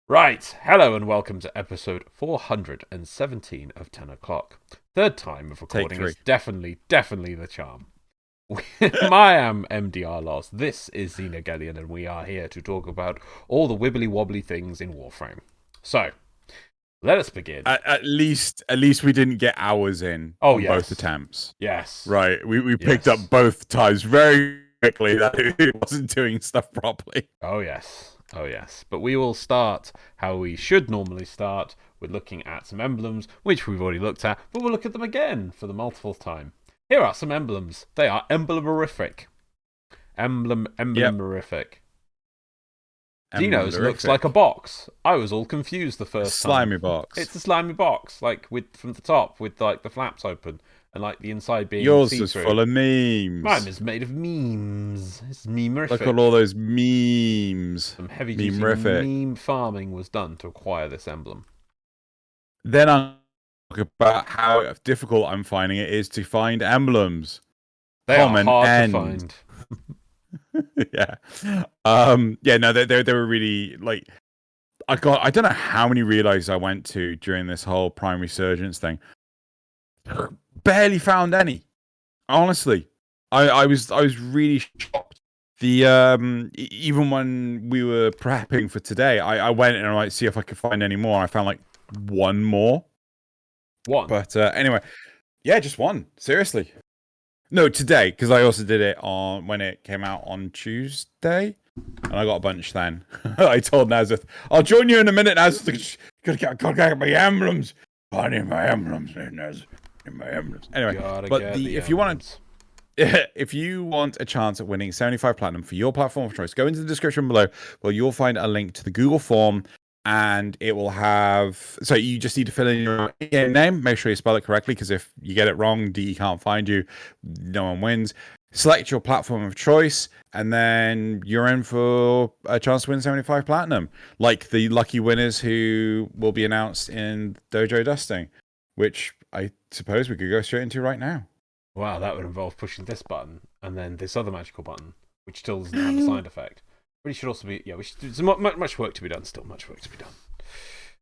Right, hello and welcome to episode 417 of Tenno Clock. Third time of recording is definitely the charm. I am MDRLOz, this is Xeno and we are here to talk about all the wibbly wobbly things in Warframe. So, let us begin. At least we didn't get hours in on both attempts. Yes. Right, we picked up both times very quickly that it wasn't doing stuff properly. Oh yes. But we will start how we should normally start, with looking at some emblems, which we've already looked at, but we'll look at them again for the multipleth time. Here are some emblems. They are emblemorific. Emblemorific. Xeno's looks like a box. I was all confused the first time. Slimy box. It's a slimy box, like from the top, with like the flaps open. And like the inside being yours see-through. is full of memes. Mine is made of memes. It's memerific. Look at all those memes. Some heavy duty meme farming was done to acquire this emblem. Then I'll talk about how difficult I'm finding it is to find emblems. They are hard to find. Yeah. No, they were really like. I don't know how many relays I went to during this whole Prime Resurgence thing. Barely found any. Honestly, I was really shocked. The even when we were prepping for today, I went and I might see if I could find any more. I found like one more. One. But anyway, yeah, just one. Seriously. No, today, because I also did it on when it came out on Tuesday, and I got a bunch then. I told Nazith, I'll join you in a minute, Nazith. Gotta get my emblems. Finding my emblems, Nazith. My emblems. Anyway, but if you want a chance at winning 75 platinum for your platform of choice, go into the description below where you'll find a link to the Google form, and it will have. So you just need to fill in your in-game name. Make sure you spell it correctly, because if you get it wrong, DE can't find you. No one wins. Select your platform of choice, and then you're in for a chance to win 75 platinum, like the lucky winners who will be announced in Dojo Dusting, which I suppose we could go straight into right now. Wow, that would involve pushing this button and then this other magical button, which still doesn't have a sound effect. But it should also be, we should do. There's much work to be done. Still much work to be done.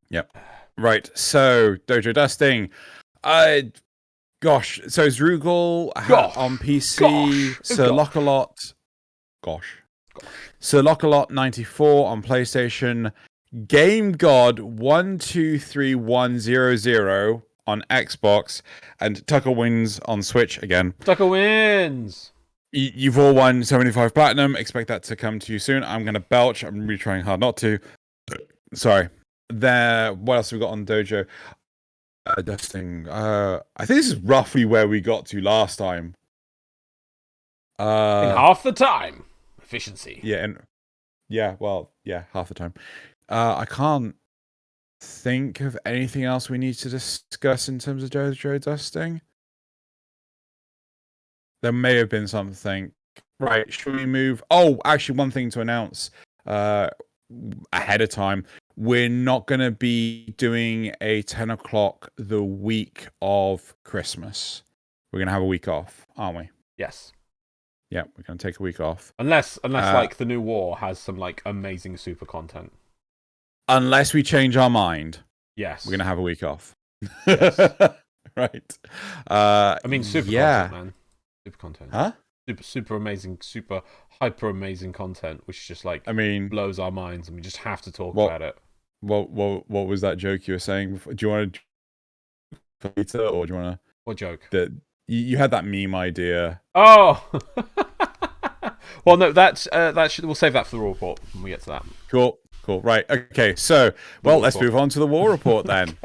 Yep. Right. So Dojo Dusting. Gosh. So Zrugal on PC. Sir Lockalot. Sir Lockalot 94 on PlayStation. Game God 123100 on Xbox, and Tucker wins on Switch again. Tucker wins. You've all won 75 platinum. Expect that to come to you soon. I'm gonna belch. I'm really trying hard not to. Sorry. What else have we got on Dojo Dusting? I think this is roughly where we got to last time. In half the time. Efficiency. Yeah, half the time. I can't think of anything else we need to discuss in terms of Dojo Dusting. There may have been something. Right, should we move? Oh, actually, one thing to announce ahead of time. We're not going to be doing a 10 o'clock the week of Christmas. We're going to have a week off, aren't we? Yes. Yeah, we're going to take a week off. Unless like the new war has some like amazing super content. Unless we change our mind. Yes. We're going to have a week off. Yes. Right. I mean, super content, man. Super content. Huh? Super amazing, super hyper amazing content, which just like blows our minds, and we just have to talk about it. What was that joke you were saying before? Do you want to later, or do you want to? What joke? That you had that meme idea. Oh. Well, no, we'll save that for the war report when we get to that. Cool. Right. Okay. So, let's move on to the war report then.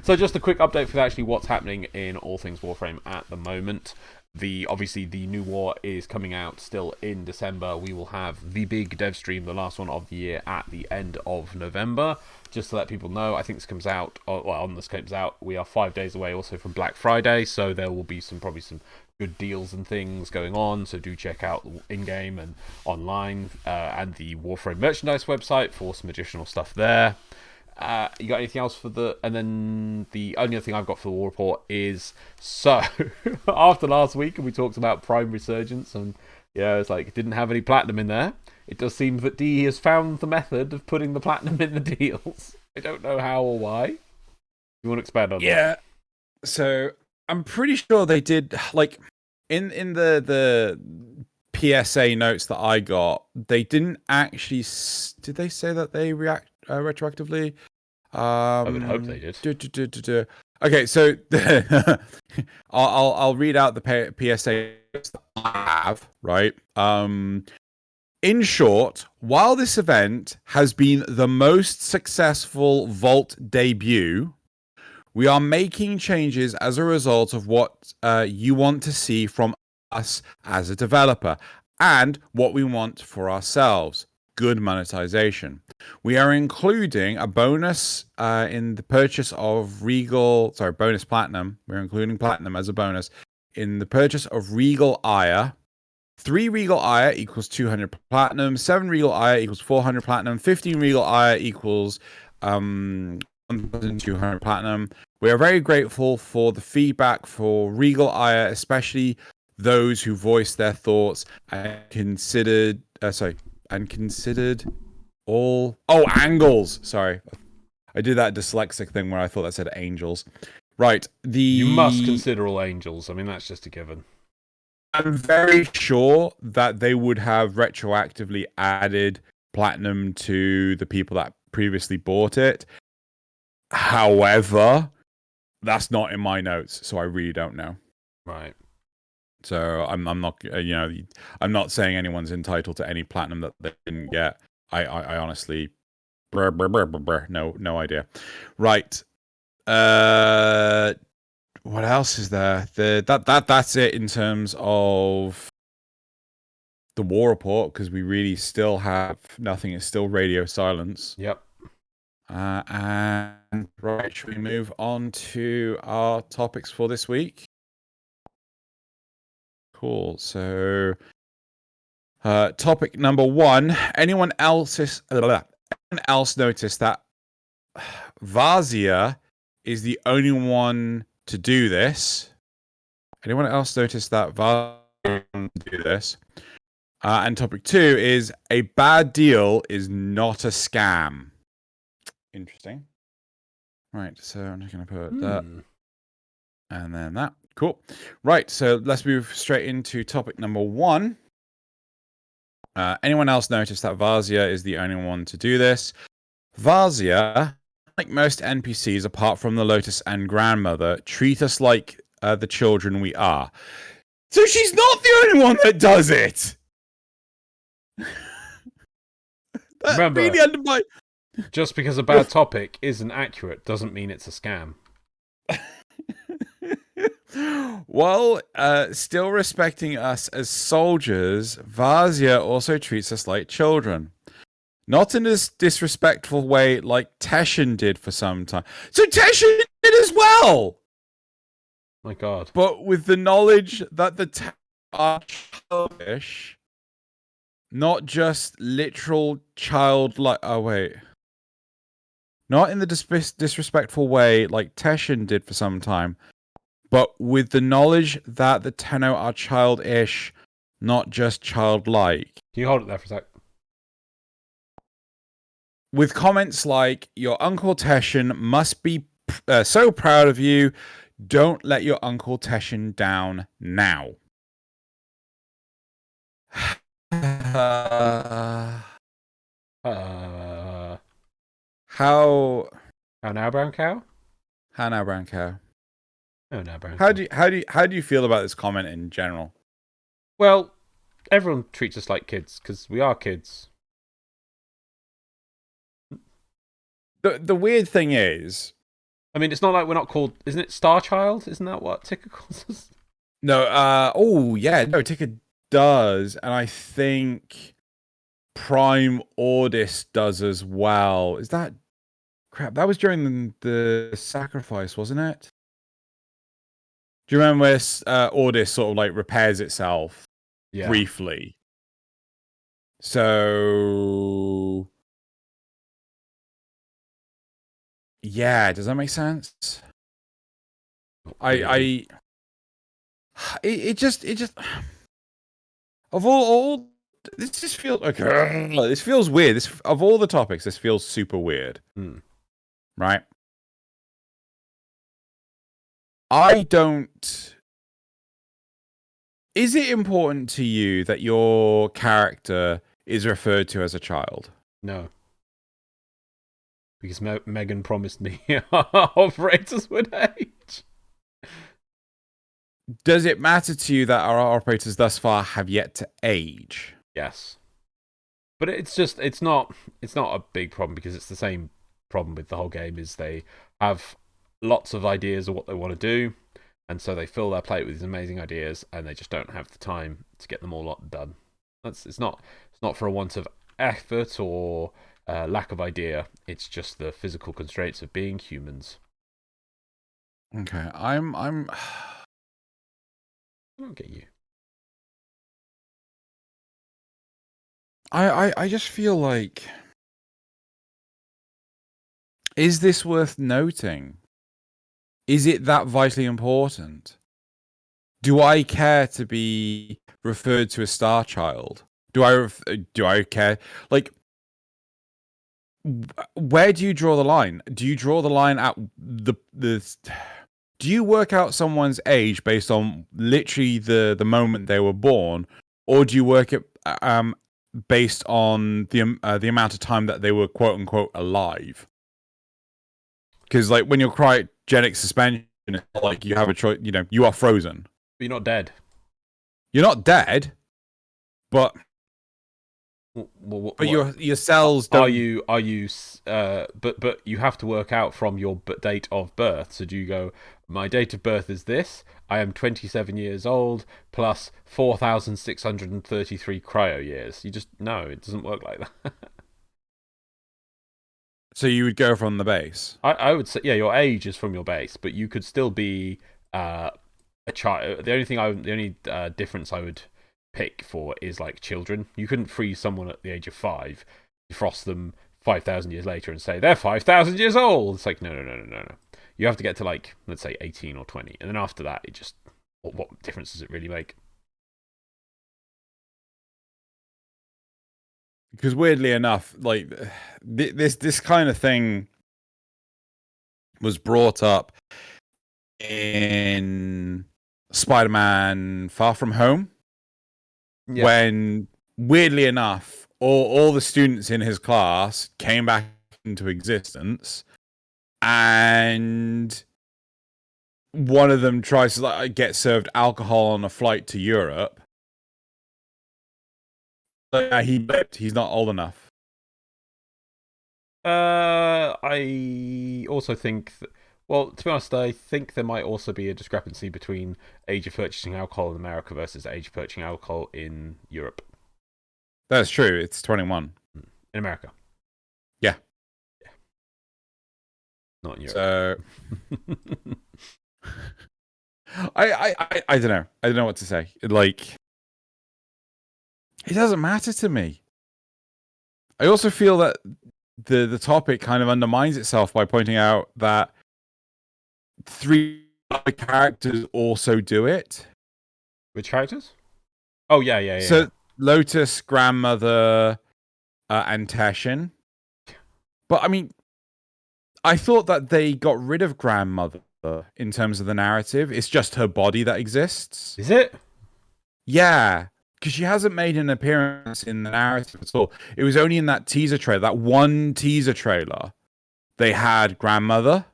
So, just a quick update for actually what's happening in all things Warframe at the moment. Obviously, the new war is coming out still in December. We will have the big dev stream, the last one of the year, at the end of November. Just to let people know, I think this comes out, we are 5 days away also from Black Friday, so there will be probably some good deals and things going on, so do check out in-game and online and the Warframe merchandise website for some additional stuff there. You got anything else for and then the only other thing I've got for the war report is, so after last week and we talked about Prime Resurgence and Yeah, it's like, it didn't have any platinum in there. It does seem that DE has found the method of putting the platinum in the deals. I don't know how or why. You want to expand on that? Yeah. So I'm pretty sure they did, like, in the PSA notes that I got, they didn't actually. Did they say that they react retroactively? I would hope they did. Okay, so I'll read out the PSA that I have, right? In short, while this event has been the most successful Vault debut, we are making changes as a result of what you want to see from us as a developer and what we want for ourselves. Good monetization. We are including a bonus in the purchase of bonus platinum. We're including platinum as a bonus in the purchase of Regal Ire. 3 Regal Ire equals 200 platinum. 7 Regal Ire equals 400 platinum. 15 Regal Ire equals 1,200 platinum. We are very grateful for the feedback for Regal Ire, especially those who voiced their thoughts and considered all angles. Sorry, I did that dyslexic thing where I thought that said angels. Right, you must consider all angels. I mean, that's just a given. I'm very sure that they would have retroactively added platinum to the people that previously bought it. However, that's not in my notes, so I really don't know. Right. So I'm not, I'm not saying anyone's entitled to any platinum that they didn't get. I honestly, no idea. Right. What else is there? That's it in terms of the war report, because we really still have nothing. It's still radio silence. Yep. And right, should we move on to our topics for this week? Cool. So, topic number 1. Anyone else noticed that Vazia is the only one to do this? Anyone else notice that Vazia is the only one to do this? And topic 2 is a bad deal is not a scam. Interesting. Right, so I'm just going to put that and then that. Cool. Right, so let's move straight into topic number 1. Anyone else notice that Vazia is the only one to do this? Vazia, like most NPCs apart from the Lotus and Grandmother, treat us like the children we are. So she's not the only one that does it! Remember, really just because a bad topic isn't accurate doesn't mean it's a scam. While still respecting us as soldiers, Vazia also treats us like children. Not in a disrespectful way like Teshin did for some time. So Teshin did as well! My God. But with the knowledge that the are childish, not just literal childlike. Oh, wait. Not in the disrespectful way like Teshin did for some time, but with the knowledge that the Tenno are childish, not just childlike. Can you hold it there for a sec? With comments like, your Uncle Teshin must be so proud of you, don't let your Uncle Teshin down now. How now, brown cow? How now, brown cow? Oh, now, brown How cow. do you feel about this comment in general? Well, everyone treats us like kids because we are kids. The weird thing is, I mean, it's not like we're not called. Isn't it Star Child? Isn't that what Ticker calls us? No. Oh yeah. No, Ticker does, and I think Prime Ordis does as well. Is that crap? That was during the sacrifice, wasn't it? Do you remember where Ordis sort of like repairs itself briefly? So yeah, does that make sense? It just Of all this just feels like this feels weird. This of all the topics, this feels super weird. Right? I don't. Is it important to you that your character is referred to as a child? No. Because Megan promised me operators would age. Does it matter to you that our operators thus far have yet to age? Yes. But it's not a big problem, because it's the same problem with the whole game, is they have lots of ideas of what they want to do, and so they fill their plate with these amazing ideas, and they just don't have the time to get them all done. It's not for a want of effort or lack of idea. It's just the physical constraints of being humans. Okay, I don't get you. I just feel like, is this worth noting? Is it that vitally important? Do I care to be referred to as Star Child? Do I care? Like, where do you draw the line? Do you draw the line at the do you work out someone's age based on literally the moment they were born, or do you work it based on the amount of time that they were quote unquote alive? Because like when you're cryogenic suspension, it's not like you have a choice. You know, you are frozen. But you're not dead. You're not dead, but But your cells don't. Are you? But you have to work out from your date of birth. So do you go, my date of birth is this. I am 27 years old plus 4,633 cryo years. You just no, it doesn't work like that. So you would go from the base. I would say, yeah, your age is from your base, but you could still be a child. The only difference I would pick for is like children. You couldn't freeze someone at the age of 5, defrost them 5,000 years later and say they're 5,000 years old. It's like no. You have to get to like, let's say 18 or 20, and then after that, it just, what difference does it really make? Because weirdly enough, like this kind of thing was brought up in Spider-Man Far From Home. Yeah. When weirdly enough, all the students in his class came back into existence, and one of them tries to like get served alcohol on a flight to Europe. He blipped. He's not old enough. I also think well, to be honest, I think there might also be a discrepancy between age of purchasing alcohol in America versus age of purchasing alcohol in Europe. That's true. It's 21 in America. Yeah. Not in Europe. So I don't know. I don't know what to say. Like, it doesn't matter to me. I also feel that the topic kind of undermines itself by pointing out that 3 other characters also do it. Which characters? Oh, yeah. So Lotus, Grandmother, and Teshin. But I mean, I thought that they got rid of Grandmother in terms of the narrative. It's just her body that exists. Is it? Yeah. Because she hasn't made an appearance in the narrative at all. It was only in that teaser trailer, that one teaser trailer, they had Grandmother.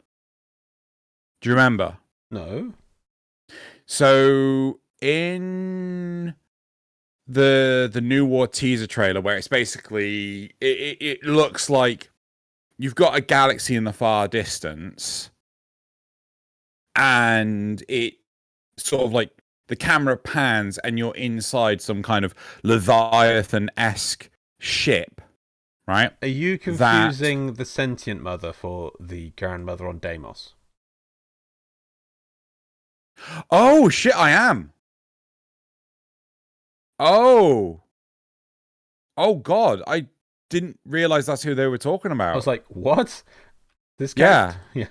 Do you remember? No. So in the New War teaser trailer, where it's basically it looks like you've got a galaxy in the far distance, and it sort of like the camera pans and you're inside some kind of Leviathan-esque ship, right? Are you confusing the sentient mother for the grandmother on Deimos? Oh, shit, I am. Oh, God, I didn't realize that's who they were talking about. I was like, what? This guy? Yeah.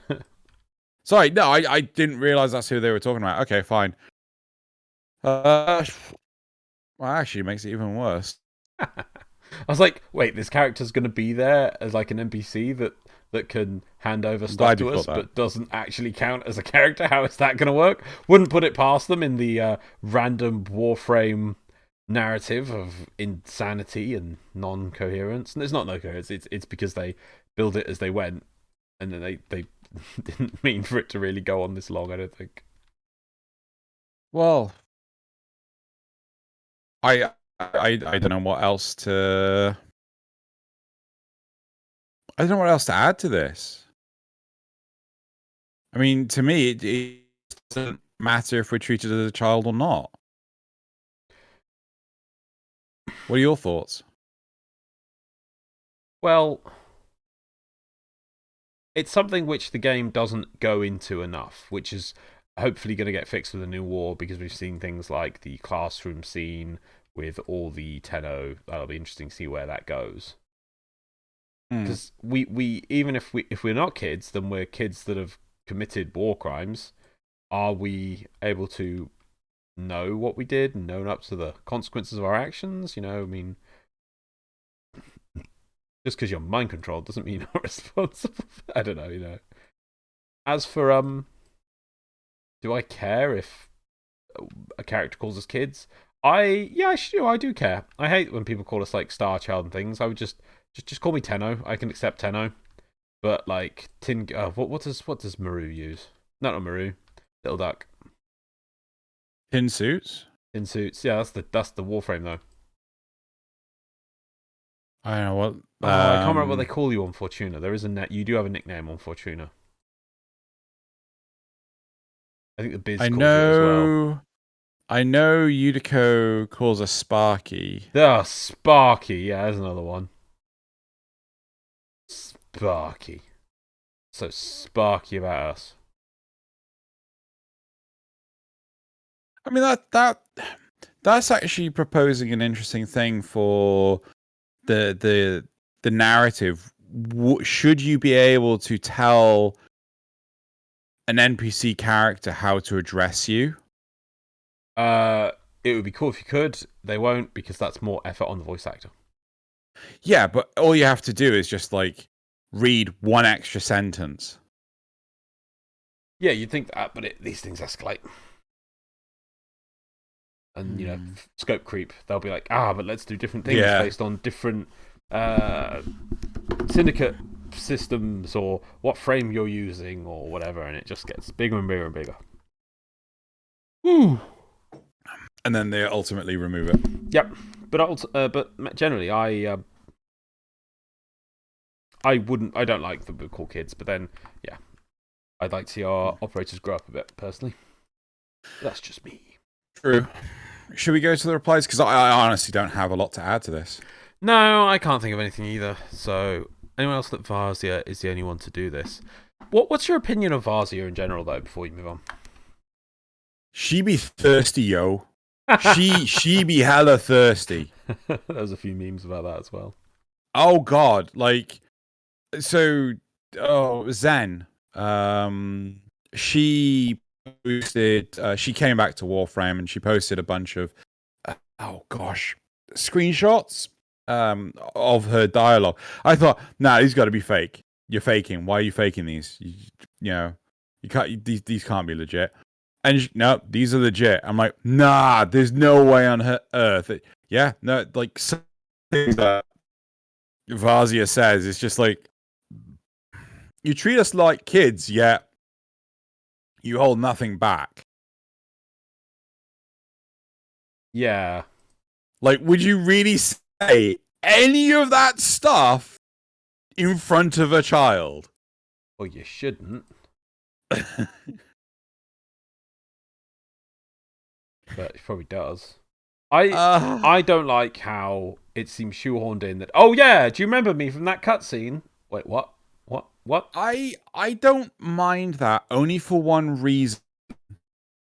Sorry, no, I didn't realize that's who they were talking about. Okay, fine. Well, actually, it makes it even worse. I was like, wait, this character's going to be there as like an NPC that can hand over stuff to us, but doesn't actually count as a character. How is that going to work? Wouldn't put it past them in the random Warframe narrative of insanity and non-coherence. And it's not no coherence. It's because they build it as they went, and then they didn't mean for it to really go on this long. I don't think. Well, I don't know what else to. I don't know what else to add to this. I mean, to me, it doesn't matter if we're treated as a child or not. What are your thoughts? Well, it's something which the game doesn't go into enough, which is hopefully going to get fixed with a new war, because we've seen things like the classroom scene with all the Tenno. That'll be interesting to see where that goes. Because we even if we're not kids, then we're kids that have committed war crimes. Are we able to know what we did and own up to the consequences of our actions? You know, I mean, just because you're mind controlled doesn't mean you're not responsible. I don't know, you know. As for do I care if a character calls us kids? I do care. I hate when people call us like Star Child and things. I would just call me Tenno. I can accept Tenno. But like what does Maru use? Not Maru. Little Duck. Tin suits. Tin suits. Yeah, that's the Warframe though. I don't know what. I can't remember what they call you on Fortuna. There is you do have a nickname on Fortuna. I think the Biz calls it as well. I know Yudiko calls us Sparky. Sparky. Yeah, there's another one. Sparky. So sparky about us. I mean that's actually proposing an interesting thing for the narrative. Should you be able to tell an NPC character how to address you? It would be cool if you could. They won't, because that's more effort on the voice actor. Yeah, but all you have to do is just like read one extra sentence. Yeah, you'd think that, but these things escalate. And, you know, scope creep. They'll be like, but let's do different things based on different syndicate systems or what frame you're using or whatever, and it just gets bigger and bigger and bigger. Woo. And then they ultimately remove it. Yep. But generally, I don't like the cool kids, but then, yeah, I'd like to see our operators grow up a bit, personally. That's just me. True. Should we go to the replies? Because I honestly don't have a lot to add to this. No, I can't think of anything either. So, anyone else that Vazia is the only one to do this? What's your opinion of Vazia in general, though, before you move on? She be thirsty, yo. she be hella thirsty. There's a few memes about that as well. Oh God, like so. Zen. She posted. She came back to Warframe and she posted a bunch of screenshots of her dialogue. I thought, nah, these got to be fake. You're faking. Why are you faking these? You know, you can't. These can't be legit. And no, these are legit. I'm like, nah, there's no way on earth. Yeah, no, like some things that Vazia says, it's just like, you treat us like kids, yet you hold nothing back. Yeah. Like, would you really say any of that stuff in front of a child? Well, you shouldn't. But it probably does. I don't like how it seems shoehorned in that. Oh yeah, do you remember me from that cutscene? Wait, what? I don't mind that, only for one reason: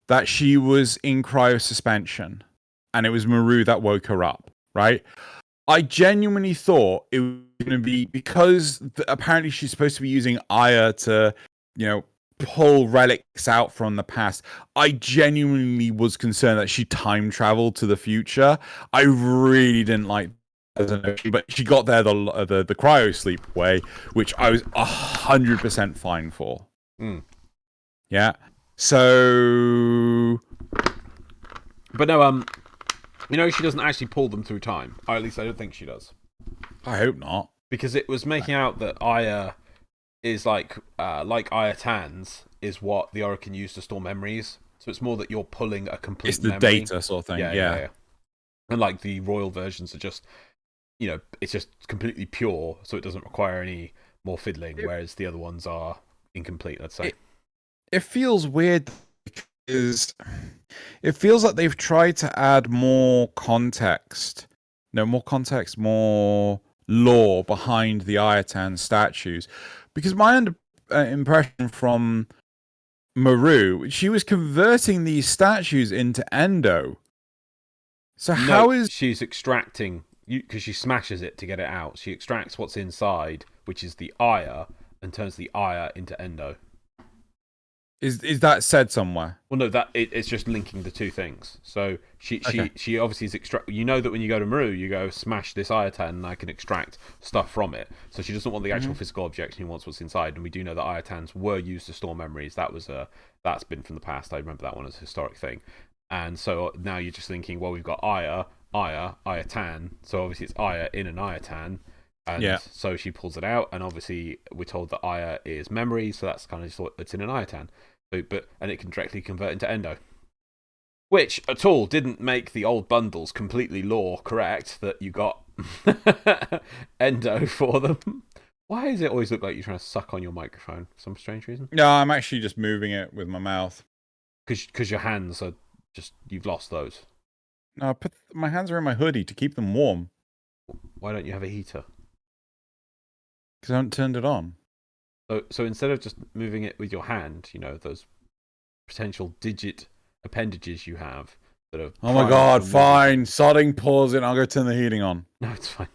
that she was in cryo suspension, and it was Maru that woke her up. Right? I genuinely thought it was going to be because apparently she's supposed to be using Aya to, you know, pull relics out from the past. I genuinely was concerned that she time traveled to the future. I really didn't like as an option, but she got there the cryo sleep way, which I was 100% fine for. Yeah. So, but no, she doesn't actually pull them through time. Or at least I don't think she does. I hope not, because it was making out that Aya is like Aya Tan's is what the Aura can use to store memories. So it's more that you're pulling a complete. It's the memory. data sort of thing. Yeah. And like the royal versions are just, it's just completely pure, so it doesn't require any more fiddling. Whereas the other ones are incomplete. Let's say. It feels weird because it feels like they've tried to add more context. No, more context, more lore behind the Ayatan statues. Because my impression from Maru, she was converting these statues into endo. So how is she's extracting? Because she smashes it to get it out. She extracts what's inside, which is the Aya, and turns the Aya into endo. Is that said somewhere? Well, no, it's just linking the two things. So she obviously is extract. You know that when you go to Maru, you go smash this Ayatan, and I can extract stuff from it. So she doesn't want the actual physical object; she wants what's inside. And we do know that Ayatans were used to store memories. That's been from the past. I remember that one as a historic thing. And so now you're just thinking, well, we've got Ayatan. So obviously it's Aya in an Ayatan. And so she pulls it out, and obviously we're told that Aya is memory, so that's kind of just what it's in an Ayatan. And it can directly convert into endo. Which at all didn't make the old bundles completely lore correct that you got endo for them. Why does it always look like you're trying to suck on your microphone for some strange reason? No, I'm actually just moving it with my mouth. Because your hands are just, you've lost those. No, I put my hands are in my hoodie to keep them warm. Why don't you have a heater? Because I haven't turned it on. So instead of just moving it with your hand, those potential digit appendages you have that are. Oh my god! Fine, sodding pause it. I'll go turn the heating on. No, it's fine.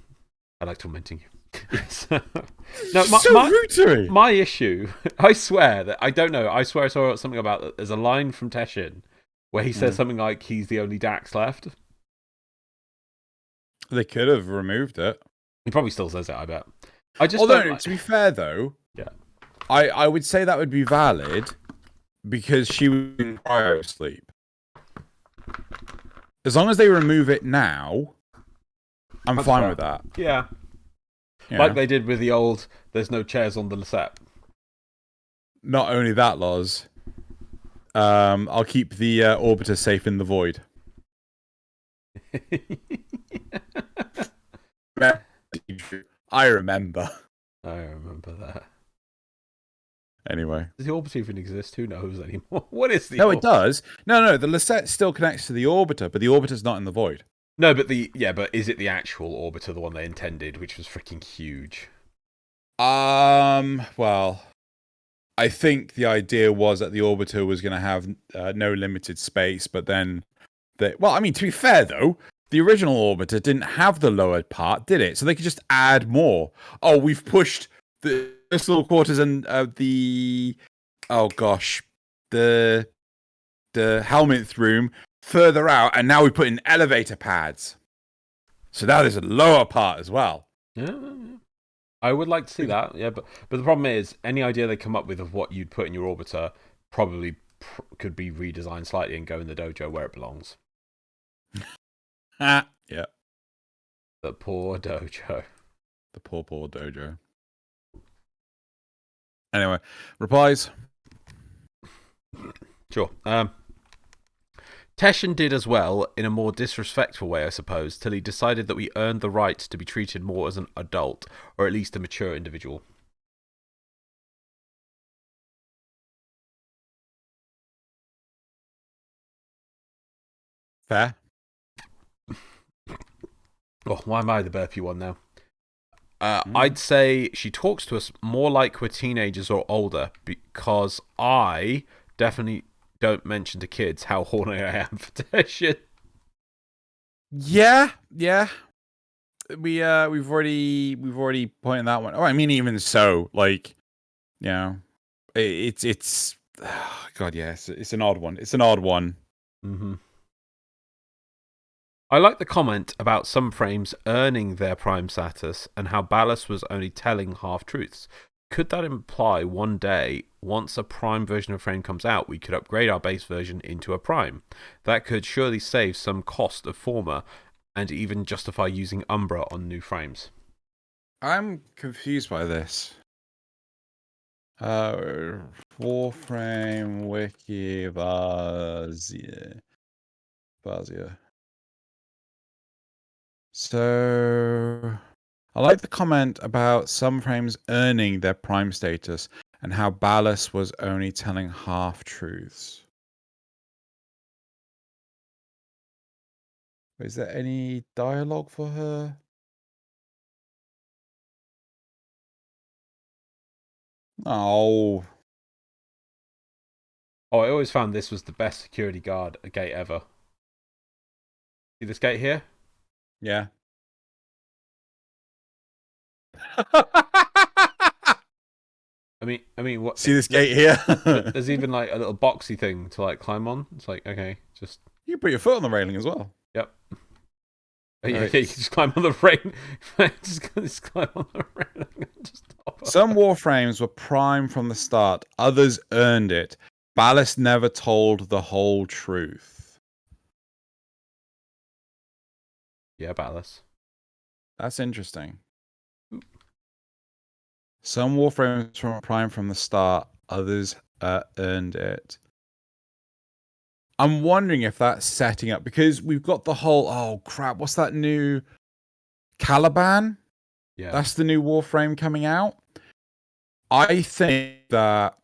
I like tormenting you. Yes. No, so my issue. I swear that I don't know. I swear I saw something about that. There's a line from Teshin where he says something like he's the only Dax left. They could have removed it. He probably still says it. I bet. Although to be fair though. Yeah. I would say that would be valid because she was in cryo sleep. As long as they remove it now, I'm fine with that. Yeah. Like they did with the old "There's no chairs on the Lisette." Not only that, Loz. I'll keep the orbiter safe in the void. I remember. I remember that. Anyway. Does the orbiter even exist? Who knows anymore? What is the No, it does. No, the Lisette still connects to the orbiter, but the orbiter's not in the void. No, but is it the actual orbiter, the one they intended, which was freaking huge? Well, I think the idea was that the orbiter was going to have no limited space, but then to be fair though, the original orbiter didn't have the lowered part, did it? So they could just add more. Oh, we've pushed the little quarters and the helmet room further out, and now we put in elevator pads. So now there's a lower part as well. Yeah. I would like to see that, yeah, but the problem is, any idea they come up with of what you'd put in your orbiter probably could be redesigned slightly and go in the dojo where it belongs. Yeah. The poor dojo. The poor dojo. Anyway, replies. Sure. Teshin did as well, in a more disrespectful way, I suppose, till he decided that we earned the right to be treated more as an adult, or at least a mature individual. Fair. Oh, why am I the burpy one now? I'd say she talks to us more like we're teenagers or older, because I definitely don't mention to kids how horny I am for Teshin. Yeah. We've already pointed that one. Oh, I mean, even so, It's God, yes, it's an odd one. It's an odd one. Mm-hmm. I like the comment about some frames earning their Prime status and how Ballast was only telling half-truths. Could that imply one day, once a Prime version of frame comes out, we could upgrade our base version into a Prime? That could surely save some cost of former and even justify using Umbra on new frames. I'm confused by this. Warframe Wiki Vazia. So I like the comment about some frames earning their Prime status and how Ballast was only telling half-truths. Is there any dialogue for her? Oh. Oh, I always found this was the best security guard gate ever. See this gate here? Yeah. I mean, what? See this gate here? There's even like a little boxy thing to like climb on. It's like, okay, just. You can put your foot on the railing as well. Yep. Yeah, you can just climb on the railing. just climb on the railing. Some warframes were Prime from the start. Others earned it. Ballast never told the whole truth. Yeah, Ballast. That's interesting. Some warframes were Prime from the start. Others earned it. I'm wondering if that's setting up, because we've got the whole, oh crap, what's that new Caliban? Yeah. That's the new Warframe coming out. I think that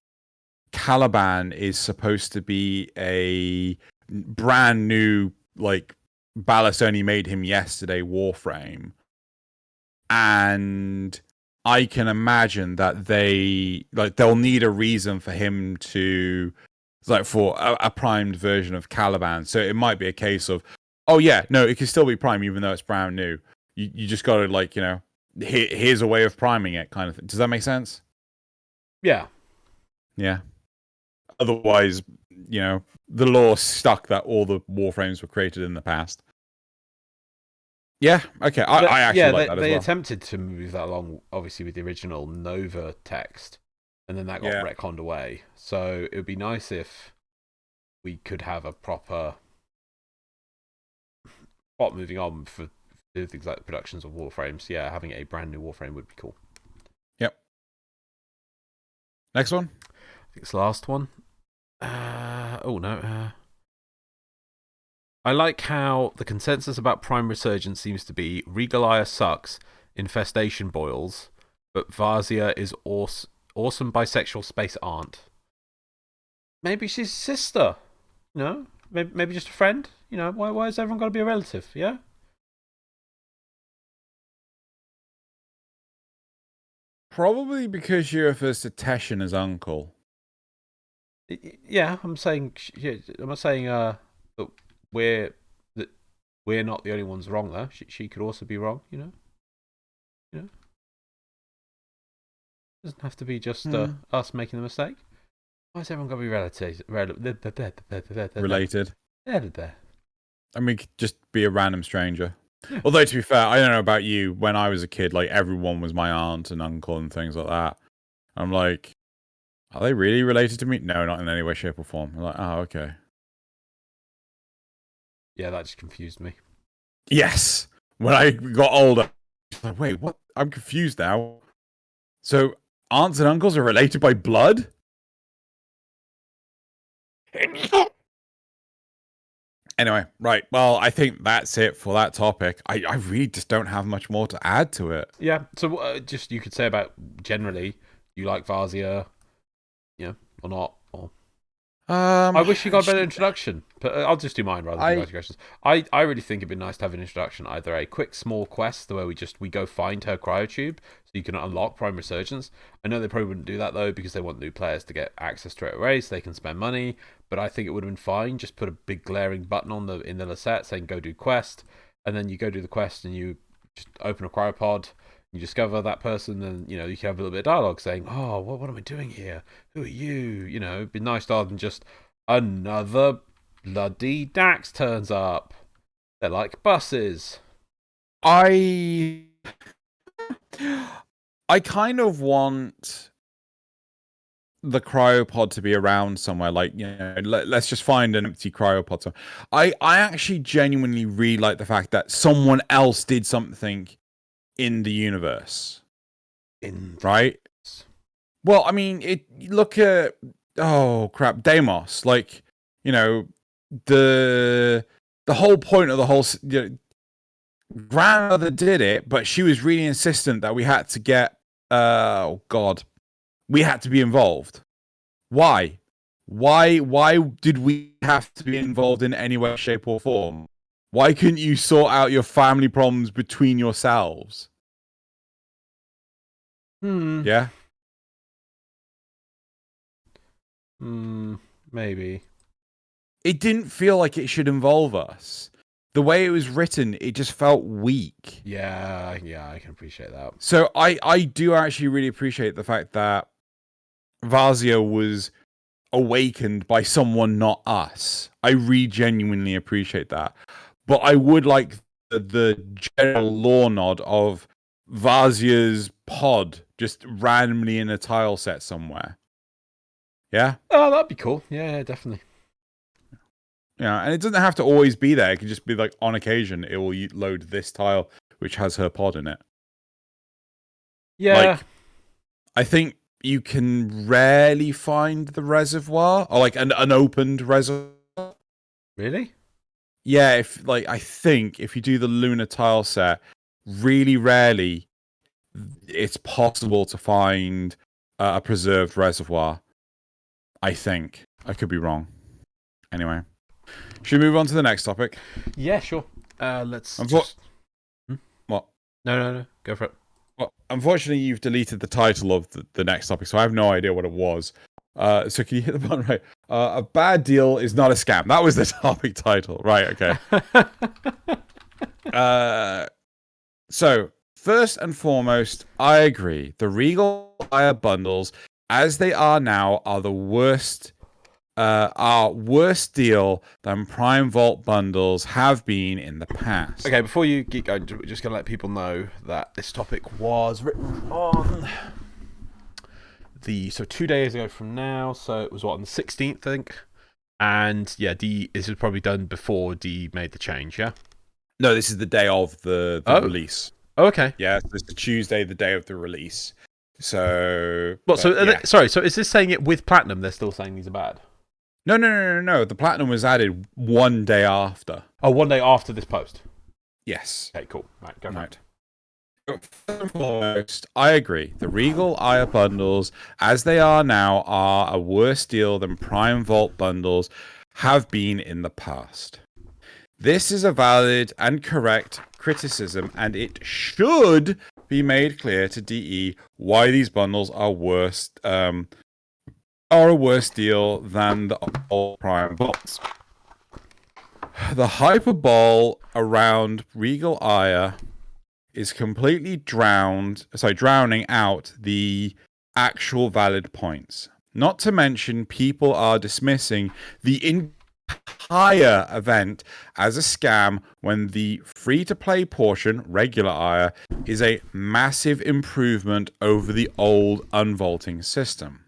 Caliban is supposed to be a brand new, like, Ballast only made him yesterday Warframe. And I can imagine that they'll need a reason for him to, like, for a primed version of Caliban. So it might be a case of, oh yeah, no, it can still be prime even though it's brand new. You just got to, like, you know, here's a way of priming it, kind of thing. Does that make sense? Yeah. Yeah. Otherwise, you know, the law stuck that all the Warframes were created in the past. Yeah, okay. I actually like that as well. They attempted to move that along, obviously, with the original Nova text, and then that got retconned away. So it would be nice if we could have a proper plot moving on for things like productions of Warframes. Yeah, having a brand new Warframe would be cool. Yep. Next one? I think it's the last one. Oh, no. I like how the consensus about Prime Resurgence seems to be Regalia sucks, Infestation boils, but Vazia is awesome bisexual space aunt. Maybe she's sister, you know? Maybe just a friend, you know? Why has everyone got to be a relative, yeah? Probably because she refers to Tesh as uncle. Yeah, I'm saying that we're not the only ones wrong there. She could also be wrong, you know. It doesn't have to be just us making the mistake. Why has everyone got to be related? I mean, just be a random stranger. Yeah. Although, to be fair, I don't know about you. When I was a kid, like, everyone was my aunt and uncle and things like that. I'm like, are they really related to me? No, not in any way, shape, or form. I'm like, oh, okay. Yeah, that just confused me. Yes. When I got older, I was like, wait, what? I'm confused now. So, aunts and uncles are related by blood? Anyway, right. Well, I think that's it for that topic. I really just don't have much more to add to it. Yeah. So, just you could say about generally, you like Vazia, yeah, or not, or. I wish you got a better introduction, but I'll just do mine rather than questions. I really think it'd be nice to have an introduction, either a quick small quest where we go find her cryotube so you can unlock Prime Resurgence. I know they probably wouldn't do that though because they want new players to get access straight away so they can spend money. But I think it would have been fine. Just put a big glaring button in the Lasette saying go do quest, and then you go do the quest and you just open a cryopod. You discover that person, and you can have a little bit of dialogue saying, "Oh, what am I doing here? Who are you?" It'd be nice rather than just another bloody Dax turns up. They're like buses. I kind of want the cryopod to be around somewhere. Like, let's just find an empty cryopod. I actually genuinely really like the fact that someone else did something in the universe. Right? Well, I mean, look at, oh crap, Deimos. Like, the whole point of the whole, grandmother did it, but she was really insistent that we had to get, oh god, we had to be involved. Why? Why did we have to be involved in any way, shape, or form? Why couldn't you sort out your family problems between yourselves? Yeah? Maybe. It didn't feel like it should involve us. The way it was written, it just felt weak. Yeah, I can appreciate that. So I do actually really appreciate the fact that Vazia was awakened by someone not us. I really genuinely appreciate that. But I would like the general lore nod of Vazia's pod just randomly in a tile set somewhere. Yeah? Oh, that'd be cool. Yeah, definitely. Yeah, and it doesn't have to always be there. It can just be like on occasion it will load this tile which has her pod in it. Yeah. Like, I think you can rarely find the reservoir or like an unopened reservoir. Really? Yeah, I think if you do the lunar tile set, really rarely it's possible to find a preserved reservoir. I think. I could be wrong. Anyway. Should we move on to the next topic? Yeah, sure. Let's What? No. Go for it. Well, unfortunately, you've deleted the title of the next topic, so I have no idea what it was. So can you hit the button right? A bad deal is not a scam. That was the topic title. Right, okay. So, first and foremost, I agree. The Regal Fire bundles, as they are now, are the worst deal than Prime Vault bundles have been in the past. Okay, before you keep going, we're just going to let people know that this topic was written on so 2 days ago from now, so it was on the 16th, I think. And yeah, this was probably done before D made the change, yeah? No, this is the day of the release. Oh, okay. Yeah, so it's the Tuesday, the day of the release. So... Sorry, so is this saying it with Platinum, they're still saying these are bad? No. The Platinum was added 1 day after. Oh, 1 day after this post? Yes. Okay, cool. Right, go for it. First and foremost, I agree. The Regal Ire bundles, as they are now, are a worse deal than Prime Vault bundles have been in the past. This is a valid and correct criticism, and it should be made clear to DE why these bundles are a worse deal than the old Prime Vaults. The hyperbole around Regal Ire is completely drowning out the actual valid points. Not to mention, people are dismissing the entire event as a scam when the free-to-play portion, regular Ire, is a massive improvement over the old unvaulting system.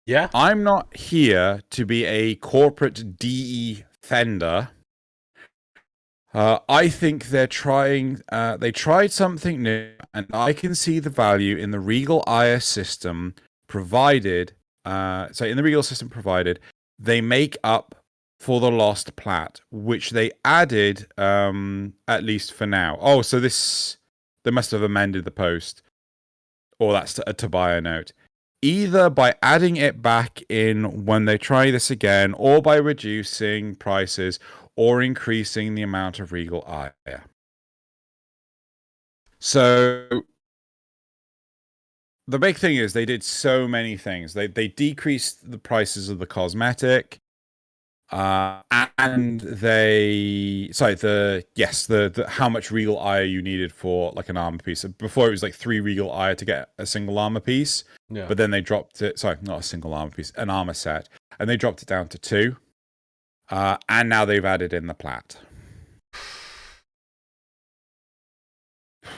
Yeah? I'm not here to be a corporate DE fender. I think they tried something new, and I can see the value in the Regal Ire system provided. They make up for the lost Plat, which they added, at least for now. Oh, so they must have amended the post. Or that's a Tobiah note. Either by adding it back in when they try this again, or by reducing prices, or increasing the amount of Regal Ire. So the big thing is they did so many things. They decreased the prices of the cosmetic. And the how much regal ire you needed for like an armor piece. Before it was like 3 regal ire to get a single armor piece, but then they dropped it. Sorry, not a single armor piece, an armor set, and they dropped it down to 2. And now they've added in the Plat.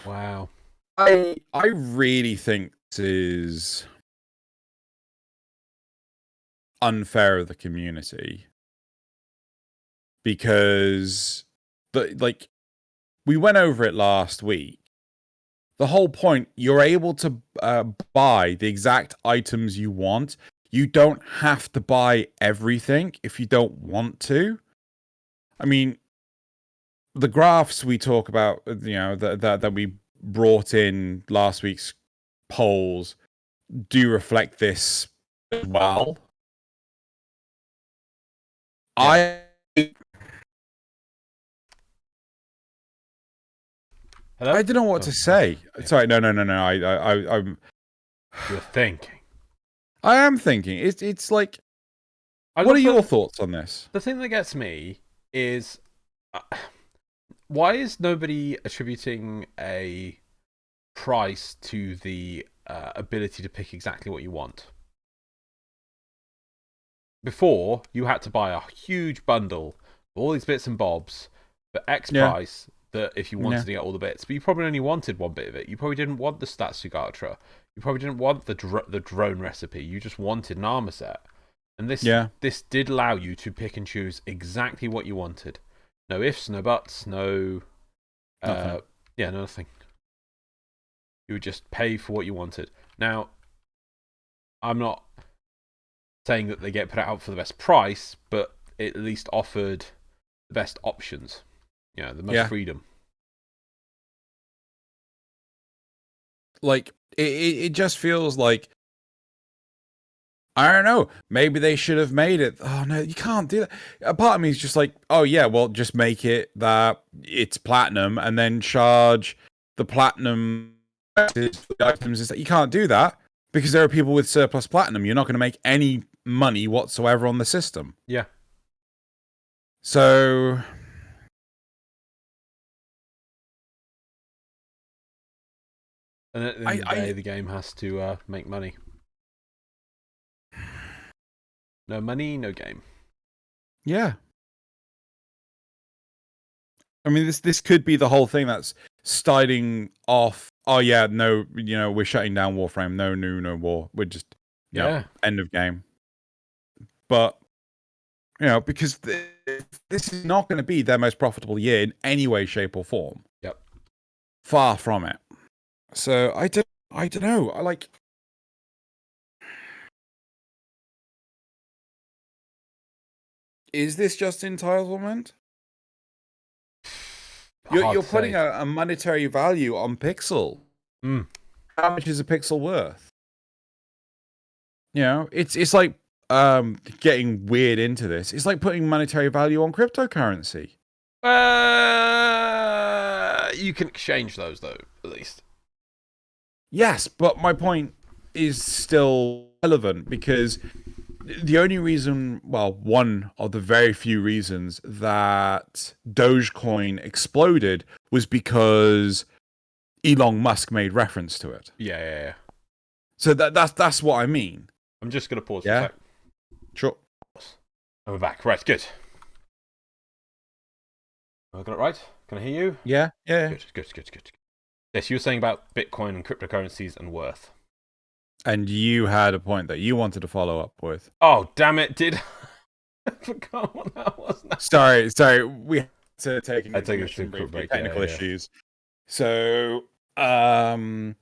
Wow. I really think this is unfair of the community because we went over it last week. The whole point, you're able to buy the exact items you want. You don't have to buy everything if you don't want to. I mean, the graphs we talk about, that we brought in last week's polls do reflect this as well. Yeah. Hello? I don't know what to say. Yeah. Sorry, no. I'm. You're thinking. I am thinking. It's like. What are your thoughts on this? The thing that gets me is, why is nobody attributing a price to the ability to pick exactly what you want? Before, you had to buy a huge bundle of all these bits and bobs for X price. That if you wanted to get all the bits, but you probably only wanted one bit of it. You probably didn't want the stat Sugatra. You probably didn't want the drone recipe. You just wanted an armor set. And this did allow you to pick and choose exactly what you wanted. No ifs, no buts, no... nothing. You would just pay for what you wanted. Now, I'm not saying that they get put out for the best price, but it at least offered the best options. The most freedom. Like, it just feels like, I don't know, maybe they should have made it. Oh, no, you can't do that. A part of me is just like, oh, yeah, well, just make it that it's platinum and then charge the platinum items. You can't do that because there are people with surplus platinum. You're not going to make any money whatsoever on the system. Yeah. So... And at the end of the day, the game has to make money. No money, no game. Yeah. I mean, this could be the whole thing that's starting off. Oh yeah, no, we're shutting down Warframe. No war. We're just end of game. But because this is not going to be their most profitable year in any way, shape, or form. Yep. Far from it. So I don't know. Is this just entitlement? You're putting a monetary value on pixel. How much is a pixel worth? It's like getting weird into this. It's like putting monetary value on cryptocurrency. You can exchange those though, at least. Yes, but my point is still relevant because the only reason, well, one of the very few reasons that Dogecoin exploded was because Elon Musk made reference to it. Yeah. So that's what I mean. I'm just going to pause for a sec. Sure. And we're back. Right, good. I got it right? Can I hear you? Yeah. Good. Yes, you were saying about Bitcoin and cryptocurrencies and worth. And you had a point that you wanted to follow up with. Oh, damn it, did I forgot what that was now. Sorry. We had to take a technical issues. So, so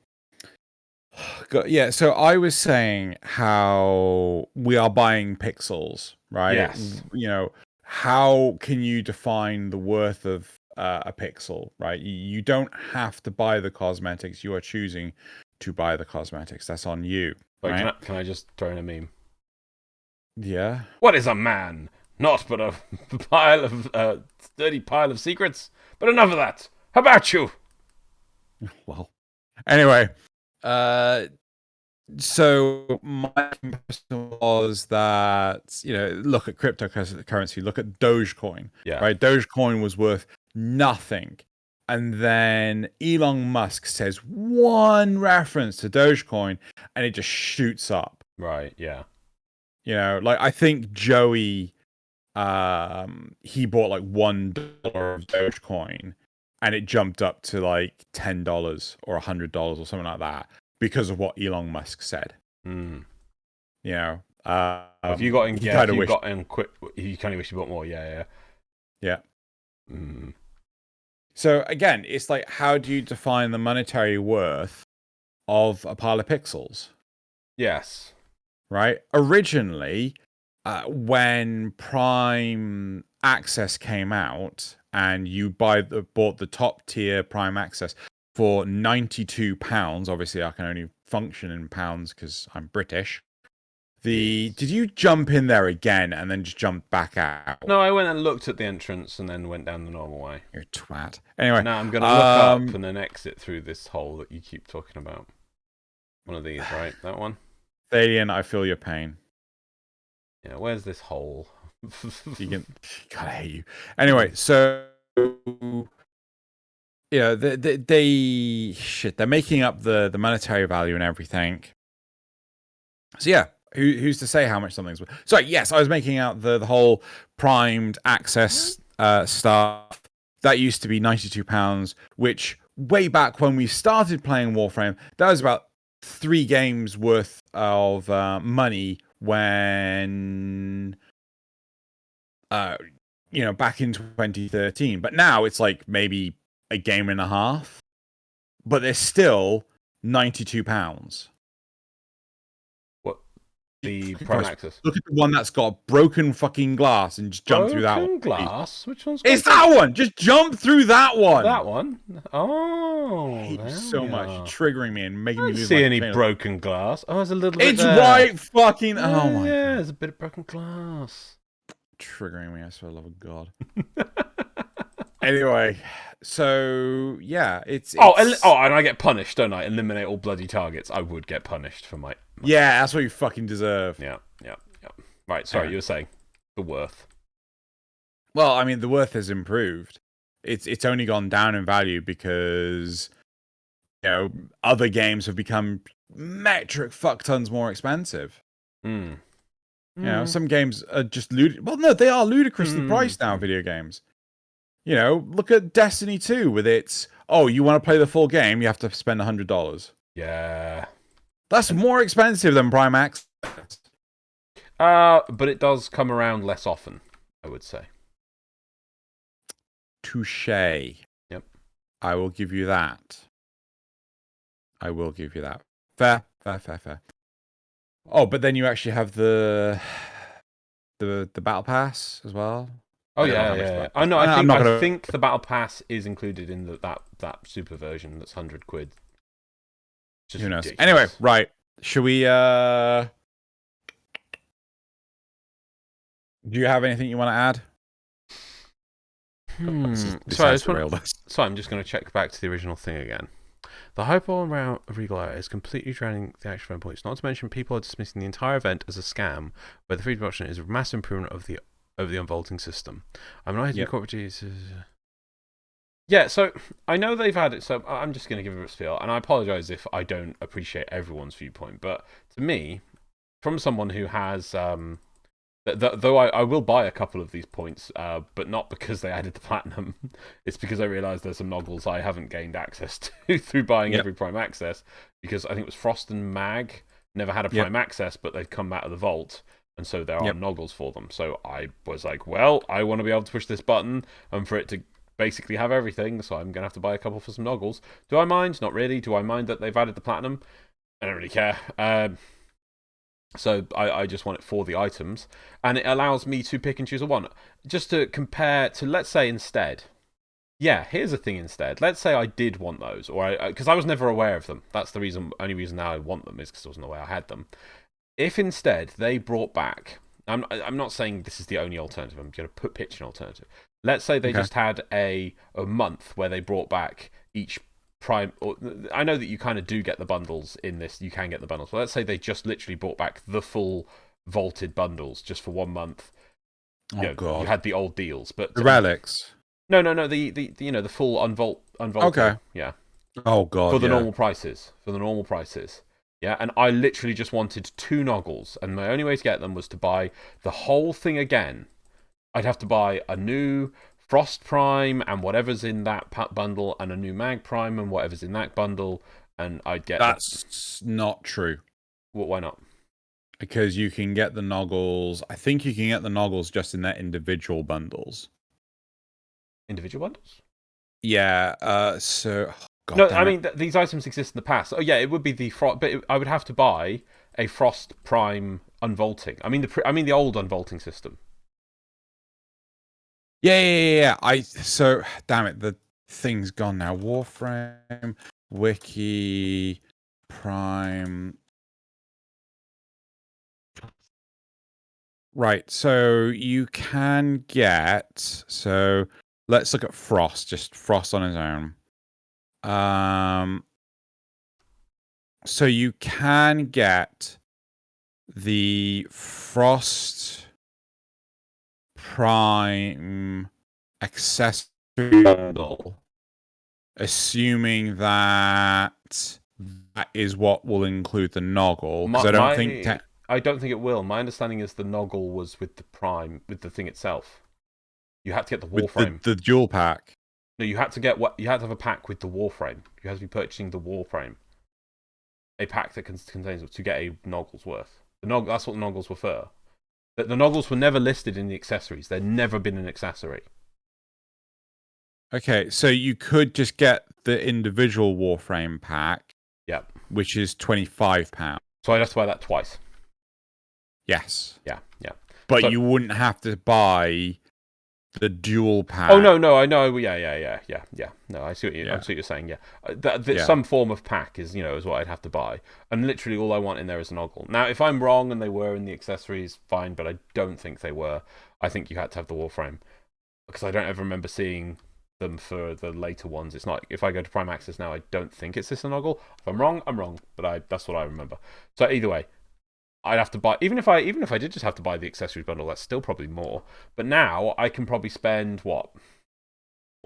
I was saying how we are buying pixels, right? Yes. How can you define the worth of a pixel, right? You don't have to buy the cosmetics. You are choosing to buy the cosmetics. That's on you. Wait, right? Can I just throw in a meme? Yeah. What is a man? Not but a sturdy pile of secrets. But enough of that. How about you? Well, anyway, So my comparison was that, look at cryptocurrency, look at Dogecoin, Yeah. right? Dogecoin was worth nothing. And then Elon Musk says one reference to Dogecoin and it just shoots up. Right, yeah. Like I think Joey, he bought like $1 of Dogecoin and it jumped up to like $10 or $100 or something like that because of what Elon Musk said. Mm. If you got in, yeah, if you got in quick, you kind of wish you bought more. Yeah. Mm. So again, it's like, how do you define the monetary worth of a pile of pixels? Yes. Right. Originally, when Prime Access came out, and you bought the top tier Prime Access for £92. Obviously, I can only function in pounds because I'm British. Did you jump in there again and then just jump back out? No, I went and looked at the entrance and then went down the normal way. You're a twat. Anyway, now I'm going to look up and then exit through this hole that you keep talking about. One of these, right? That one? Thalian, I feel your pain. Yeah, where's this hole? God, I hate you. Anyway, so they're making up the monetary value and everything. So yeah, who's to say how much something's worth? Sorry, yes, I was making out the whole primed access stuff. That used to be £92, which way back when we started playing Warframe, that was about 3 games worth of money when back in 2013. But now it's like maybe a game and a half, but they're still £92. What? The Prime Access? Look at the one that's got broken fucking glass and just jump through that one. Broken glass? Which one's It's that one! Just jump through that one! That one? Oh, I hate you so much. You're triggering me and making me lose see any broken glass. Oh, there's a little bit It's there. right fucking... Oh my yeah, God. there's a bit of broken glass. Triggering me, I swear, love of God. Anyway, so yeah, it's... Oh, and I get punished, don't I? Eliminate all bloody targets. I would get punished for my... Yeah, that's what you fucking deserve. Yeah. Right, sorry, you were saying the worth. Well, I mean, the worth has improved. It's only gone down in value because other games have become metric fuck tons more expensive. Some games are just well, no, they are ludicrously priced now. Video games. Look at Destiny 2 with its. Oh, you want to play the full game? You have to spend $100. Yeah, that's more expensive than Prime Access. But it does come around less often, I would say. Touche. Yep. I will give you that. Fair. Oh, but then you actually have the battle pass as well. Oh yeah. Oh no, I think the battle pass is included in that super version. That's £100. Just who knows? Ridiculous. Anyway, right? Should we? Do you have anything you want to add? Sorry, I'm just going to check back to the original thing again. The hype all around Regal Air is completely drowning the actual event points. Not to mention, people are dismissing the entire event as a scam, where the free option is a massive improvement of the unvaulting system. I'm not hitting corporate. Yeah, so I know they've had it. So I'm just going to give it a spiel, and I apologize if I don't appreciate everyone's viewpoint. But to me, from someone who has, though I will buy a couple of these points, but not because they added the platinum. It's because I realised there's some noggles I haven't gained access to through buying every Prime Access. Because I think it was Frost and Mag never had a Prime Access, but they'd come out of the vault, and so there are noggles for them. So I was like, well, I want to be able to push this button and for it to basically have everything, so I'm going to have to buy a couple for some noggles. Do I mind? Not really. Do I mind that they've added the platinum? I don't really care. So I just want it for the items, and it allows me to pick and choose a one. Just to compare to, let's say instead, here's the thing instead. Let's say I did want those, or because I was never aware of them. That's the only reason now I want them is because I wasn't aware I had them. If instead they brought back, I'm not saying this is the only alternative. I'm going to pitch an alternative. Let's say they just had a month where they brought back each Prime, or I know that you kind of do get the bundles in this. You can get the bundles. But let's say they just literally brought back the full vaulted bundles just for 1 month. God! You had the old deals, but The relics. No. The the full unvaulted. Okay. Yeah. Oh God! For the normal prices. Yeah, and I literally just wanted 2 noggles, and my only way to get them was to buy the whole thing again. I'd have to buy a new Frost Prime and whatever's in that bundle, and a new Mag Prime and whatever's in that bundle, and I'd get... That's not true. Why not? Because you can get the noggles... I think you can get the noggles just in their individual bundles. Individual bundles? Yeah, so... God no, I mean, these items exist in the past. Oh, yeah, it would be the Frost... But I would have to buy a Frost Prime unvaulting. I mean the old unvaulting system. Yeah. So, damn it, the thing's gone now. Warframe, Wiki, Prime. Right, so you can get... So, let's look at Frost, just Frost on his own. So you can get the Frost Prime accessory bundle, assuming that is what will include the noggle. Because I don't think it will. My understanding is the noggle was with the Prime, with the thing itself. You had to get the Warframe. The dual pack. No, you had to have a pack with the Warframe. You had to be purchasing the Warframe. A pack that contains to get a noggle's worth. That's what the noggles were for. The noggles were never listed in the accessories. They've never been an accessory. Okay, so you could just get the individual Warframe pack. Yep. Which is £25. So I'd have to buy that twice. Yes. Yeah. But you wouldn't have to buy the dual pack. Oh no, I know. Yeah. No, I see what you're saying. Yeah, some form of pack is what I'd have to buy, and literally all I want in there is an noggle. Now, if I'm wrong and they were in the accessories, fine, but I don't think they were. I think you had to have the Warframe because I don't ever remember seeing them for the later ones. It's not if I go to Prime Access now, I don't think it's this a noggle. If I'm wrong, I'm wrong, but that's what I remember. So either way, I'd have to buy, even if I did just have to buy the accessories bundle, that's still probably more. But now I can probably spend what?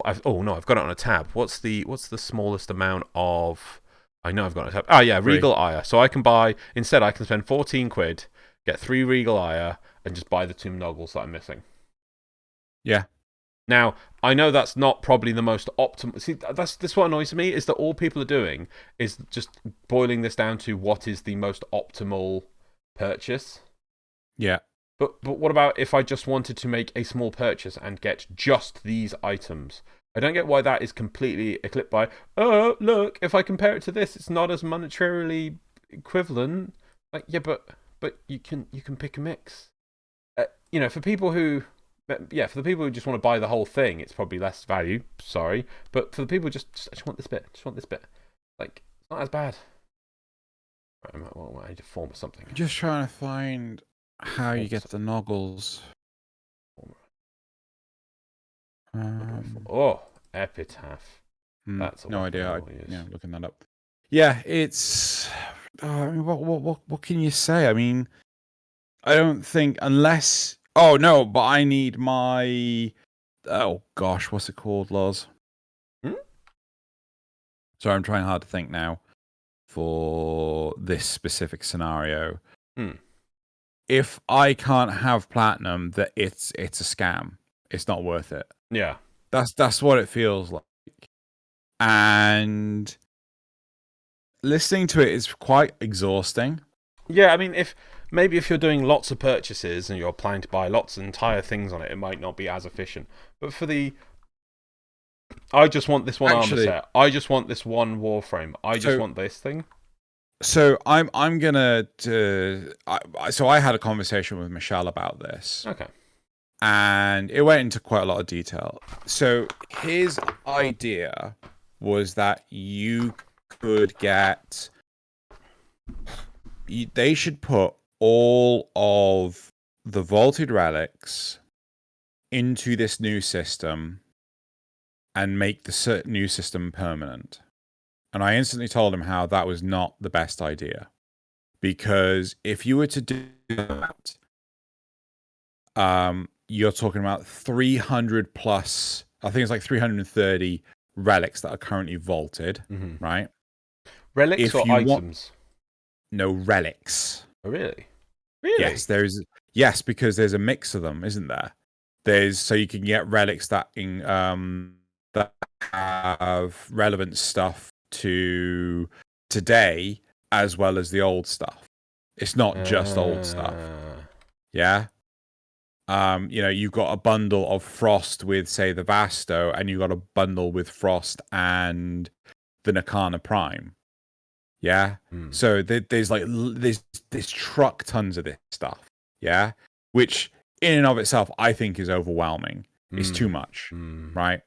I've got it on a tab. What's the smallest amount of? I know I've got it on a tab. Oh yeah, Regal Ire. So I can spend 14 quid, get 3 Regal Ire, and just buy the 2 noggles that I'm missing. Yeah. Now, I know that's not probably the most optimal... See, this what annoys me, is that all people are doing is just boiling this down to what is the most optimal purchase. Yeah. But what about if I just wanted to make a small purchase and get just these items? I don't get why that is completely eclipsed by, oh, look, if I compare it to this, it's not as monetarily equivalent. Like, yeah, but you can pick a mix. For people who... Yeah, for the people who just want to buy the whole thing, it's probably less value. Sorry, but for the people who just want this bit, like it's not as bad. I need to form something. I'm just trying to find how you get the noggles. Epitaph. That's no idea. Looking that up. Yeah, it's. I mean, what can you say? I mean, I don't think unless. Oh no, but I need my. Oh gosh, what's it called, Loz? Sorry, I'm trying hard to think now for this specific scenario. If I can't have platinum, that it's a scam. It's not worth it. Yeah, that's what it feels like. And listening to it is quite exhausting. Yeah, I mean, if you're doing lots of purchases and you're planning to buy lots of entire things on it, it might not be as efficient. But for I just want this one armor set. I just want this one Warframe. I just want this thing. So I'm gonna. So I had a conversation with Michelle about this. Okay. And it went into quite a lot of detail. So his idea was that you could get. They should put all of the vaulted relics into this new system and make the new system permanent. And I instantly told him how that was not the best idea. Because if you were to do that, you're talking about 300 plus, I think it's like 330 relics that are currently vaulted, right? Relics If or you want items? no relics. Oh, really? Really? Yes, because there's a mix of them, isn't there? So you can get relics that that have relevant stuff to today as well as the old stuff. It's not just old stuff. Yeah. You've got a bundle of Frost with, say, the Vasto, and you've got a bundle with Frost and the Nakana Prime. Yeah. So there's truck tons of this stuff. Yeah. Which in and of itself, I think is overwhelming. It's too much. Right.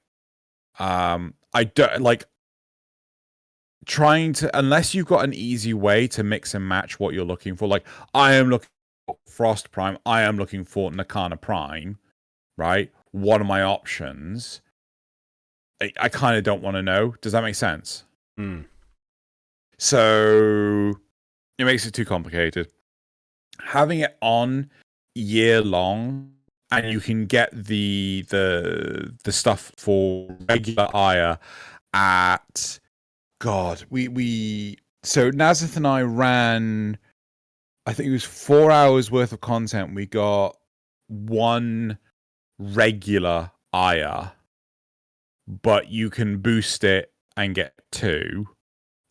I don't like trying to, unless you've got an easy way to mix and match what you're looking for. Like, I am looking for Frost Prime. I am looking for Nakana Prime. Right. What are my options? I kind of don't want to know. Does that make sense? So it makes it too complicated. Having it on year long, and you can get the stuff for regular ire at so Nazith and I ran, I think it was 4 hours worth of content. We got one regular ire, but you can boost it and get two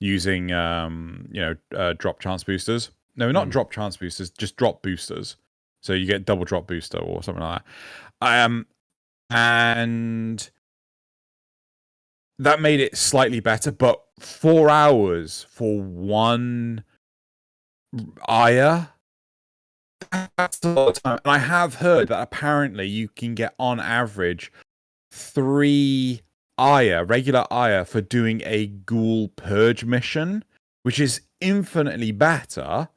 using drop chance boosters. No, not drop chance boosters, just drop boosters. So you get double drop booster or something like that. And that made it slightly better, but 4 hours for one ire, that's a lot of time. And I have heard that apparently you can get on average 3 regular ire for doing a ghoul purge mission, which is infinitely better.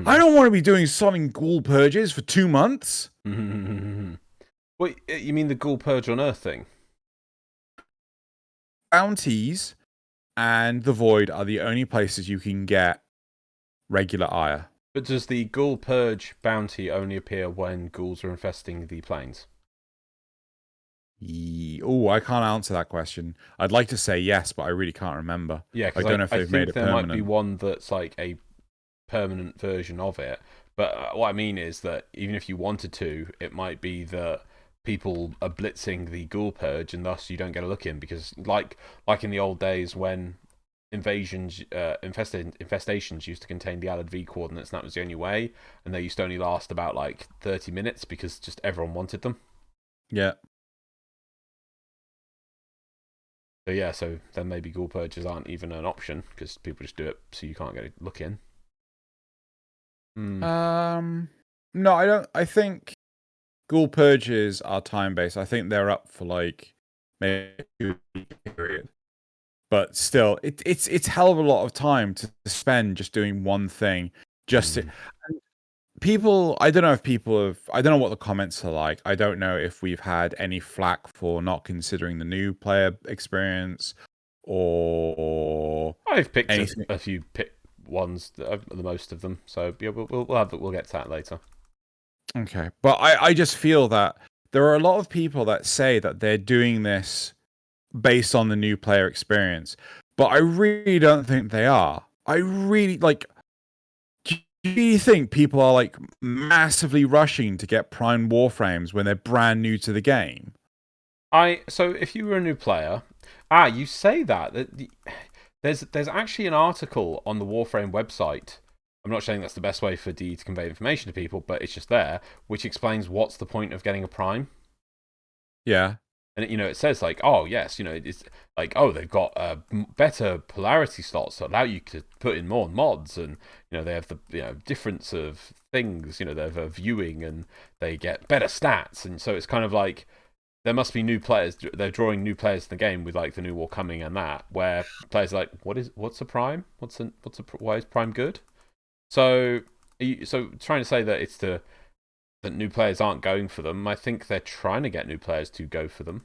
I don't want to be doing solid ghoul purges for 2 months. What, you mean the ghoul purge on Earth thing? Bounties and the Void are the only places you can get regular ire. But does the ghoul purge bounty only appear when ghouls are infesting the plains? I can't answer that question. I'd like to say yes, but I really can't remember. Yeah, because I don't know if they've made it permanent. There might be one that's like a permanent version of it. But what I mean is that even if you wanted to, it might be that people are blitzing the ghoul purge, and thus you don't get a look in, because like in the old days when infestations used to contain the added V coordinates, and that was the only way, and they used to only last about like 30 minutes because just everyone wanted them. Yeah. So yeah, so then maybe ghoul purges aren't even an option because people just do it so you can't get a look in. No, I don't. I think ghoul purges are time based. I think they're up for like maybe a 2-week period. But still, it's hell of a lot of time to spend just doing one thing. People, I don't know what the comments are like. I don't know if we've had any flack for not considering the new player experience, or I've picked a few ones, the most of them. So yeah, we'll get to that later. Okay, but I just feel that there are a lot of people that say that they're doing this based on the new player experience, but I really don't think they are. I really like. Do you think people are like massively rushing to get Prime Warframes when they're brand new to the game? So if you were a new player, you say that there's actually an article on the Warframe website. I'm not saying that's the best way for D to convey information to people, but it's just there, which explains what's the point of getting a Prime. Yeah. And it says like, oh yes, it's like, oh, they've got better polarity slots that allow you to put in more mods, and they have the difference of things, they have a viewing, and they get better stats, and so it's kind of like there must be new players. They're drawing new players to the game with like the new war coming and that, where players are like, what's a Prime? Why is Prime good? So trying to say that it's that new players aren't going for them. I think they're trying to get new players to go for them.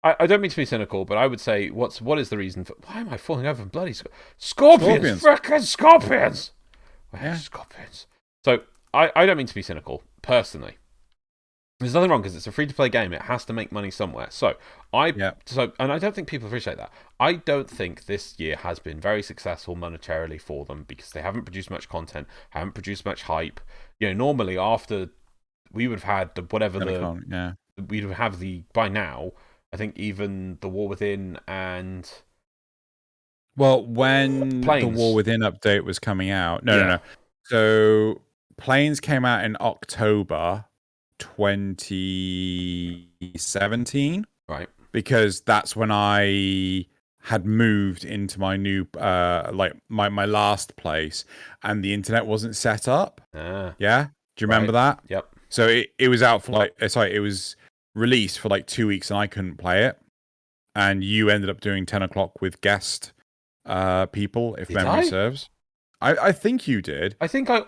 I don't mean to be cynical, but I would say, what is the reason for... Why am I falling over bloody scorpions? Frickin' scorpions! I hate scorpions. So, I don't mean to be cynical, personally. There's nothing wrong because it's a free-to-play game. It has to make money somewhere. And I don't think people appreciate that. I don't think this year has been very successful monetarily for them because they haven't produced much content, haven't produced much hype. Normally after we would have had we'd have by now. I think even the War Within and when Planes. the War Within update was coming out, no. So Planes came out in October 2017, right? Because that's when I had moved into my new my last place, and the internet wasn't set up. Yeah, do you remember that? Yep. So it was out for it was released for 2 weeks, and I couldn't play it. And you ended up doing 10 o'clock with guest people, if memory serves. I think you did. I think I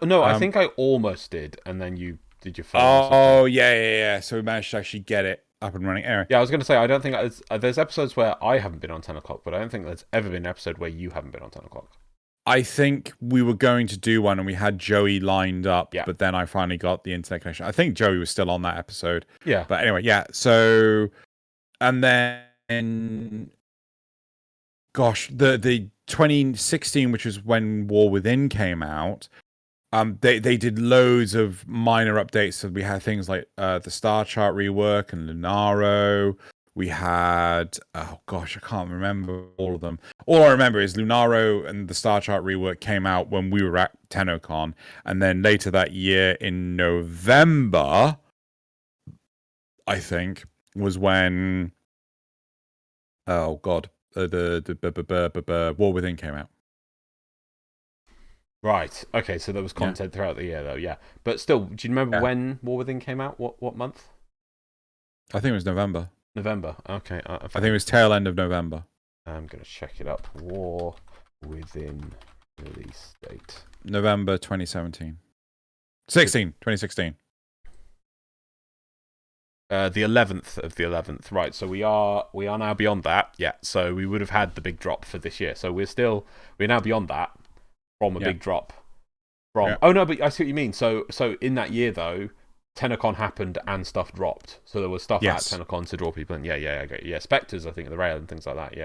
almost did, and then you did your phone. Oh, yeah. So we managed to actually get it up and running. Anyway. Yeah, I was going to say, I don't think there's episodes where I haven't been on 10 o'clock, but I don't think there's ever been an episode where you haven't been on 10 o'clock. I think we were going to do one, and we had Joey lined up, but then I finally got the internet connection. I think Joey was still on that episode. Yeah. But anyway, yeah. So, and then, gosh, the 2016, which was when War Within came out, they did loads of minor updates. So we had things like the Star Chart rework and Lunaro. We had, I can't remember all of them. All I remember is Lunaro and the Star Chart rework came out when we were at TennoCon. And then later that year in November, I think, was when, the War Within came out. Right. Okay, so there was content throughout the year, though, yeah. But still, do you remember when War Within came out? What month? I think it was November. November. Okay. I think it was tail end of November. I'm going to check it up. War Within release date. November 2017. 2016. The 11th of the 11th. Right, so we are now beyond that. Yeah, so we would have had the big drop for this year. So we're now beyond that from a big drop. Oh, no, but I see what you mean. So in that year, though, TennoCon happened and stuff dropped. So there was stuff at TennoCon to draw people in. Yeah. Spectres, I think, the rail and things like that.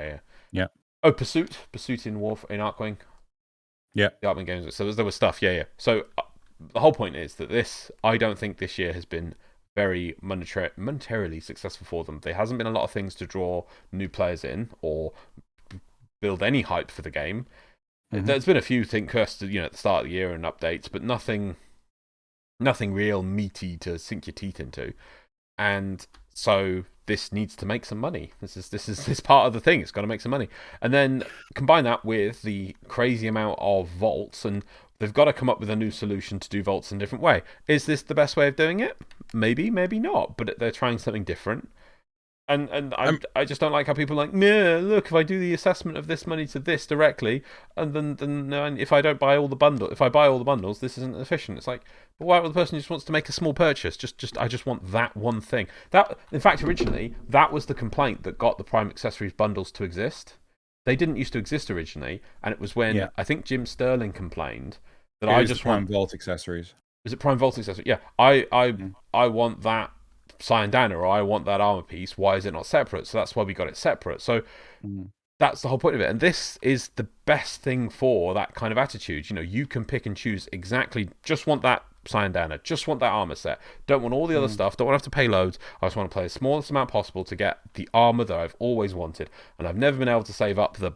Yeah. Oh, Pursuit in Arcwing. Yeah. The Arcwing games. So there was stuff. Yeah. So the whole point is that I don't think this year has been very monetarily successful for them. There hasn't been a lot of things to draw new players in or build any hype for the game. Mm-hmm. There's been a few cursed, at the start of the year and updates, but nothing real meaty to sink your teeth into. And so this needs to make some money. This is part of the thing. It's got to make some money. And then combine that with the crazy amount of vaults, and they've got to come up with a new solution to do vaults in a different way. Is this the best way of doing it? Maybe, maybe not. But they're trying something different. And I just don't like how people are like, look, if I do the assessment of this money to this directly, and then if I don't buy all the bundles, this isn't efficient. It's like, but why would the person just wants to make a small purchase? I just want that one thing. That, in fact, originally, that was the complaint that got the Prime Accessories bundles to exist. They didn't used to exist originally, and it was when I think Jim Sterling complained that I just want Prime Vault Accessories. Is it Prime Vault Accessories? Yeah, I want that Cyan-Dana, or I want that armor piece. Why is it not separate? So that's why we got it separate. So that's the whole point of it. And this is the best thing for that kind of attitude. You can pick and choose exactly. Just want that Cyan-Dana. Just want that armor set. Don't want all the other stuff. Don't want to have to pay loads. I just want to play the smallest amount possible to get the armor that I've always wanted. And I've never been able to save up the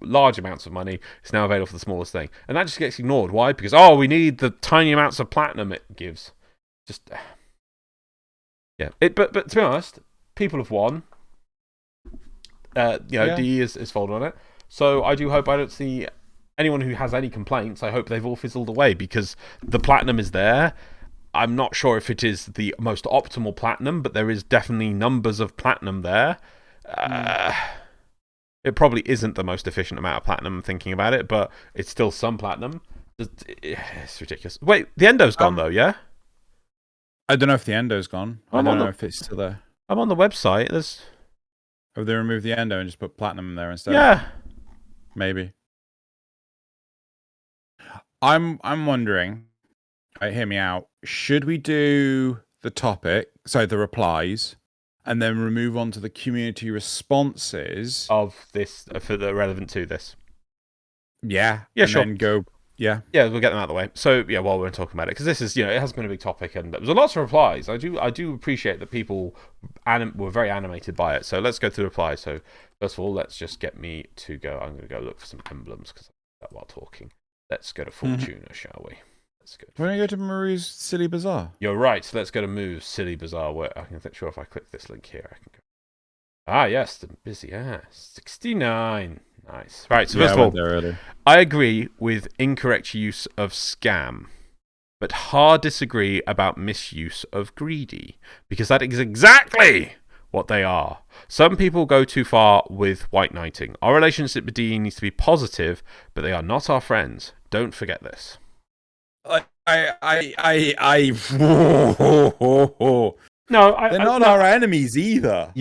large amounts of money. It's now available for the smallest thing. And that just gets ignored. Why? Because, we need the tiny amounts of platinum it gives. Just... Yeah, but to be honest, people have won. DE is folded on it. So I do hope I don't see anyone who has any complaints. I hope they've all fizzled away because the platinum is there. I'm not sure if it is the most optimal platinum, but there is definitely numbers of platinum there. It probably isn't the most efficient amount of platinum thinking about it, but it's still some platinum. It's ridiculous. Wait, the Endo's gone though, yeah? I don't know if the Endo's gone. I don't know if it's still there. I'm on the website. There's... Have they removed the endo and just put platinum there instead? Yeah. Maybe. I'm wondering, hear me out, should we do the topic, the replies, and then remove on to the community responses of this, for the relevant to this? Yeah. Yeah, and sure. Then go, yeah. Yeah, we'll get them out of the way. So, yeah, while we're talking about it, because this is, it has been a big topic, and there was lots of replies. I do appreciate that people were very animated by it. So let's go through the replies. So first of all, let's just get me to go. I'm going to go look for some emblems because I do that while talking. Let's go to Fortuna, shall we? Let's go. We're going to go to Maru's Silly Bazaar. You're right. So let's go to Moo's Silly Bazaar. Where I can think, sure, if I click this link here, I can go. Ah, yes, the busy ass. 69. Nice. Right, so first of all, I agree with incorrect use of scam, but hard disagree about misuse of greedy, because that is exactly what they are. Some people go too far with white knighting. Our relationship with DE needs to be positive, but they are not our friends. Don't forget this. No, they're not our enemies either.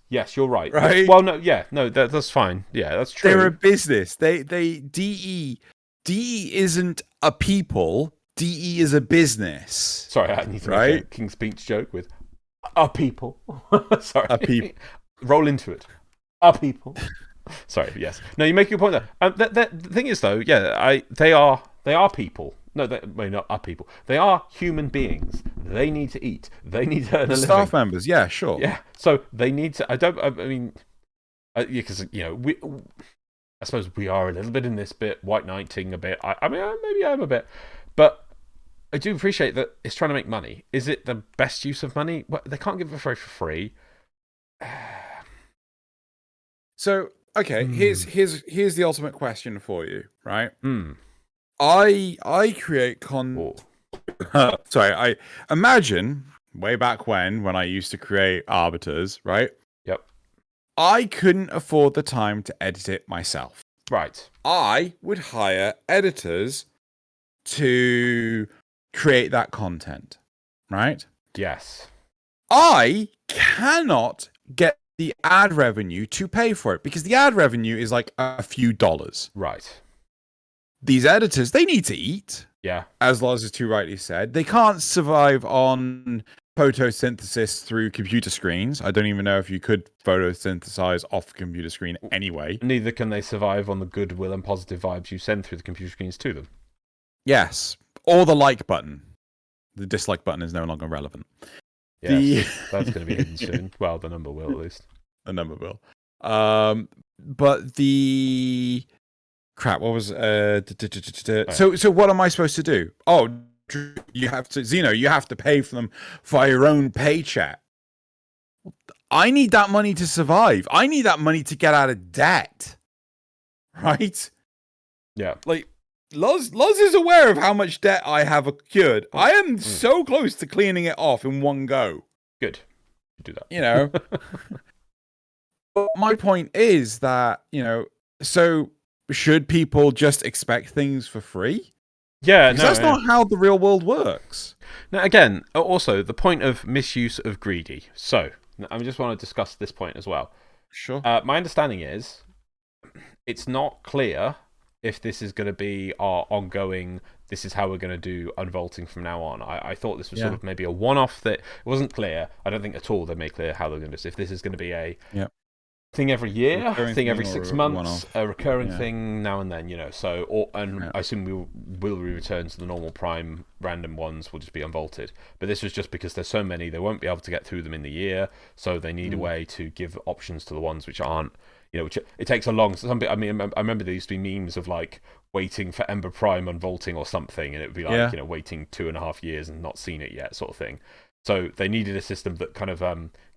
Yes, you're right. Right? Well, no, that's fine. Yeah, that's true. They're a business. DE isn't a people. DE is a business. Sorry, I need to make a King's Speech joke with a people. Sorry. A people. Roll into it. A people. Sorry, yes. No, you make your point there. The thing is, though, they are people. No, they're not are people. They are human beings. They need to eat. They need to earn a living. Staff members, yeah, sure. Yeah, so they need to. Because I suppose we are a little bit in this bit, white knighting a bit. Maybe I am a bit, but I do appreciate that it's trying to make money. Is it the best use of money? Well, they can't give it for free. So, okay, here's the ultimate question for you, right? Mm. I create Sorry, I imagine way back when I used to create arbiters, right? Yep. I couldn't afford the time to edit it myself. Right. I would hire editors to create that content, right? Yes. I cannot get the ad revenue to pay for it because the ad revenue is like a few dollars. Right. These editors, they need to eat. Yeah. As Loz has too rightly said. They can't survive on photosynthesis through computer screens. I don't even know if you could photosynthesize off a computer screen anyway. Neither can they survive on the goodwill and positive vibes you send through the computer screens to them. Yes. Or the like button. The dislike button is no longer relevant. Yes, that's going to be hidden soon. Well, the number will, at least. The number will. But the... Crap, what was... So what am I supposed to do? Oh, you have to... Xeno, you have to pay for them for your own paycheck. I need that money to survive. I need that money to get out of debt. Right? Yeah. Like, Loz is aware of how much debt I have accrued. I am so close to cleaning it off in one go. Good. Do that. You know? But my point is that, so... Should people just expect things for free? Yeah, no. That's not how the real world works. Now, again, also, the point of misuse of greedy. So, I just want to discuss this point as well. Sure. My understanding is, it's not clear if this is going to be our ongoing, this is how we're going to do unvaulting from now on. I thought this was sort of maybe a one-off that it wasn't clear. I don't think at all they made clear how they're going to do this. If this is going to be a... thing every year, thing every 6 months, a recurring thing now and then, So, I assume we will return to the normal Prime random ones. Will just be unvaulted. But this was just because there's so many, they won't be able to get through them in the year. So they need a way to give options to the ones which aren't. Which it takes a long. I remember there used to be memes of like waiting for Ember Prime unvaulting or something, and it would be like waiting 2.5 years and not seen it yet, sort of thing. So they needed a system that kind of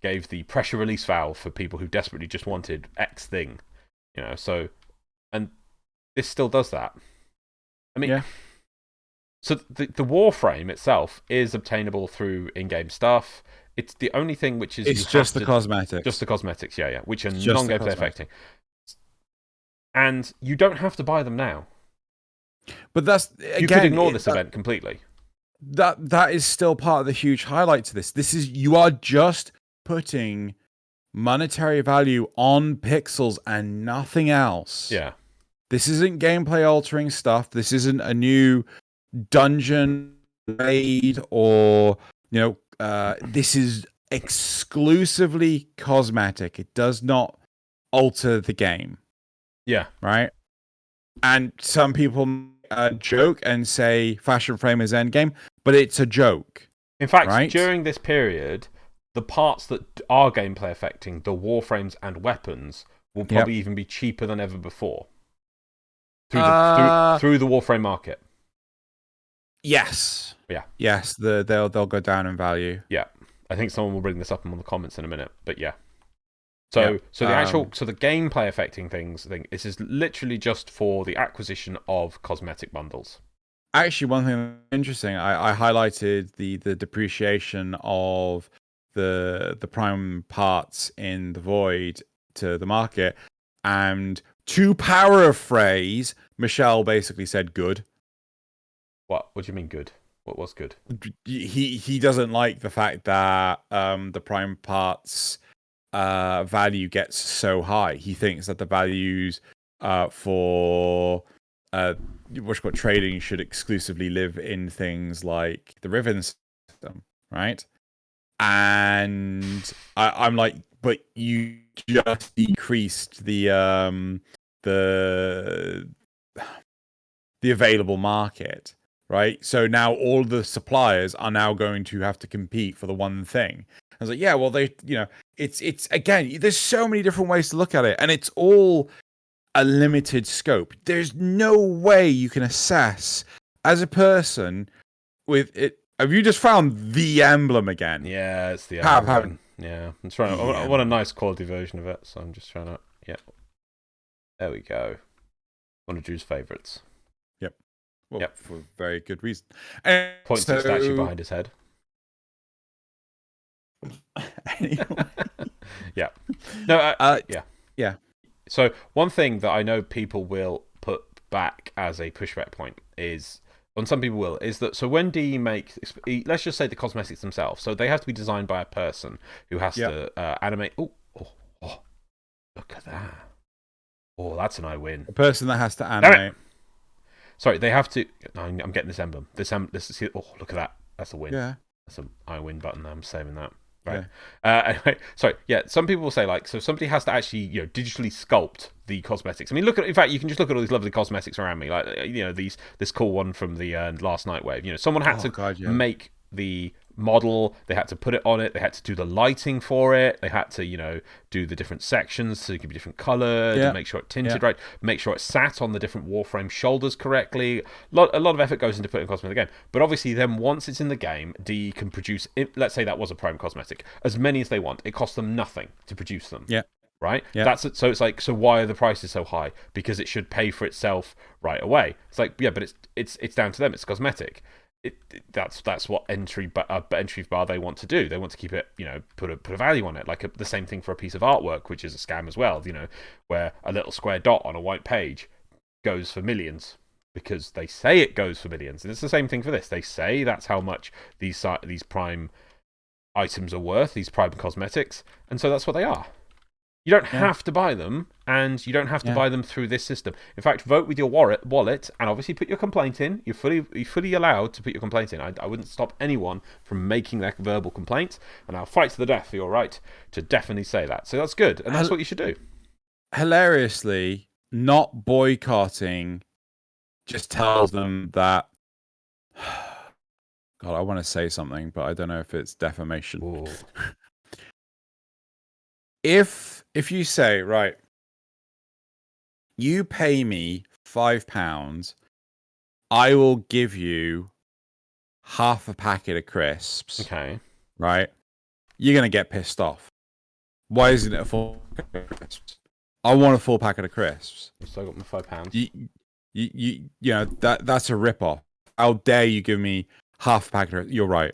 gave the pressure release valve for people who desperately just wanted X thing, So, and this still does that. I mean, so the Warframe itself is obtainable through in-game stuff. It's the only thing which is it's just the cosmetics, which are non-gameplay affecting, and you don't have to buy them now. But that's again, you could ignore this event completely. That is still part of the huge highlight to this. You are just putting monetary value on pixels and nothing else. Yeah. This isn't gameplay altering stuff. This isn't a new dungeon raid or, this is exclusively cosmetic. It does not alter the game. Yeah. Right? And some people joke and say Fashion Frame is endgame, but it's a joke. In fact, right? During this period, the parts that are gameplay affecting, the warframes and weapons, will probably even be cheaper than ever before. Through the warframe market. Yes. Yeah. Yes, they'll go down in value. Yeah. I think someone will bring this up in the comments in a minute, but yeah. So the gameplay affecting things, this is literally just for the acquisition of cosmetic bundles. Actually, one thing interesting, I highlighted the depreciation of the prime parts in the Void to the market, and to paraphrase, Michelle basically said good. What do you mean good? What was good? He doesn't like the fact that the prime parts value gets so high. He thinks that the values for trading should exclusively live in things like the Riven system, right? And I'm like, but you just decreased the available market, right? So now all the suppliers are now going to have to compete for the one thing. I was like, yeah, well, it's again, there's so many different ways to look at it, and it's all a limited scope. There's no way you can assess as a person with it. Have you just found the emblem again? Yeah, it's the emblem. Yeah, I'm trying. I want a nice quality version of it, so I'm just trying to. Yeah, there we go. One of Drew's favorites. Yep. Well, for very good reason. Points to the statue behind his head. Anyway. Yeah. No. Yeah. So one thing that I know people will put back as a pushback point is, and some people will, is that so when do you make, let's just say the cosmetics themselves, so they have to be designed by a person who has to animate. Oh, look at that. Oh, that's an I win. A person that has to animate. Sorry, they have to. I'm getting this emblem. This is. Oh, look at that. That's a win. Yeah. That's an I win button. I'm saving that. Right. Yeah. Anyway, sorry. Yeah. Some people will say so somebody has to actually, digitally sculpt the cosmetics. I mean, in fact, you can just look at all these lovely cosmetics around me, like this cool one from the last night wave. Someone had to make the model. They had to put it on it. They had to do the lighting for it. They had to, do the different sections so it could be different colored, and make sure it tinted right, make sure it sat on the different Warframe shoulders correctly. A lot of effort goes into putting cosmetic in the game. But obviously, then once it's in the game, DE can produce. Let's say that was a prime cosmetic, as many as they want. It costs them nothing to produce them. Yeah. Right. Yeah. That's it. So it's like, so why are the prices so high? Because it should pay for itself right away. It's like, yeah, but it's down to them. It's cosmetic. That's what entry bar they want to do. They want to keep it, put a value on it, like the same thing for a piece of artwork, which is a scam as well. Where a little square dot on a white page goes for millions because they say it goes for millions, and it's the same thing for this. They say that's how much these prime items are worth, these prime cosmetics, and so that's what they are. You don't have to buy them, and you don't have to buy them through this system. In fact, vote with your wallet, and obviously put your complaint in. You're fully allowed to put your complaint in. I wouldn't stop anyone from making that verbal complaint, and I'll fight to the death for your right to definitely say that. So that's good, and that's what you should do. Hilariously, not boycotting just tells them that... God, I want to say something, but I don't know if it's defamation. If you say, right, you pay me £5, I will give you half a packet of crisps. Okay. Right? You're going to get pissed off. Why isn't it a full packet of crisps? I want a full packet of crisps. So I got my £5. That's a rip-off. How dare you give me half a packet of... You're right.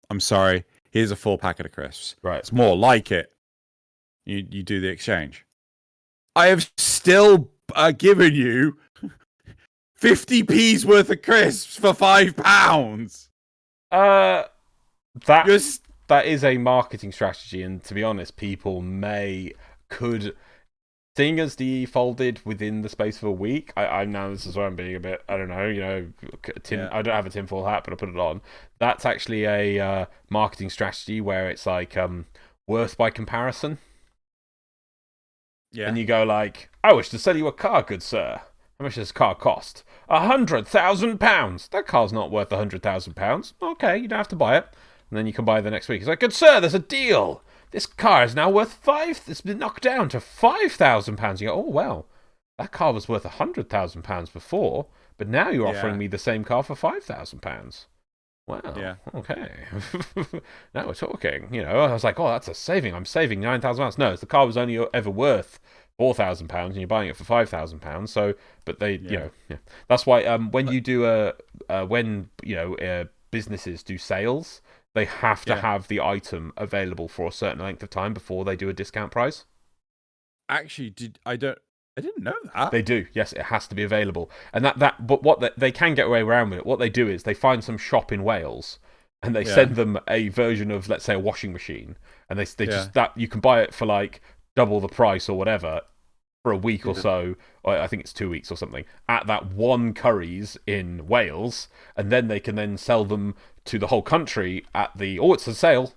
I'm sorry. Here's a full packet of crisps. Right. It's more like it. You do the exchange. I have still given you 50p's worth of crisps for £5. that is a marketing strategy, and to be honest, people could. Seeing as DE folded within the space of a week, I now this is where I'm being a bit, I don't know, I don't have a tinfoil hat, but I put it on. That's actually a marketing strategy where it's like worth by comparison. Yeah. And you go like, I wish to sell you a car, good sir. How much does this car cost? £100,000. That car's not worth £100,000. Okay, you don't have to buy it. And then you can buy it the next week. It's like, good sir, there's a deal. This car is now worth it's been knocked down to £5,000. You go, oh well, that car was worth £100,000 before, but now you're offering me the same car for £5,000. Wow. Yeah. Okay. Now we're talking. I was like, oh, that's a saving. I'm saving £9,000. No, the car was only ever worth £4,000, and you're buying it for £5,000. So, but they, that's why when you do businesses do sales, they have to have the item available for a certain length of time before they do a discount price. Actually, I didn't know that. They do. Yes, it has to be available. And but they can get away around with it. What they do is they find some shop in Wales and they send them a version of, let's say, a washing machine, and they just that you can buy it for like double the price or whatever for a week or so, or I think it's 2 weeks or something, at that one Curry's in Wales, and then they can then sell them to the whole country at it's a sale.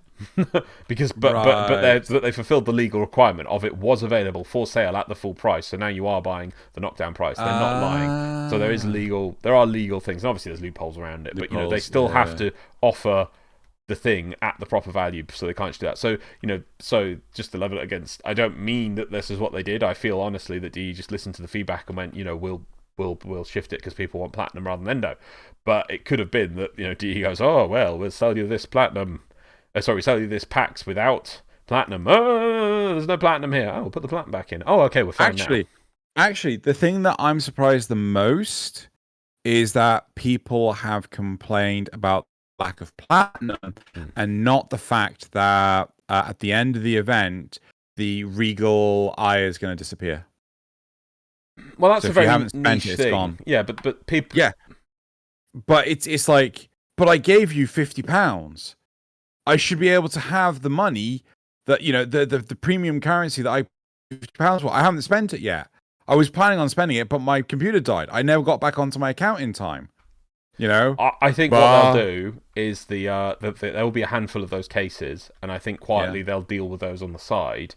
Because but they fulfilled the legal requirement of it was available for sale at the full price, so now you are buying the knockdown price. They're not lying. So there are legal things, and obviously there's loopholes around it, but they still have to offer the thing at the proper value, so they can't just do that. So so just to level it against, I don't mean that this is what they did. I feel honestly that DE just listened to the feedback and went, we'll shift it because people want platinum rather than endo. But it could have been that DE goes, oh well, we'll sell you this platinum. Sell you this packs without platinum. Oh, there's no platinum here. Oh, we'll put the platinum back in. Oh, okay, we're fine now. Actually, the thing that I'm surprised the most is that people have complained about lack of platinum and not the fact that at the end of the event, the Regal Eye is going to disappear. Well, that's a very niche thing. It's gone. Yeah, but people... Yeah. But it's like, but I gave you £50. I should be able to have the money that, the premium currency that I £50 for. I haven't spent it yet. I was planning on spending it, but my computer died. I never got back onto my account in time. I think what they'll do is there will be a handful of those cases, and I think quietly they'll deal with those on the side.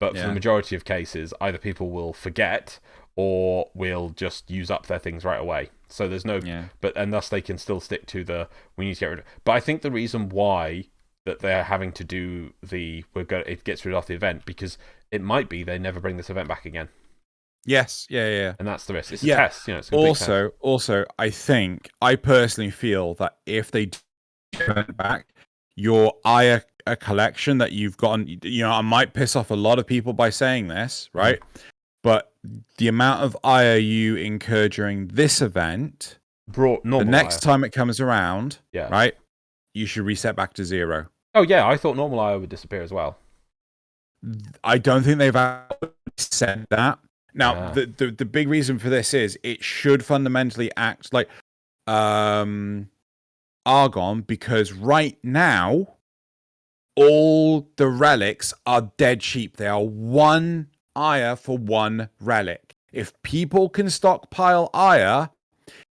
But for the majority of cases, either people will forget or will just use up their things right away. So there's no, and thus they can still stick to we need to get rid of. But I think the reason why that they're having to do it gets rid of the event, because it might be they never bring this event back again. Yes, yeah. And that's the risk. It's a test, it's a test. Also, I personally feel that if they do it back, your Aya collection that you've gotten, I might piss off a lot of people by saying this, right? But the amount of Aya you incur during this event, the next time it comes around, right, you should reset back to 0. Oh yeah, I thought normal Aya would disappear as well. I don't think they've said that. Now, the big reason for this is it should fundamentally act like Argon, because right now, all the relics are dead cheap. They are 1 Aya for 1 relic. If people can stockpile Aya,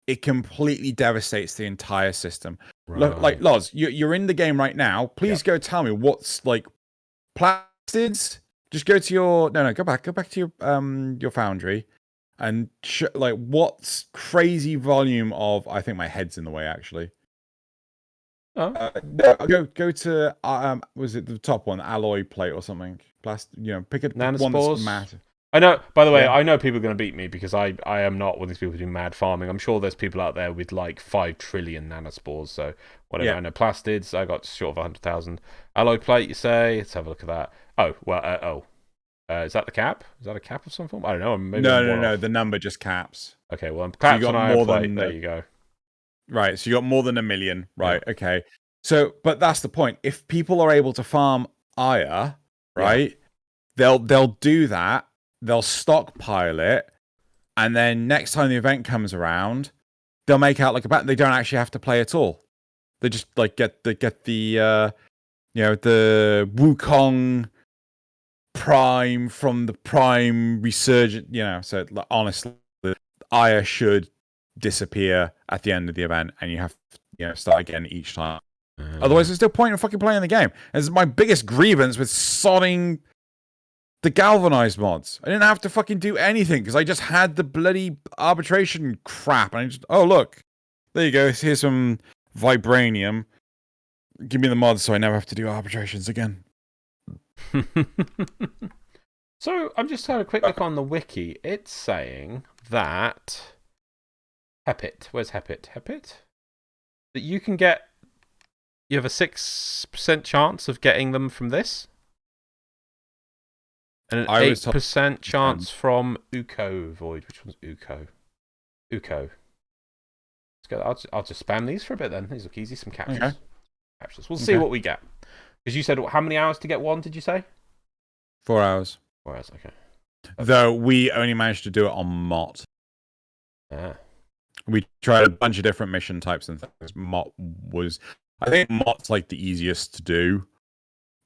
it completely devastates the entire system. Right. Like, Loz, you're in the game right now. Please go tell me what's like plastids. Just go to your go back to your foundry, and what's crazy volume of. I think my head's in the way actually. Oh, go to was it the top one, alloy plate or something? Pick a one that's massive. I know. By the way, I know people are going to beat me because I am not one of these people who do mad farming. I'm sure there's people out there with like 5 trillion nanospores. So whatever. I know plastids. I got short of 100,000. Alloy plate. You say? Let's have a look at that. Oh well. Is that the cap? Is that a cap of some form? I don't know. Maybe no. The number just caps. Okay. Well, caps on Alloy plate. There you go. Right. So you got more than 1 million. Right. Yeah. Okay. So, but that's the point. If people are able to farm Aya, right, they'll do that. They'll stockpile it, and then next time the event comes around, they'll make out like a bat. They don't actually have to play at all. They just like get the the Wukong Prime from the Prime Resurgent. So like, honestly, Aya should disappear at the end of the event, and you have to start again each time. Otherwise, there's no point in fucking playing the game. And it's my biggest grievance with sodding the galvanized mods. I didn't have to fucking do anything because I just had the bloody arbitration crap. And I just, oh, look. There you go. Here's some vibranium. Give me the mods so I never have to do arbitrations again. So, I'm just having a quick look on the wiki. It's saying that... Hepit. Where's Hepit? That you can get... You have a 6% chance of getting them from this. And an 8% chance from Uko Void. Which one's Uko? Uko. Let's go. I'll just spam these for a bit then. These look easy. Some captures. Okay. We'll see what we get. Because you said, how many hours to get one, did you say? 4 hours. 4 hours, okay. Though we only managed to do it on Mott. Yeah. We tried a bunch of different mission types and things. Mott was... I think Mott's like the easiest to do,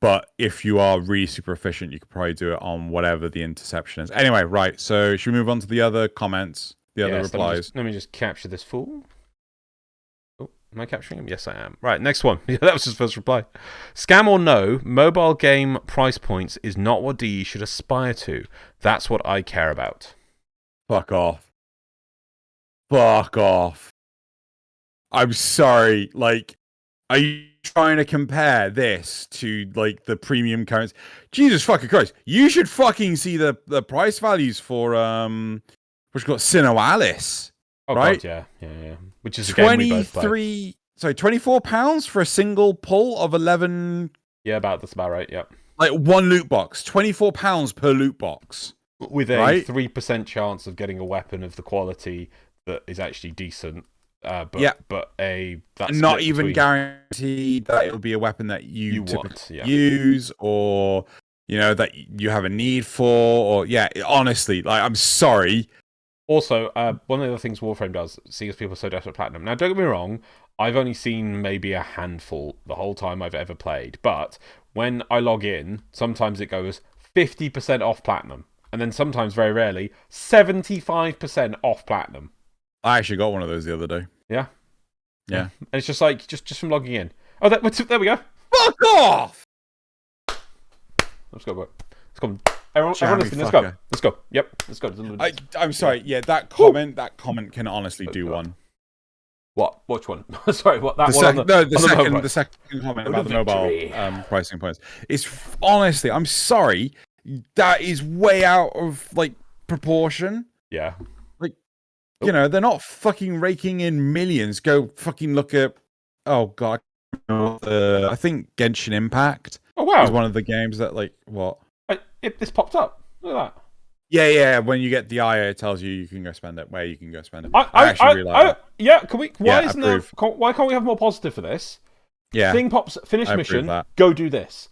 but if you are really super efficient, you could probably do it on whatever the interception is. Anyway, right, so should we move on to the other comments, the other replies? Let me just capture this fool. Oh, am I capturing him? Yes, I am. Right, next one. Yeah, that was his first reply. Scam or no, mobile game price points is not what DE should aspire to. That's what I care about. Fuck off. Fuck off. I'm sorry, like... Are you trying to compare this to like the premium currency? Jesus fucking Christ! You should fucking see the price values for which got Xeno Alice. Oh right? God, yeah. Which is a game we both play. £24 for a single pull of 11. Yeah, that's about right. Yeah. Like one loot box, £24 per loot box, with a 3% chance of getting a weapon of the quality that is actually decent. But that's not even guaranteed that it'll be a weapon that you typically use, or that you have a need for, or honestly, like, I'm sorry. Also, one of the other things Warframe does, seeing as people are so desperate for platinum. Now, don't get me wrong, I've only seen maybe a handful the whole time I've ever played, but when I log in, sometimes it goes 50% off platinum, and then sometimes, very rarely, 75% off platinum. I actually got one of those the other day. Yeah? Yeah. And it's just like, just from logging in. Oh, there we go. Fuck off! Let's go, bro. Let's go. Everyone listening, let's go. Let's go. Yep, let's go. I'm sorry, that comment can honestly do one. What? Which one? Sorry, what? That one? The second comment about the mobile pricing points. It's honestly, I'm sorry, that is way out of, like, proportion. Yeah. They're not fucking raking in millions. Go fucking look at... Oh, God. I think Genshin Impact is one of the games that, like, what? This popped up. Look at that. Yeah. When you get the Aya, it tells you can go spend it, where you can go spend it. I actually really like that. Yeah, can we... Why can't we have more positive for this? Yeah. Thing pops, finish mission, go do this.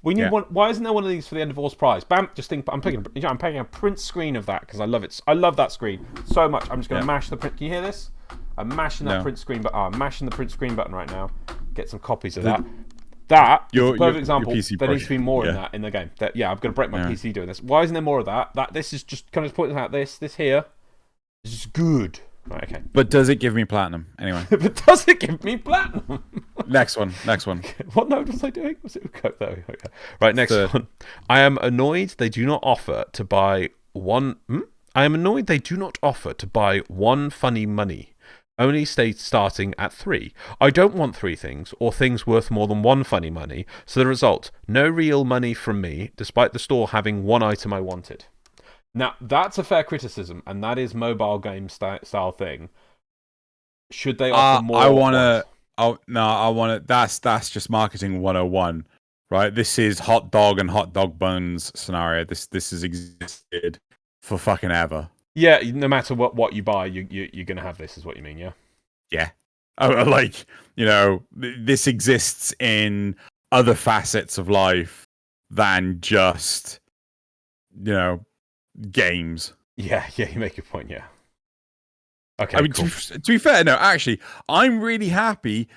We need one. Why isn't there one of these for the end of War's prize? Bam! Just think. I'm taking a print screen of that because I love it. I love that screen so much. I'm just going to mash the print. Can you hear this? I'm mashing that print screen, I'm mashing the print screen button right now. Get some copies of that. That is a perfect example. There needs to be more in that in the game. I'm going to break my PC doing this. Why isn't there more of that? This is just kind of pointing out this here is just good. Right, okay. But does it give me platinum? Anyway. But does it give me platinum? Next one. What note was I doing? Was it there? Okay. Right, next one. I am annoyed they do not offer to buy one... I am annoyed they do not offer to buy one funny money. Only starting at 3. I don't want 3 things, or things worth more than 1 funny money, so the result, no real money from me, despite the store having 1 item I wanted. Now, that's a fair criticism, and that is mobile game style thing. Should they offer more? I want to... That's just marketing 101, right? This is hot dog and hot dog buns scenario. This has existed for fucking ever. Yeah, no matter what you buy, you're going to have this, is what you mean, yeah? Yeah. Like, this exists in other facets of life than just, games. Yeah, you make a point, yeah. Okay, I mean, cool. to be fair, no, actually, I'm really happy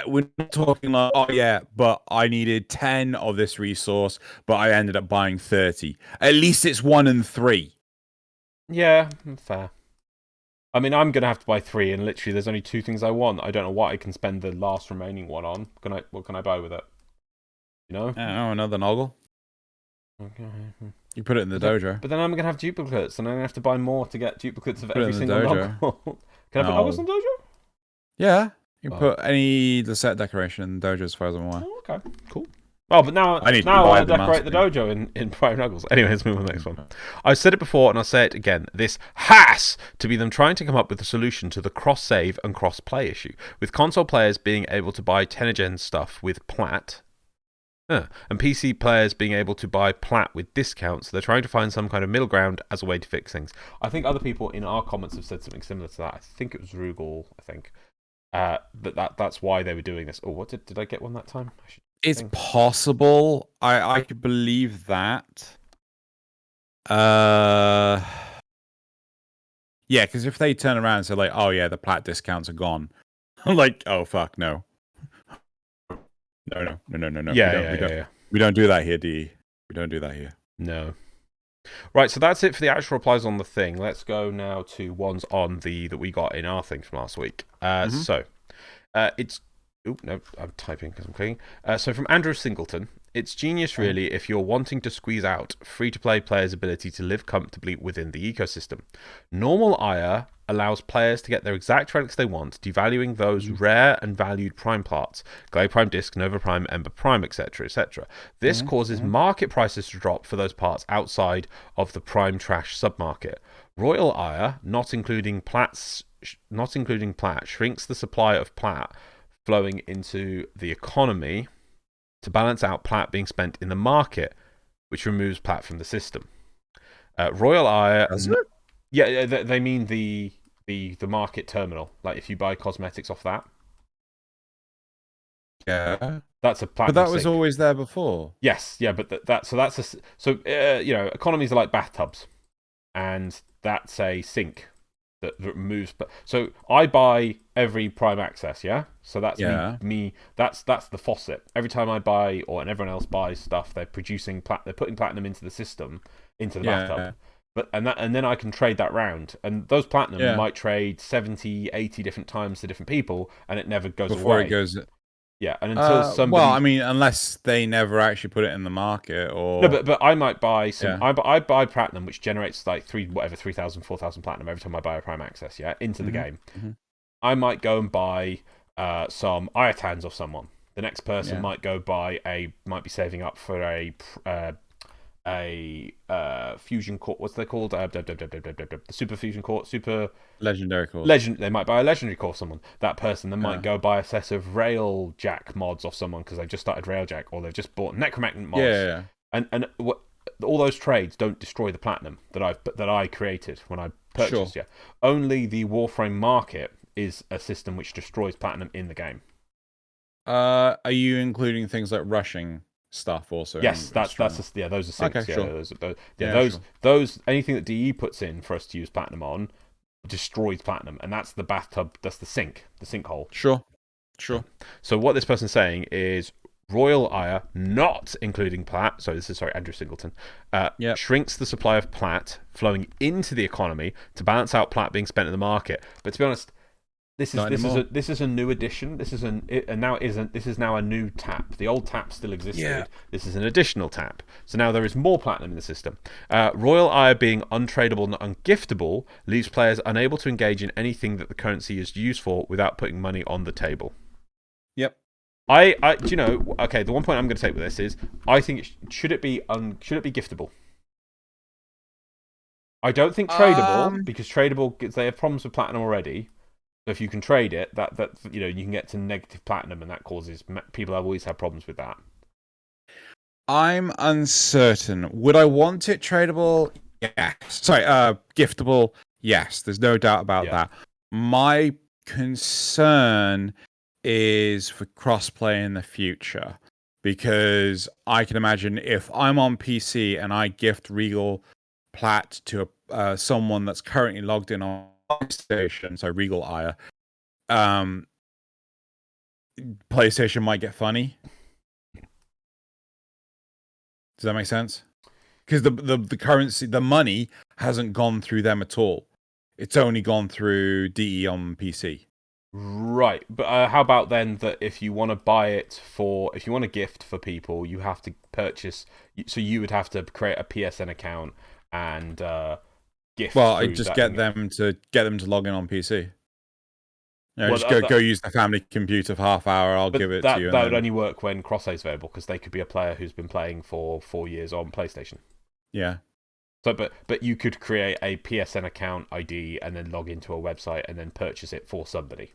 we're not talking like, oh yeah, but I needed 10 of this resource, but I ended up buying 30. At least it's 1 and 3. Yeah, fair. I mean, I'm gonna have to buy 3, and literally, there's only 2 things I want. I don't know what I can spend the last remaining one on. What can I buy with it? You know? I don't know, another Noggle. Okay. You put it in the dojo. But then I'm gonna have duplicates, and I'm gonna have to buy more to get duplicates of every single dojo. Noggle. Can I put Noggles in the dojo? Yeah, you can put any the set decoration in the dojo, as far as I'm aware. Oh, okay, cool. Oh, but now I want to decorate the dojo in Prime Nuggles. Anyway, let's move on to the next one. I've said it before and I'll say it again. This has to be them trying to come up with a solution to the cross-save and cross-play issue, with console players being able to buy 10-gen stuff with Plat, and PC players being able to buy Plat with discounts. They're trying to find some kind of middle ground as a way to fix things. I think other people in our comments have said something similar to that. I think it was Rugal, that's why they were doing this. Oh, what did I get one that time? It's possible. I could believe that. Yeah, because if they turn around and say like, "Oh yeah, the Plat discounts are gone," I'm like, "Oh fuck, no, no." Yeah. We don't do that here, D. We don't do that here. No. Right, so that's it for the actual replies on the thing. Let's go now to ones on that we got in our thing from last week. So, it's. Oh, no, I'm typing because I'm clicking. So from Andrew Singleton, it's genius really if you're wanting to squeeze out free-to-play players' ability to live comfortably within the ecosystem. Normal Ire allows players to get their exact relics they want, devaluing those rare and valued prime parts, Glade Prime Disc, Nova Prime, Ember Prime, etc., etc. This causes market prices to drop for those parts outside of the prime trash submarket. Royal Ire, not including Plat, shrinks the supply of Plat flowing into the economy to balance out Plat being spent in the market, which removes Plat from the system. Royal Ire, yeah, they mean the market terminal. Like if you buy cosmetics off that, yeah, that's a Plat. But that was always there before. Yes, yeah, but economies are like bathtubs, and that's a sink that moves. So I buy every Prime Access, yeah. So that's me. That's the faucet. Every time I buy, and everyone else buys stuff, they're putting platinum into the system, into the bathtub. And then I can trade that round, and those platinum might trade 70, 80 different times to different people, and it never goes before away. It goes. Yeah, and until somebody. Well, I mean, unless they never actually put it in the market, or no, but I might buy some. Yeah. I buy platinum, which generates like 3,000, 4,000 platinum every time I buy a Prime Access. Yeah, into the game. I might go and buy some Iotans off someone. The next person might go might be saving up for a fusion core. What's they called? The super fusion core, super legendary core. They might buy a legendary core off someone. That person then might go buy a set of Railjack mods off someone because they've just started Railjack, or they've just bought Necromagnet mods. Yeah. And all those trades don't destroy the platinum that I created when I purchased. Sure. Yeah, only the Warframe market is a system which destroys platinum in the game. Are you including things like rushing stuff also? Yes, those are sinks. Okay, sure. Those anything that DE puts in for us to use platinum on destroys platinum, and that's the bathtub. That's the sinkhole. Sure. So what this person's saying is Royal Ire, not including Plat. So this is Andrew Singleton. Shrinks the supply of Plat flowing into the economy to balance out Plat being spent in the market. But to be honest, this is a new addition. This is now a new tap. The old tap still existed. Yeah. This is an additional tap. So now there is more platinum in the system. Royal Ire being untradeable and ungiftable leaves players unable to engage in anything that the currency is used for without putting money on the table. Yep. Okay, the one point I'm going to take with this is I think should it be giftable? I don't think tradable, because tradable, they have problems with platinum already. So if you can trade it, that you can get to negative platinum, and that causes people have always had problems with that. I'm uncertain. Would I want it tradable? Yes. Sorry, giftable. Yes. There's no doubt about that. My concern is for crossplay in the future, because I can imagine if I'm on PC and I gift Regal Plat to someone that's currently logged in on station, so Regal Ire, PlayStation might get funny. Does that make sense? Because the currency, the money hasn't gone through them at all. It's only gone through DE on PC. Right, but how about then that if you want to buy it if you want a gift for people, you have to purchase. So you would have to create a PSN account and gift. Well, I just get them to log in on PC. Just go use the family computer for half hour. I'll give it to you. That would only work when cross-save is available because they could be a player who's been playing for 4 years on PlayStation. Yeah. So, but you could create a PSN account ID and then log into a website and then purchase it for somebody.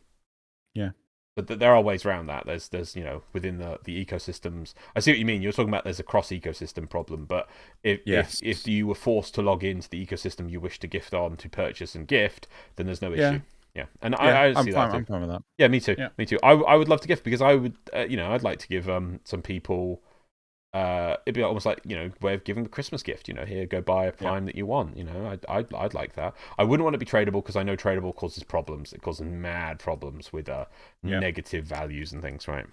Yeah. But there are ways around that. There's within the ecosystems. I see what you mean. You're talking about there's a cross ecosystem problem, but if you were forced to log into the ecosystem you wish to gift on to purchase and gift, then there's no issue. Yeah, and I see that too. I'm fine with that. Yeah, me too. Yeah. Me too. I would love to gift because I would, I'd like to give some people. It'd be almost like way of giving the Christmas gift. Here, go buy a Prime that you want. I'd like that. I wouldn't want to be tradable because I know tradable causes problems. It causes mad problems with negative values and things, right?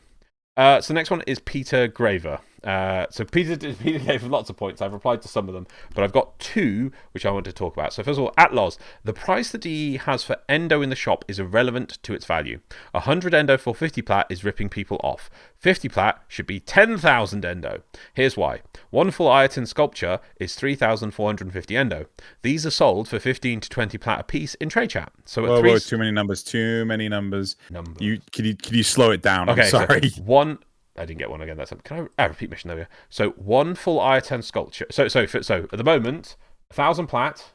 So next one is Peter Graver. So Peter gave lots of points. I've replied to some of them, but I've got 2 which I want to talk about. So first of all, MDRLOz, the price that DE has for Endo in the shop is irrelevant to its value. 100 Endo for 50 Plat is ripping people off. 50 Plat should be 10,000 Endo. Here's why. One full Ireton sculpture is 3,450 Endo. These are sold for 15 to 20 Plat a piece in trade chat. So whoa, too many numbers. Can you slow it down? Okay, I'm sorry. So I didn't get one again. That's can I repeat mission over? So one full Ireton sculpture. So at the moment, 1,000 Plat,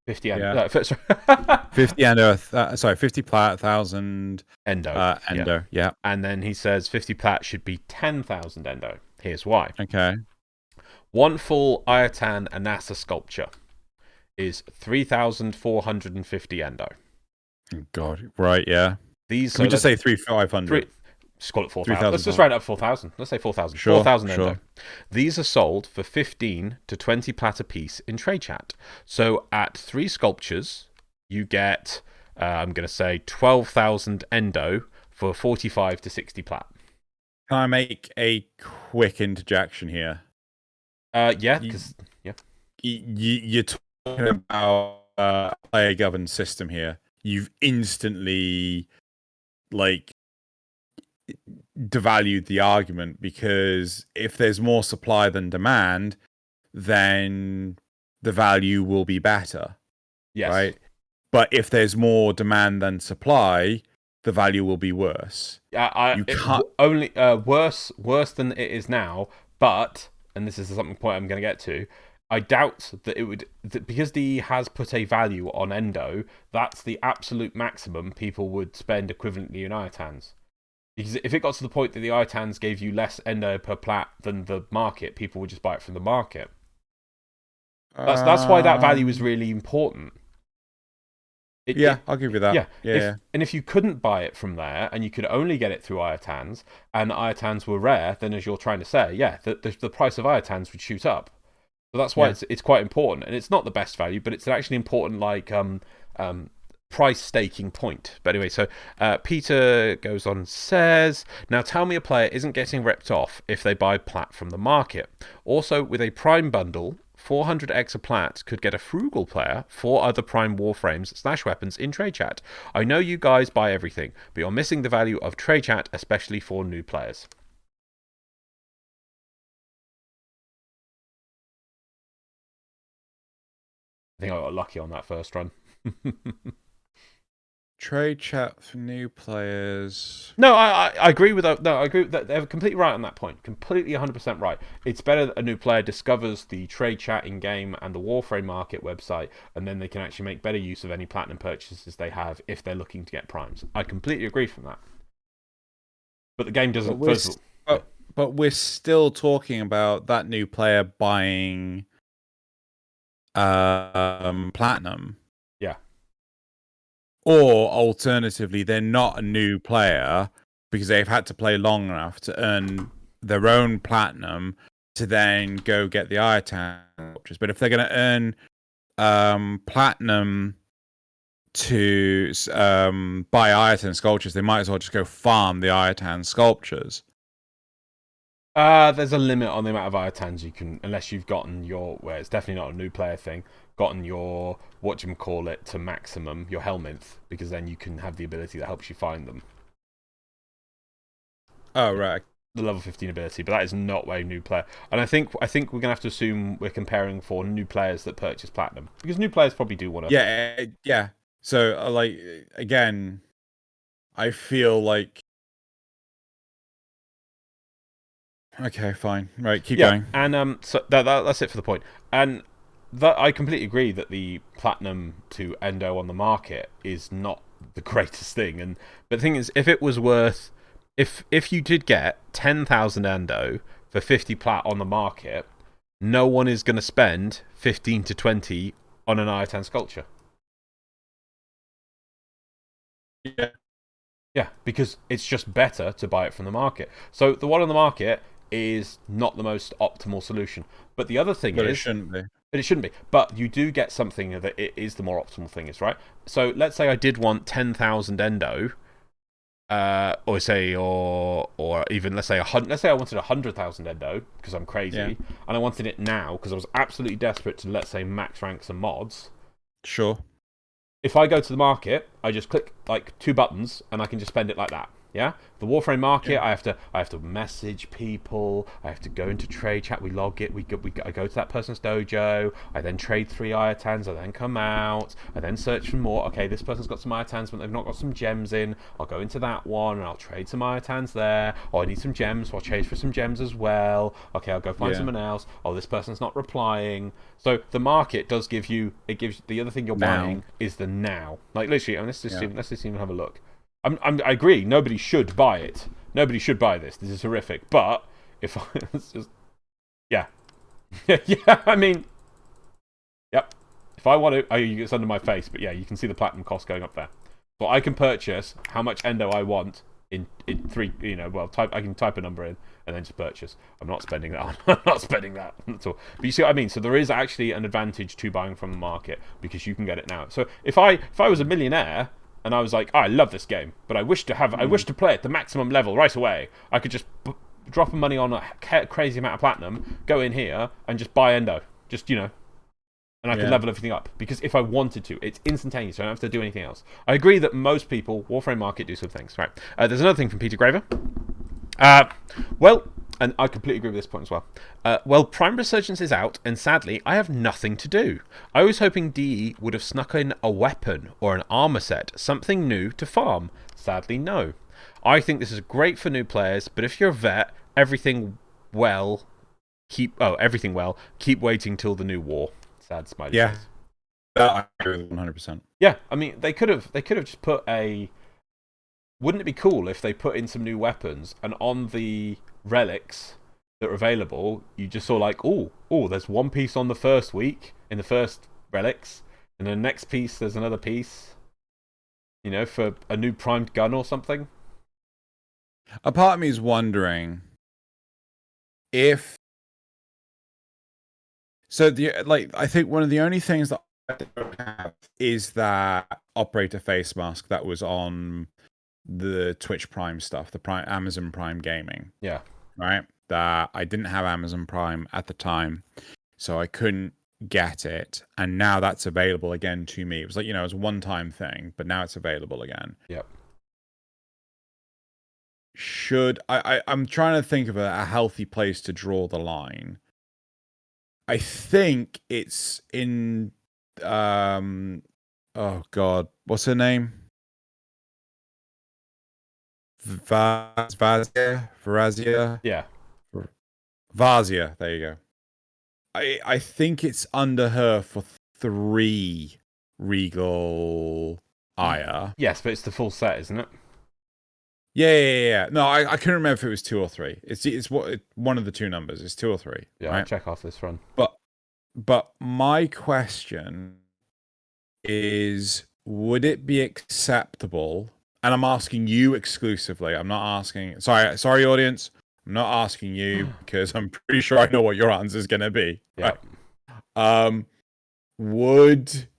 50 Endo. Yeah. 50 Endo. 50 Plat, 1,000 Endo. Endo. Yeah. And then he says 50 Plat should be 10,000 Endo. Here's why. Okay. One full Ireton Anasa sculpture is 3,450 Endo. God. Right. Yeah. These. Can we just say 3,500? Just call it 4,000. Let's just round up 4,000. Let's say 4,000. Sure, 4,000 Endo. Sure. These are sold for 15 to 20 Plat a piece in trade chat. So at 3 sculptures, you get, I'm going to say 12,000 Endo for 45 to 60 Plat. Can I make a quick interjection here? Yeah, because you're talking about a player governed system here. You've instantly devalued the argument, because if there's more supply than demand, then the value will be better. Yes. Right? But if there's more demand than supply, the value will be worse. Only worse than it is now. But, and this is something point I'm going to get to, I doubt that it would, because DE has put a value on Endo. That's the absolute maximum people would spend equivalently in Iotans. Because if it got to the point that the Iotans gave you less Endo per Plat than the market, people would just buy it from the market. That's why that value is really important. I'll give you that. Yeah. And if you couldn't buy it from there, and you could only get it through Iotans, and Iotans were rare, then as you're trying to say, the price of Iotans would shoot up. So that's why it's quite important. And it's not the best value, but it's actually important, price staking point. But anyway, so Peter goes on and says, now tell me a player isn't getting ripped off if they buy Plat from the market. Also, with a Prime bundle, 400 X of Plat could get a frugal player 4 other Prime Warframes / weapons in trade chat. I know you guys buy everything, but you're missing the value of trade chat, especially for new players. I think I got lucky on that first run. Trade chat for new players. No, I agree with that. No, I agree that they're completely right on that point. Completely 100% right. It's better that a new player discovers the trade chat in game and the Warframe market website, and then they can actually make better use of any platinum purchases they have if they're looking to get primes. I completely agree from that. But the game doesn't. But we're still talking about that new player buying platinum. Yeah. Or alternatively, they're not a new player because they've had to play long enough to earn their own platinum to then go get the Irotan sculptures. But if they're going to earn platinum to buy Iatan sculptures, they might as well just go farm the Iatan sculptures. There's a limit on the amount of Iatans you can, unless you've gotten your, well, it's definitely not a new player thing, gotten your, whatchamacallit, to maximum, your Helminth, because then you can have the ability that helps you find them. Oh, right. The level 15 ability, but that is not a new player. And I think we're going to have to assume we're comparing for new players that purchase Platinum, because new players probably do want to. Yeah. So, like, again, I feel like. Okay, fine. Right, keep going. And so that's it for the point. And that I completely agree that the Platinum to Endo on the market is not the greatest thing. But the thing is, if it was worth, if you did get 10,000 Endo for 50 Plat on the market, no one is going to spend 15 to 20 on an Iatan sculpture. Yeah, because it's just better to buy it from the market. So the one on the market is not the most optimal solution. But the other thing is, it shouldn't be. But it shouldn't be. But you do get something that it is the more optimal thing, is right. So let's say I did want 10,000 Endo, or even let's say I wanted 100,000 Endo because I'm crazy, and I wanted it now because I was absolutely desperate to, let's say, max rank some mods. Sure. If I go to the market, I just click like 2 buttons and I can just spend it like that. Yeah, the Warframe market. I have to message people. I have to go into trade chat. We log it. I go to that person's dojo. I then trade 3 Iatans. I then come out. I then search for more. Okay, this person's got some Iatans, but they've not got some gems in. I'll go into that one and I'll trade some Iatans there. Oh, I need some gems, so I'll trade for some gems as well. Okay, I'll go find someone else. Oh, this person's not replying. So the market does give you. It gives the other thing you're buying is the now. Like literally, and let's just even have a look. I agree. Nobody should buy it. Nobody should buy this. This is horrific. But if I, it's just, yeah, I mean, yep. If I want to, it's under my face. But yeah, you can see the platinum cost going up there. So I can purchase how much Endo I want in 3. I can type a number in and then just purchase. I'm not spending that on. I'm not spending that at all. But you see what I mean. So there is actually an advantage to buying from the market because you can get it now. So if I was a millionaire. And I was like, I love this game, but I wish to play at the maximum level right away. I could just drop money on a crazy amount of platinum, go in here, and just buy Endo. And I could level everything up. Because if I wanted to, it's instantaneous. I don't have to do anything else. I agree that most people, Warframe Market, do some things. Right. There's another thing from Peter Graver. And I completely agree with this point as well. Prime Resurgence is out, and sadly, I have nothing to do. I was hoping DE would have snuck in a weapon or an armor set, something new to farm. Sadly, no. I think this is great for new players, but if you're a vet, everything well, keep waiting till the new war. Sad smiley face. I agree with 100%. Yeah, I mean, they could have just put a. Wouldn't it be cool if they put in some new weapons and on the relics that are available, you just saw like, oh, there's one piece on the first week in the first relics, and the next piece there's another piece, for a new primed gun or something. A part of me is wondering if. So I think one of the only things that I don't have is that operator face mask that was on the Twitch Prime stuff, the Amazon Prime Gaming. Yeah. Right? That I didn't have Amazon Prime at the time, so I couldn't get it. And now that's available again to me. It was like, it was a one-time thing, but now it's available again. Yep. I'm trying to think of a healthy place to draw the line. I think it's in oh god, what's her name? Vazia. Yeah. Vazia, there you go. I think it's under her for 3 Regal Ire. Yes, but it's the full set, isn't it? Yeah. No, I couldn't remember if it was 2 or 3. It's one of the 2 numbers. It's 2 or 3. Yeah, right? I'll check off this run. But my question is, would it be acceptable? And I'm asking you exclusively. I'm not asking. Sorry, audience. I'm not asking you because I'm pretty sure I know what your answer is going to be. Yeah. Right? Would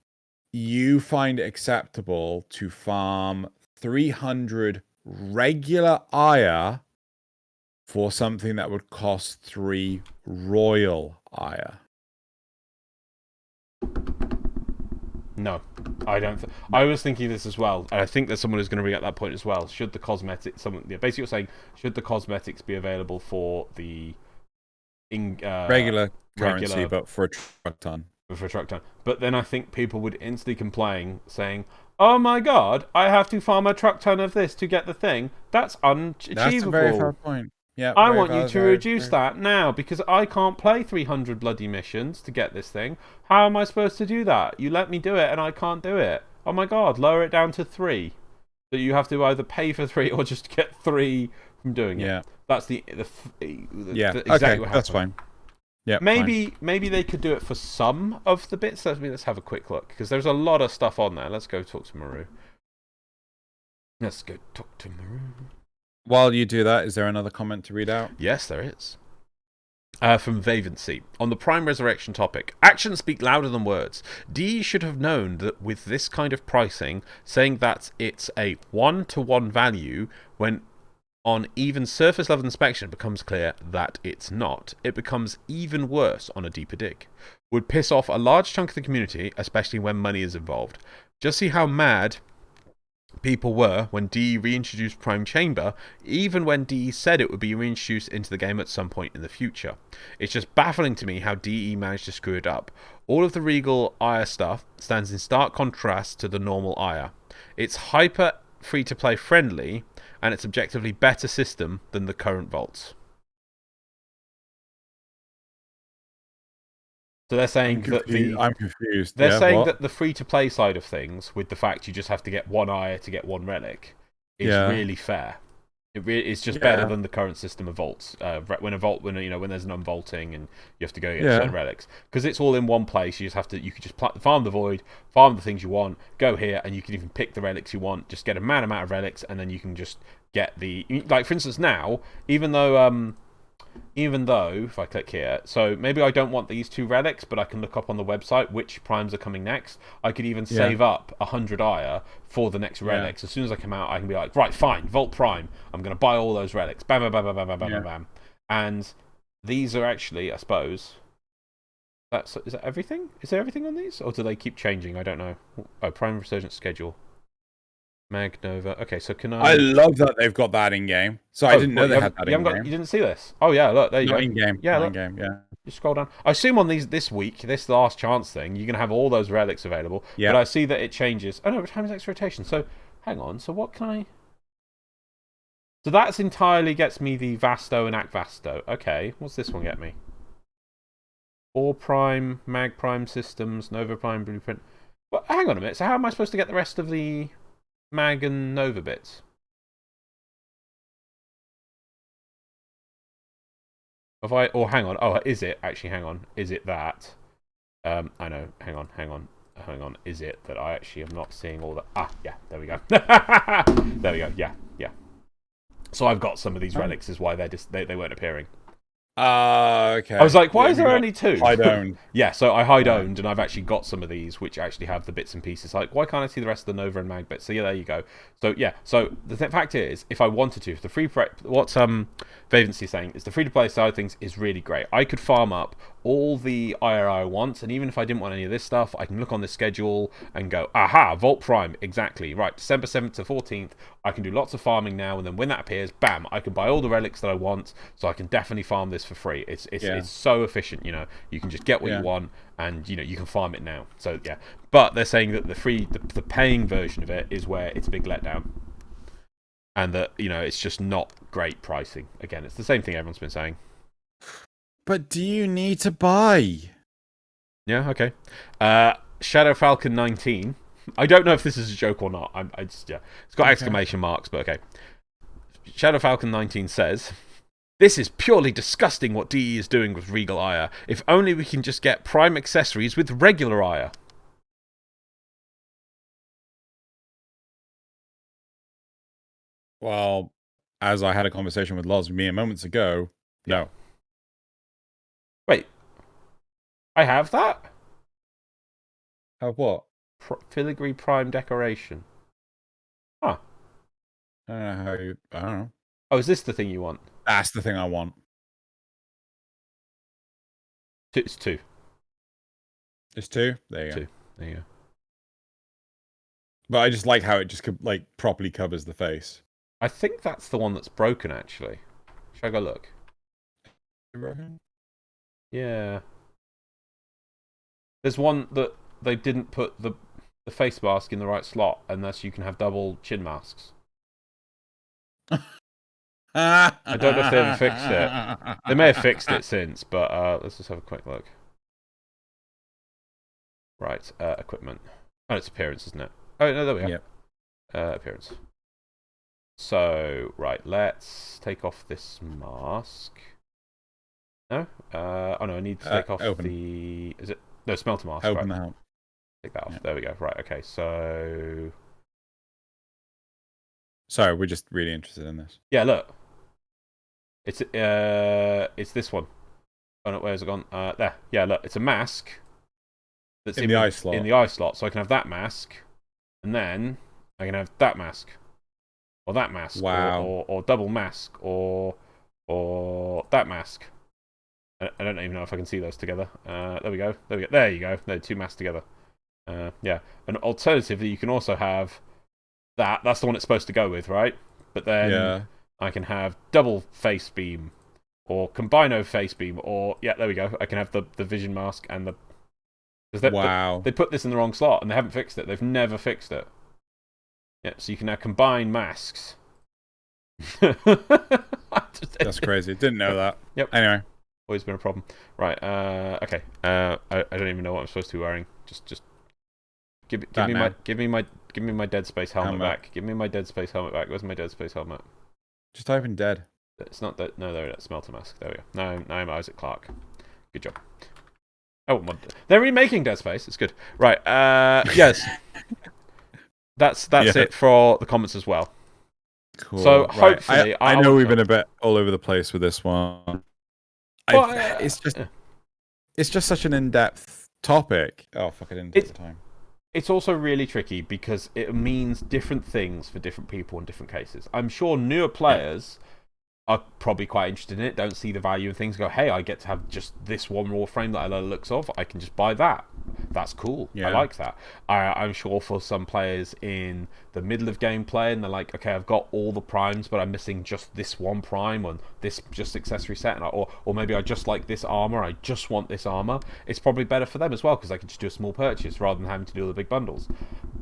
you find it acceptable to farm 300 regular ire for something that would cost 3 royal ire? No, I don't. I was thinking this as well, and I think there's someone who's going to bring up that point as well. Should the cosmetics, basically, you're saying, should the cosmetics be available for the regular currency, but for a truck ton? For a truck ton. But then I think people would instantly complain, saying, "Oh my god, I have to farm a truck ton of this to get the thing. That's unachievable." That's a very fair point. Yeah, I want you to reduce that now because I can't play 300 bloody missions to get this thing. How am I supposed to do that? You let me do it and I can't do it. Oh my god, lower it down to 3. So you have to either pay for 3 or just get 3 from doing it. Yeah. That's the exactly what happened. That's fine. Yeah. Maybe they could do it for some of the bits. Let's have a quick look because there's a lot of stuff on there. Let's go talk to Maru. While you do that, is there another comment to read out? Yes, there is. From Vavency. On the Prime Resurrection topic, actions speak louder than words. DE should have known that with this kind of pricing, saying that it's a 1-to-1 value when on even surface level inspection becomes clear that it's not. It becomes even worse on a deeper dig. Would piss off a large chunk of the community, especially when money is involved. Just see how mad people were when DE reintroduced Prime Chamber, even when DE said it would be reintroduced into the game at some point in the future. It's just baffling to me how DE managed to screw it up. All of the Regal Ire stuff stands in stark contrast to the normal Ire. It's hyper free-to-play friendly, and it's objectively better system than the current vaults. So they're saying I'm confused. They're saying that the free-to-play side of things, with the fact you just have to get 1 ire to get 1 relic, is really fair. It's just better than the current system of vaults. When there's an unvaulting and you have to go get certain relics, because it's all in one place. You could just farm the void, farm the things you want, go here, and you can even pick the relics you want. Just get a mad amount of relics, and then you can just get for instance now, even though if I click here, so maybe I don't want these 2 relics, but I can look up on the website which primes are coming next. I could even save up 100 ire for the next relics. As soon as I come out, I can be like, right, fine, Vault Prime. I'm going to buy all those relics. Bam, bam, bam, bam, bam, bam, bam, bam. And these are actually, I suppose, is that everything? Is there everything on these? Or do they keep changing? I don't know. Oh, Prime Resurgence schedule. Mag Nova. Okay, so can I love that they've got that in game. So I didn't know they had that in game. You didn't see this? Oh yeah, look, there you go. In game. Yeah, in game. Yeah. You scroll down. I assume on this week, this last chance thing, you're gonna have all those relics available. Yeah. But I see that it changes. Oh no, time is X rotation. So hang on. So what can I? So that's entirely gets me the Vasto and Vasto. Okay, what's this one get me? 4 Prime, Mag Prime systems, Nova Prime blueprint. But hang on a minute. So how am I supposed to get the rest of the Mag and Nova bits? Hang on. Oh, is it actually? Hang on. Is it that? I know. Hang on. Is it that I actually am not seeing all that? Ah, yeah. There we go. There we go. Yeah. So I've got some of these relics. Is why they weren't appearing. Okay. I was like, why is there only 2? Hide owned. Yeah, so I hide owned, and I've actually got some of these which actually have the bits and pieces. Like, why can't I see the rest of the Nova and Mag bits? So yeah, there you go. So yeah, so the fact is, if I wanted to, the what Vavency is saying is the free-to-play side of things is really great. I could farm up all the IRI I want, and even if I didn't want any of this stuff, I can look on the schedule and go, aha, Vault Prime, exactly. Right, December 7th to 14th, I can do lots of farming now, and then when that appears, bam, I can buy all the relics that I want, so I can definitely farm this for free. It's so efficient, you can just get what you want, and you can farm it now. So yeah, but they're saying that the paying version of it is where it's a big letdown. And that, it's just not great pricing. Again, it's the same thing everyone's been saying. But do you need to buy? Yeah, okay. Shadow Falcon 19. I don't know if this is a joke or not. It's got exclamation marks, but okay. Shadow Falcon 19 says, "This is purely disgusting what DE is doing with Regal Ire. If only we can just get Prime accessories with regular Ire." Well, as I had a conversation with Loz mere moments ago, no. Wait. I have that? Have what? Filigree prime decoration. Huh. I don't know how you. I don't know. Oh, is this the thing you want? That's the thing I want. It's 2. It's 2. There you go. 2. There you go. But I just like how it just like properly covers the face. I think that's the one that's broken, actually. Should I go look? Yeah. There's one that they didn't put the face mask in the right slot, unless you can have double chin masks. I don't know if they ever fixed it. They may have fixed it since, but let's just have a quick look. Right, equipment. Oh, it's appearance, isn't it? Oh, no, there we go. Yep. Appearance. So, right, let's take off this mask. No? Oh, no, I need to take off open. the... Is it? No, smelter mask. Open right. the help. Take that off. Yep. There we go. Right, okay, so... Sorry, we're just really interested in this. Yeah, look. It's this one. Oh, no, where's it gone? There. Yeah, look, it's a mask. That's in the eye slot. In the eye slot. So I can have that mask, and then I can have that mask. Or that mask. Wow. Or double mask. Or that mask. I don't even know if I can see those together. There we go. There you go. They're 2 masks together. Yeah. And alternatively, you can also have that. That's the one it's supposed to go with, right? But then I can have double face beam. Or combino face beam. Or, yeah, there we go. I can have the vision mask and the... Wow. They put this in the wrong slot and they haven't fixed it. They've never fixed it. Yeah, so you can now combine masks. That's crazy. Didn't know that. Yep. Anyway. Always been a problem. Right, okay. I don't even know what I'm supposed to be wearing. Just give me my Dead Space helmet back. Give me my Dead Space helmet back. Where's my Dead Space helmet? Just type in dead. It's not that. No, there it is. Smelter mask. There we go. No, I'm Isaac Clarke. Good job. Oh, they're remaking Dead Space. It's good. Right. Yes. That's it for the comments as well. Cool. So hopefully, I know we've been a bit all over the place with this one. It's just such an in-depth topic. Oh fuck! I didn't take the time. It's also really tricky because it means different things for different people in different cases. I'm sure newer players are probably quite interested in it, don't see the value of things, go, hey, I get to have just this one raw frame that I love the looks of, I can just buy that. That's cool. I like that. I'm sure for some players in the middle of gameplay, and they're like, okay, I've got all the primes, but I'm missing just this one prime, or this just accessory set, or maybe I just like this armor, I just want this armor. It's probably better for them as well, because I can just do a small purchase rather than having to do all the big bundles.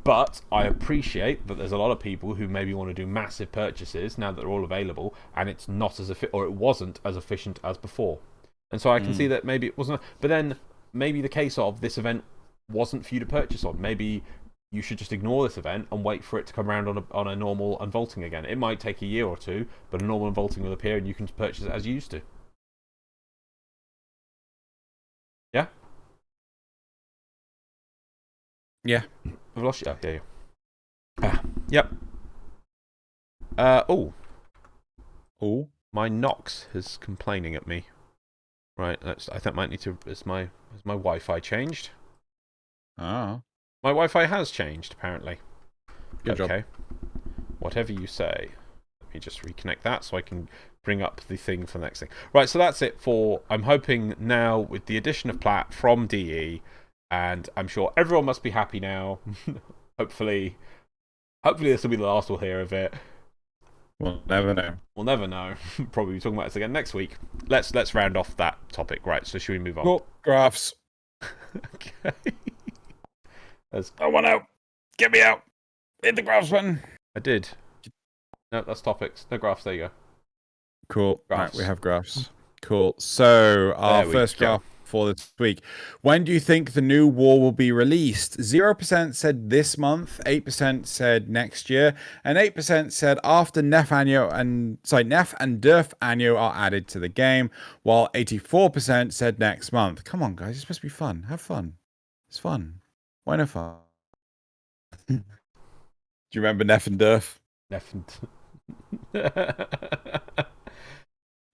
But I appreciate that there's a lot of people who maybe want to do massive purchases now that they're all available, and it's not as or it wasn't as efficient as before. And so I can see that maybe it wasn't. But then maybe the case of this event wasn't for you to purchase on. Maybe you should just ignore this event and wait for it to come around on a normal unvaulting again. It might take a year or two, but a normal unvaulting will appear and you can purchase it as you used to. Yeah? Yeah. I've lost you. Oh, yeah. Yep. Oh. My Nox is complaining at me. Right, I think I might need to... Is my Wi-Fi changed? Ah. My Wi-Fi has changed, apparently. Good job. Whatever you say. Let me just reconnect that so I can bring up the thing for the next thing. Right, so that's it for... I'm hoping now, with the addition of Plat from DE, and I'm sure everyone must be happy now. Hopefully this will be the last we'll hear of it. We'll never know. We'll never know. Probably be talking about this again next week. Let's round off that topic. Right, so should we move on? Cool. Graphs. Okay. I want out. Get me out. Hit the graphs button. I did. No, that's topics. No graphs. There you go. Cool. Graphs. Right, we have graphs. Cool. So our first graph for this week. When do you think the new war will be released? 0% said this month, 8% said next year, and 8% said after Nef and Durf Annual are added to the game, while 84% said next month. Come on, guys, it's supposed to be fun. Have fun. It's fun. Why no fun? Do you remember Nef and Durf? Nef and...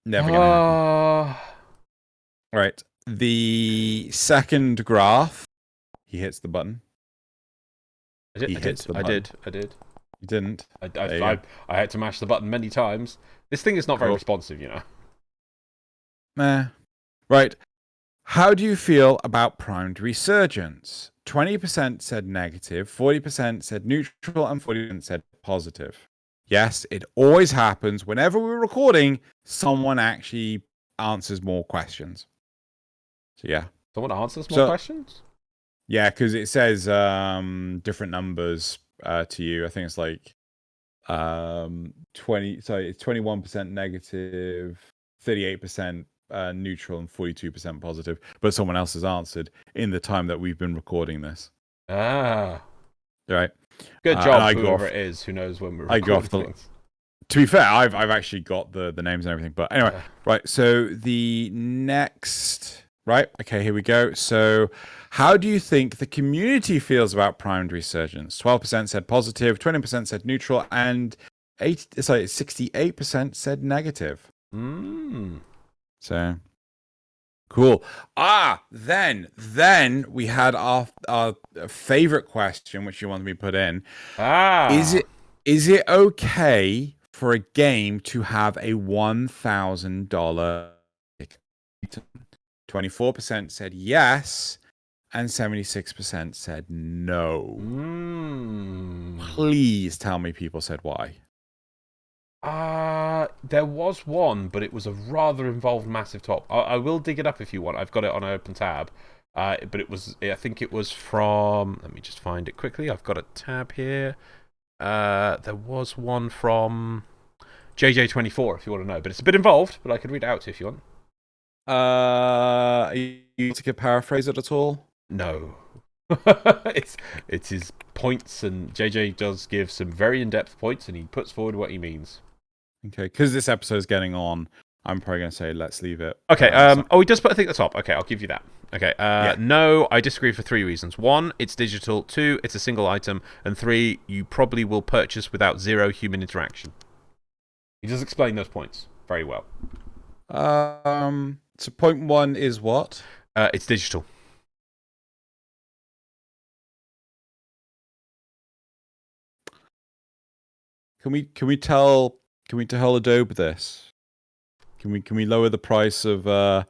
Never gonna happen. Right. The second graph, he hits the button. He hits the I button. did. I did. You didn't. I had to mash the button many times. This thing is not very responsive, you know. Nah. Right. How do you feel about primed resurgence? 20% said negative, 40% said neutral, and 40% said positive. Yes, it always happens. Whenever we're recording, someone actually answers more questions. So, yeah. Someone answers more questions? Yeah, because it says different numbers to you. I think it's like 21% negative, 38% neutral, and 42% positive. But someone else has answered in the time that we've been recording this. Ah. Right. Good job, whoever it is who knows when we're recording things. To be fair, I've actually got the names and everything. But anyway, right. So the next... Right. Okay, here we go. So how do you think the community feels about primed resurgence? 12% said positive, 20% said neutral, and 68% said negative. So cool. Then we had our favorite question, which you wanted me to put in. Is it okay for a game to have a $1,000 item? 24% said yes, and 76% said no. Please tell me people said why. There was one, but it was a rather involved massive top. I will dig it up if you want. I've got it on an open tab. But I think it was from... Let me just find it quickly. I've got a tab here. There was one from JJ24, if you want to know. But it's a bit involved, but I could read it out to you if you want. Are you to paraphrase it at all? No. It's his points, and JJ does give some very in-depth points, and he puts forward what he means. Okay, because this episode is getting on, I'm probably going to say let's leave it. Okay, he does put a thing at the top. Okay, I'll give you that. Okay, No, I disagree for 3 reasons. 1, it's digital. 2, it's a single item. And 3, you probably will purchase without 0 human interaction. He does explain those points very well. So point 1 is what? It's digital. Can we tell Adobe this? Can we lower the price of the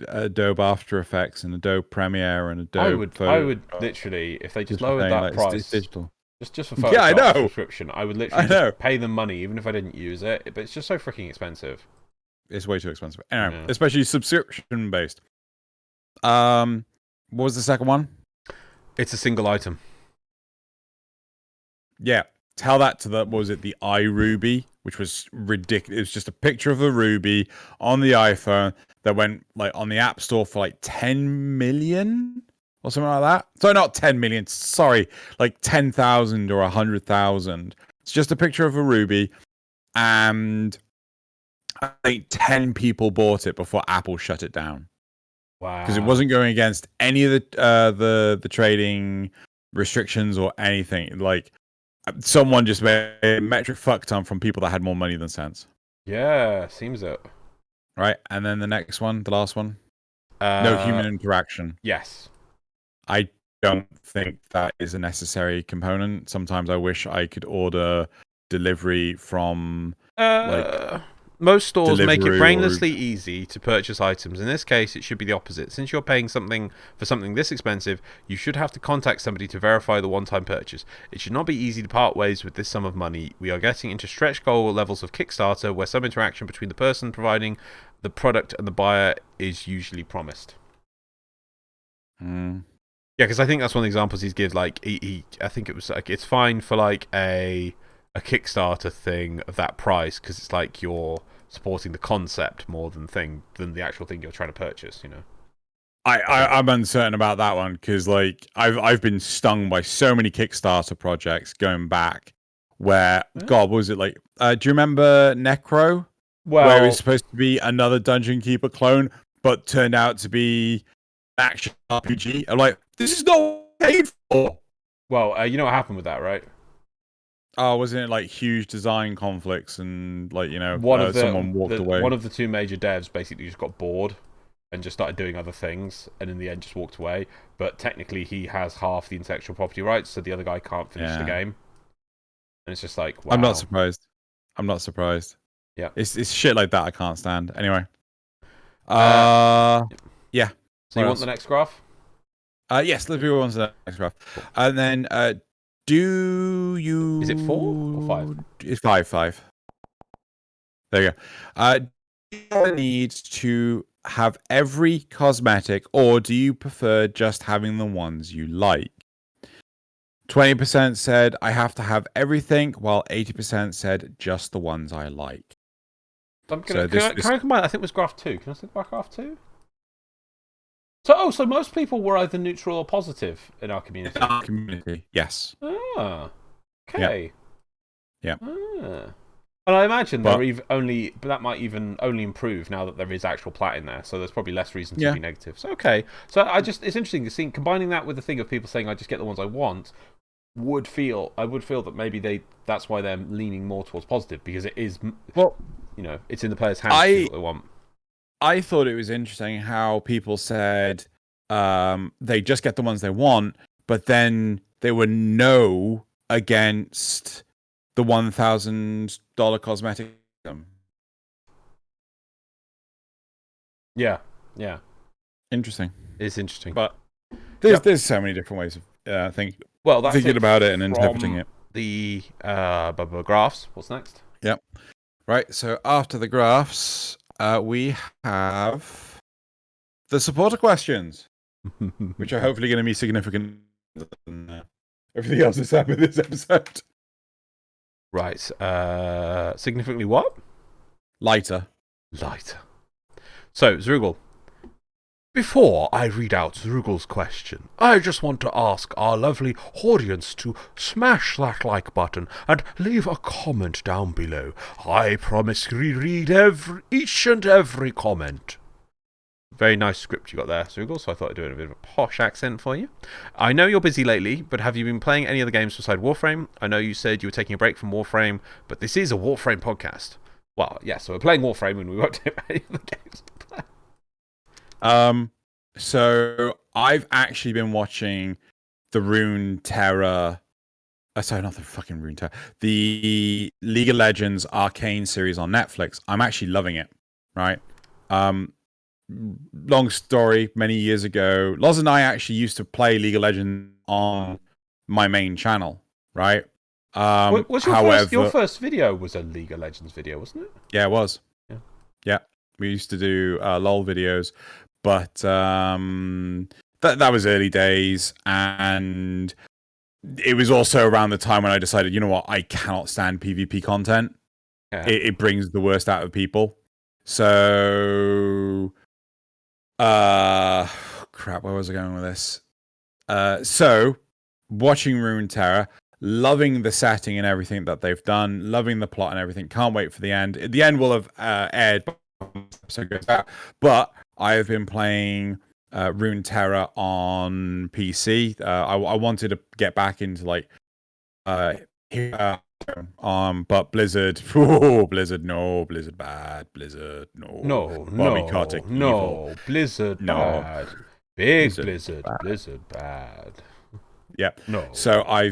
Adobe After Effects and Adobe Premiere and Adobe I would literally, if they just lowered that price, it's digital. Just for Photoshop subscription, I would literally just pay them money even if I didn't use it. But it's just so freaking expensive. It's way too expensive. Anyway, especially subscription based. What was the second one? It's a single item. Yeah. Tell that to the iRuby, which was ridiculous. It was just a picture of a ruby on the iPhone that went like on the App Store for like 10 million or something like that. So not 10 million, sorry, like 10,000 or 100,000. It's just a picture of a ruby, and I think 10 people bought it before Apple shut it down. Wow. Because it wasn't going against any of the trading restrictions or anything. Like, someone just made a metric fuck ton from people that had more money than sense. Yeah, seems it. Right, and then the next one, the last one. No human interaction. Yes. I don't think that is a necessary component. Sometimes I wish I could order delivery from most stores make it brainlessly easy to purchase items. In this case, it should be the opposite. Since you're paying something for something this expensive, you should have to contact somebody to verify the one-time purchase. It should not be easy to part ways with this sum of money. We are getting into stretch goal levels of Kickstarter, where some interaction between the person providing the product and the buyer is usually promised. Yeah, because I think that's one of the examples he's give. Like, I think it was like it's fine for like a Kickstarter thing of that price because it's like you're supporting the concept more than the actual thing you're trying to purchase, you know. I'm uncertain about that one because like I've been stung by so many Kickstarter projects going back where God, what was it like? Do you remember Necro? Where it was supposed to be another Dungeon Keeper clone, but turned out to be action RPG. I'm like, this is not paid for. Well, you know what happened with that, right? Oh, wasn't it like huge design conflicts and like, you know, someone walked away? One of the two major devs basically just got bored and just started doing other things, and in the end just walked away. But technically, he has half the intellectual property rights, so the other guy can't finish the game. And it's just like, wow. I'm not surprised. Yeah, it's shit like that I can't stand. Anyway, yeah. So you want the next graph? Yes, let's move on to the next graph. Cool. And then, do you? Is it 4 or 5? It's 5. There you go. Do you need to have every cosmetic, or do you prefer just having the ones you like? 20% said I have to have everything, while 80% said just the ones I like. Can I combine? I think it was graph 2. Can I think about graph 2? So most people were either neutral or positive in our community. In our community, yes. Ah, okay. Yeah. Ah. And I imagine that might even only improve now that there is actual Plat in there. So there's probably less reason to be negative. So okay. So it's interesting to see, combining that with the thing of people saying I just get the ones I want. I would feel that maybe that's why they're leaning more towards positive, because it is, it's in the player's hands to do what they want. I thought it was interesting how people said they just get the ones they want, but then they were no against the $1,000 cosmetic. Yeah. Interesting. It's interesting, but there's so many different ways of thinking about it and interpreting it. The graphs. What's next? Yep. Right. So after the graphs, we have the supporter questions, which are hopefully going to be significant than everything else that's happened this episode. Right. Significantly what? Lighter. So, Zrugal. Before I read out Zrugal's question, I just want to ask our lovely audience to smash that like button and leave a comment down below. I promise to read each and every comment. Very nice script you got there, Zrugal, so I thought I'd do it in a bit of a posh accent for you. I know you're busy lately, but have you been playing any other games besides Warframe? I know you said you were taking a break from Warframe, but this is a Warframe podcast. Well, yeah, so we're playing Warframe and we won't do any other games. So I've actually been watching the Runeterra. Sorry, not the fucking Runeterra. The League of Legends Arcane series on Netflix. I'm actually loving it. Right. Long story. Many years ago, Loz and I actually used to play League of Legends on my main channel. Right. Your first video was a League of Legends video, wasn't it? Yeah, it was. Yeah. We used to do LOL videos. But that was early days, and it was also around the time when I decided, you know what, I cannot stand PvP content. Yeah. It brings the worst out of people. So, crap, where was I going with this? So, watching Runeterra, loving the setting and everything that they've done, loving the plot and everything. Can't wait for the end. The end will have aired, so it goes out. But I have been playing Runeterra on PC. I wanted to get back into but Blizzard, Blizzard bad, Blizzard Blizzard bad, big Blizzard bad. Yeah. No. So I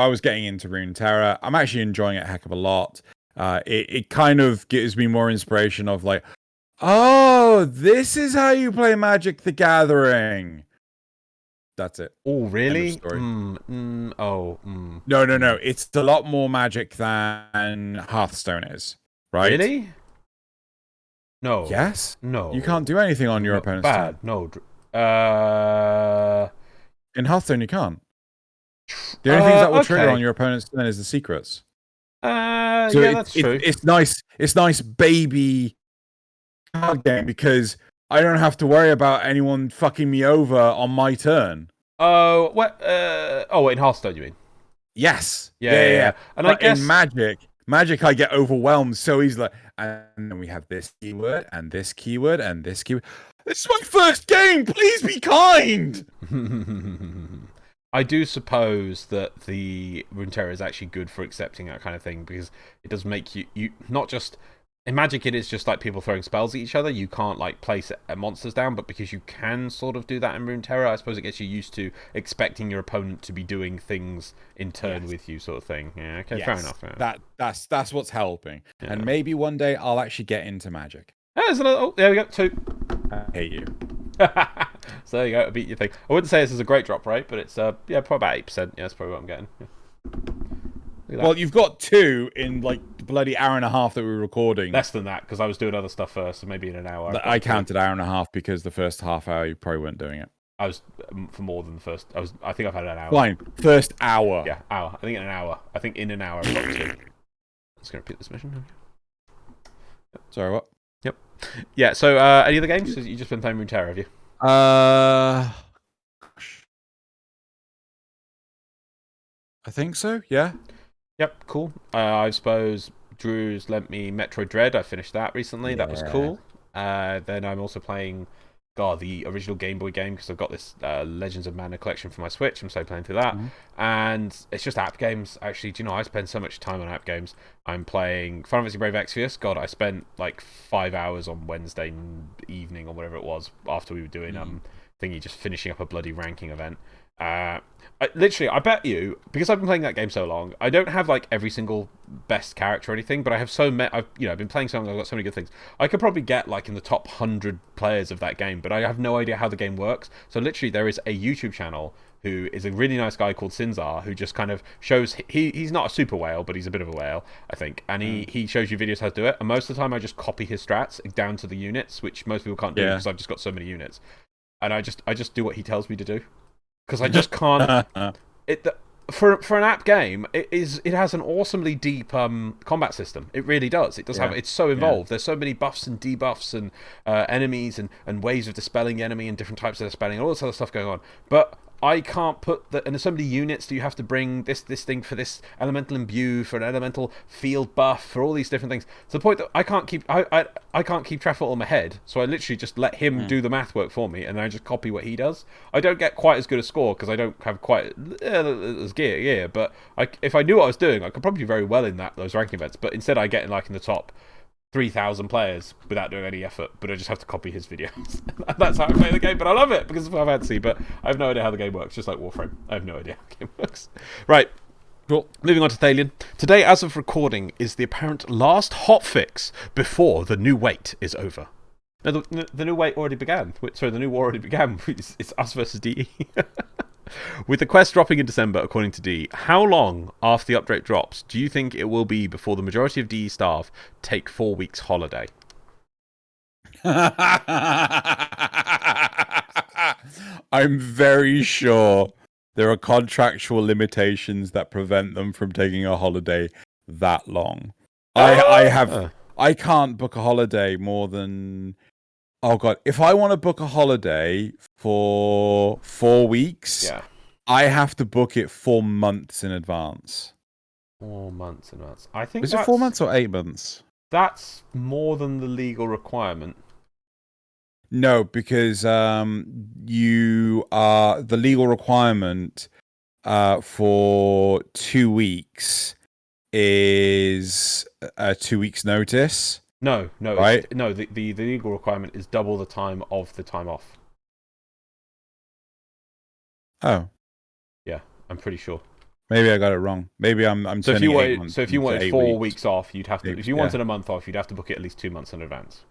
was getting into Runeterra. I'm actually enjoying it a heck of a lot. It kind of gives me more inspiration of like, oh, this is how you play Magic the Gathering. That's it. Oh, really? No. It's a lot more Magic than Hearthstone is, right? Really? No. Yes? No. You can't do anything on your opponent's turn. No. In Hearthstone, you can't. The only things that will trigger on your opponent's turn is the secrets. That's true. It's nice. It's nice, baby card game because I don't have to worry about anyone fucking me over on my turn. Oh, what? In Hearthstone, you mean? Yes. Yeah. And I guess in Magic, I get overwhelmed so easily. And then we have this keyword and this keyword and this keyword. This is my first game. Please be kind. I do suppose that the Runeterra is actually good for accepting that kind of thing because it does make you not just in Magic, it is just like people throwing spells at each other. You can't like place monsters down, but because you can sort of do that in Runeterra, I suppose it gets you used to expecting your opponent to be doing things in turn with you, sort of thing. Yeah, okay, fair enough. Yeah. That's what's helping. Yeah. And maybe one day I'll actually get into Magic. Oh, there we go, 2. I hate you. So there you go, beat your thing. I wouldn't say this is a great drop rate, but it's probably about 8%. Yeah, that's probably what I'm getting. Yeah. Well, you've got 2 in like the bloody hour and a half that we were recording. Less than that, because I was doing other stuff first, so maybe in an hour. I counted hour and a half because the first half hour you probably weren't doing it. I was for more than the first. I think I've had an hour. Fine, first hour. Yeah, hour. I think in an hour. I think in an hour I've got 2. I'm just gonna repeat this mission. Yep. Sorry, what? Yep. Yeah. So, any other games? You've just been playing Runeterra, have you? I think so. Yeah. Yep, cool. I suppose Drew's lent me Metroid Dread. I finished that recently. That was cool. Then I'm also playing, the original Game Boy game, because I've got this Legends of Mana collection for my Switch. I'm still playing through that. And it's just app games. Actually, do you know, I spend so much time on app games. I'm playing Final Fantasy Brave Exvius. God, I spent like 5 hours on Wednesday evening or whatever it was after we were doing thingy, just finishing up a bloody ranking event. I bet you, because I've been playing that game so long, I don't have like every single best character or anything, but I have I've been playing so long, I've got so many good things. I could probably get like in the top 100 players of that game, but I have no idea how the game works. So literally there is a YouTube channel who is a really nice guy called Sinzar, who just kind of shows, he's not a super whale, but he's a bit of a whale, I think, and he shows you videos how to do it, and most of the time I just copy his strats down to the units, which most people can't do because I've just got so many units, and I just do what he tells me to do. Because I just can't. For an app game, it has an awesomely deep combat system. It really does. It does have. It's so involved. There's so many buffs and debuffs and enemies and ways of dispelling the enemy and different types of dispelling and all this other stuff going on. But I can't put and there's so many units. Do you have to bring this thing for this elemental imbue, for an elemental field buff, for all these different things? To the point that I can't keep I can't keep track of it all in my head. So I literally just let him do the math work for me, and then I just copy what he does. I don't get quite as good a score because I don't have quite as gear. But if I knew what I was doing, I could probably do very well in those ranking events. But instead, I get in like in the top 3,000 players without doing any effort, but I just have to copy his videos. That's how I play the game, but I love it because of Final Fantasy, but I have no idea how the game works, just like Warframe. I have no idea how the game works. Right. Cool. Moving on to Thalion. Today, as of recording, is the apparent last hotfix before the new wait is over. No, the new wait already began. Sorry, the new war already began. It's us versus DE. With the quest dropping in December, according to D, how long after the update drops do you think it will be before the majority of DE staff take 4 weeks holiday? I'm very sure there are contractual limitations that prevent them from taking a holiday that long. I can't book a holiday more than... Oh, God. If I want to book a holiday for 4 weeks, I have to book it 4 months in advance. 4 months in advance. I think Is it 4 months or 8 months? That's more than the legal requirement. No, because the legal requirement for 2 weeks is 2 weeks notice. No, right? The legal requirement is double the time of the time off. Oh, yeah, I'm pretty sure. Maybe I got it wrong. Maybe I'm. So if you wanted 4 weeks off, you'd have to. If you wanted a month off, you'd have to book it at least 2 months in advance.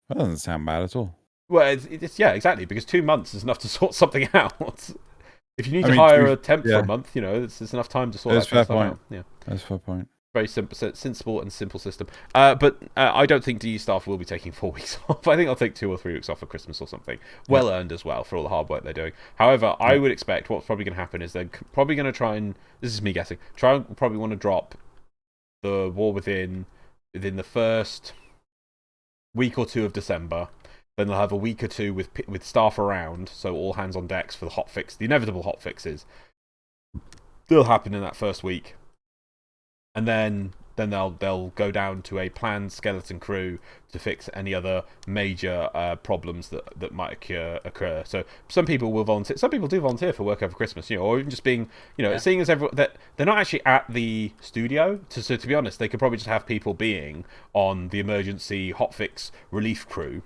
That doesn't sound bad at all. Well, it's exactly, because 2 months is enough to sort something out. If you need to hire a temp for a month, it's enough time to sort that kind of stuff out. Yeah, that's a fair point. Very sensible and simple system. But I don't think DE staff will be taking 4 weeks off. I think I'll take 2 or 3 weeks off for Christmas or something. Well earned as well for all the hard work they're doing. However, I would expect what's probably going to happen is they're probably going to try and, this is me guessing, probably want to drop the War within the first week or 2 of December. Then they'll have a week or 2 with staff around, so all hands on decks for the hotfix, the inevitable hotfixes. They'll happen in that first week. And then then they'll go down to a planned skeleton crew to fix any other major problems that might occur. So some people will volunteer. Some people do volunteer for work over Christmas, or even just being, seeing as that they're not actually at the studio. So to be honest, they could probably just have people being on the emergency hotfix relief crew.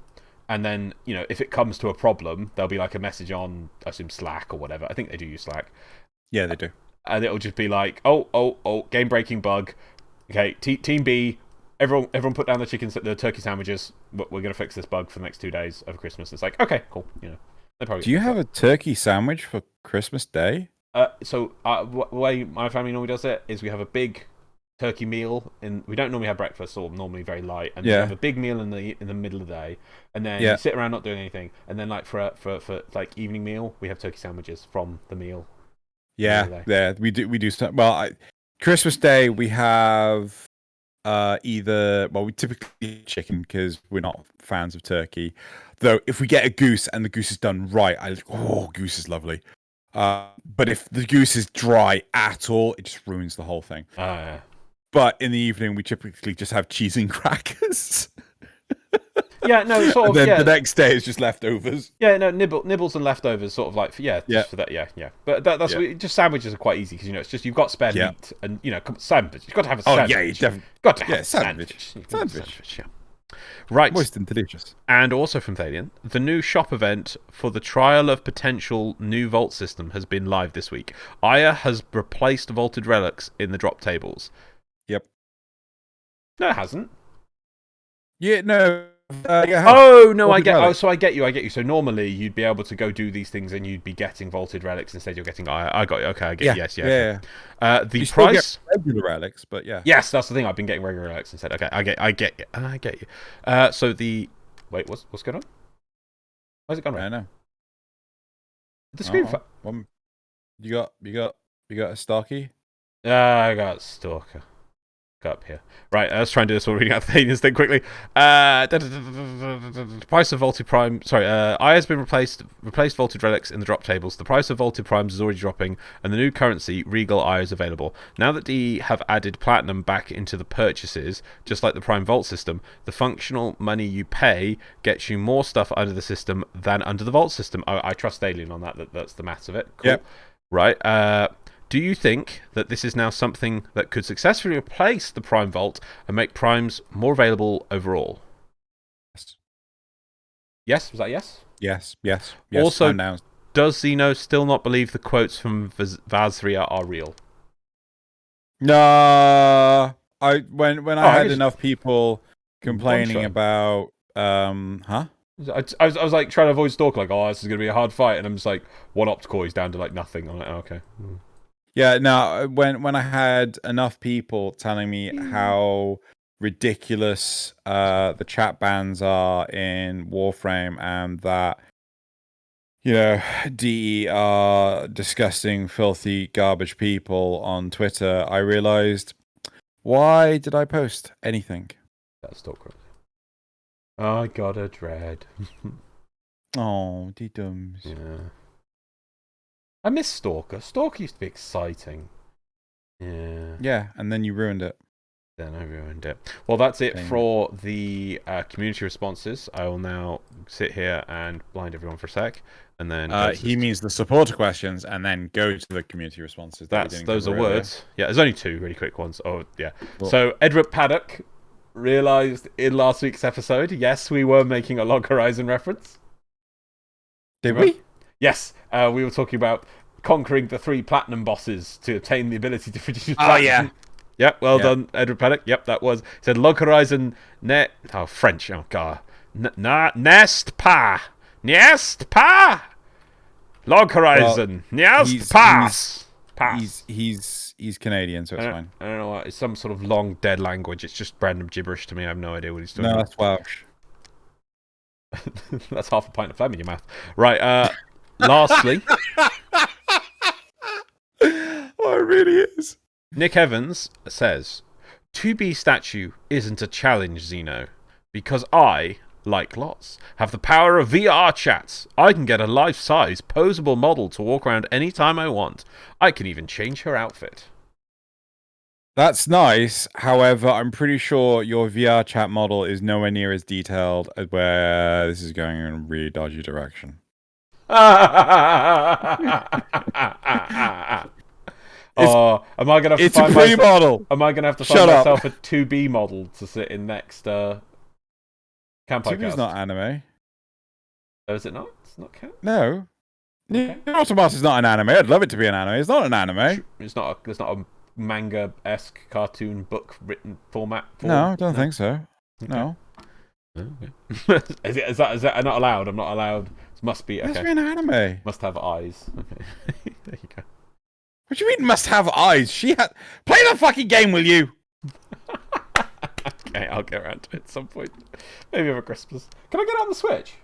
And then, if it comes to a problem, there'll be like a message on, I assume, Slack or whatever. I think they do use Slack. Yeah, they do. And it'll just be like, oh, game-breaking bug. Okay, Team B, everyone put down the turkey sandwiches. We're going to fix this bug for the next 2 days over Christmas. It's like, okay, cool. Do you have a turkey sandwich for Christmas Day? So the way my family normally does it is we have a big turkey meal. We don't normally have breakfast, or normally very light. And we have a big meal in the middle of the day. And then you sit around not doing anything. And then like for like evening meal, we have turkey sandwiches from the meal. Yeah, we do. Well, Christmas Day we have we typically eat chicken because we're not fans of turkey. Though if we get a goose and the goose is done right, goose is lovely. But if the goose is dry at all, it just ruins the whole thing. But in the evening, we typically just have cheese and crackers. Yeah, no, sort of. And then the next day is just leftovers. Yeah, no, nibbles and leftovers, sort of like for that. Yeah. But that's just sandwiches are quite easy because it's just you've got spare meat and sandwich. You've got to have a sandwich. Oh yeah, you definitely got to have a sandwich. Sandwich. Yeah. Right. Moist and delicious. And also from Thalian, the new shop event for the trial of potential new vault system has been live this week. Aya has replaced vaulted relics in the drop tables. Yep. No, it hasn't. Yeah, no. I get you. So normally you'd be able to go do these things and you'd be getting vaulted relics instead. You're getting. I got you. Okay, I get. Yes. Yeah. The you price. Still get regular relics, but yeah. Yes, that's the thing. I've been getting regular relics instead. Okay, I get you. So the what's going on? Why's it gone? I don't know. The screen. You got a Starkey? I got Stalker. Go up here. Right, let's try and do this while reading out the things then quickly. The price of Vaulted Prime... Sorry, Aya has been replaced Vaulted Relics in the drop tables. The price of Vaulted Primes is already dropping, and the new currency, Regal Aya, is available. Now that DE have added Platinum back into the purchases, just like the Prime Vault system, the functional money you pay gets you more stuff under the system than under the Vault system. I trust Alien on that. That's the maths of it. Cool. Yep. Right, do you think that this is now something that could successfully replace the Prime Vault and make Primes more available overall? Yes. Yes? Was that yes? Yes. Also, does Xeno still not believe the quotes from Vazria are real? No. When I had enough people complaining about... Huh? I was like trying to avoid Stalker, like, this is going to be a hard fight, and I'm just like, one optical is down to like nothing. I'm like, okay. Yeah, no, when I had enough people telling me how ridiculous the chat bans are in Warframe and that, DE are disgusting, filthy, garbage people on Twitter, I realized, why did I post anything? That's Stalker. I got a dread. Oh, de-dums. Yeah. I miss Stalker. Stalker used to be exciting. Yeah. Yeah, and then you ruined it. Then I ruined it. Well, that's it for the community responses. I will now sit here and blind everyone for a sec. And then he means the supporter questions and then go to the community responses. Those are words. Yeah, there's only two really quick ones. Oh, yeah. Cool. So, Edward Paddock realized in last week's episode, yes, we were making a Log Horizon reference. Did we? Yes, we were talking about conquering the 3 platinum bosses to obtain the ability to produce platinum. Oh, yeah. Yep, well done, Edward Paddock. Yep, that was... It said Log Horizon... French. Oh, God. Nest pa. Log Horizon. Nest pass. He's Canadian, so it's fine. I don't know what. It's some sort of long dead language. It's just random gibberish to me. I have no idea what he's talking about. No, that's Welsh. That's half a pint of phlegm in your mouth. Right, lastly... Oh, it really is. Nick Evans says, 2B statue isn't a challenge, Xeno, because I, like lots, have the power of VR chats. I can get a life-size, posable model to walk around anytime I want. I can even change her outfit. That's nice. However, I'm pretty sure your VR chat model is nowhere near as detailed as where this is going in a really dodgy direction. Oh, am I gonna have to It's a find pre-model. Am I gonna have to Shut find up. myself a 2B model to sit in next Camp 2B's not anime. Oh, is it not? It's not Camp? No. Okay. Autobots is not an anime. I'd love it to be an anime. It's not an anime. It's not a manga-esque cartoon book written format. No, I don't think so. Okay. No. Okay. Is that not allowed? I'm not allowed. It must be. Okay. It must be an anime. Must have eyes. Okay. There you go. What do you mean must have eyes? Play the fucking game, will you? Okay, I'll get around to it at some point. Maybe over Christmas. Can I get it on the Switch?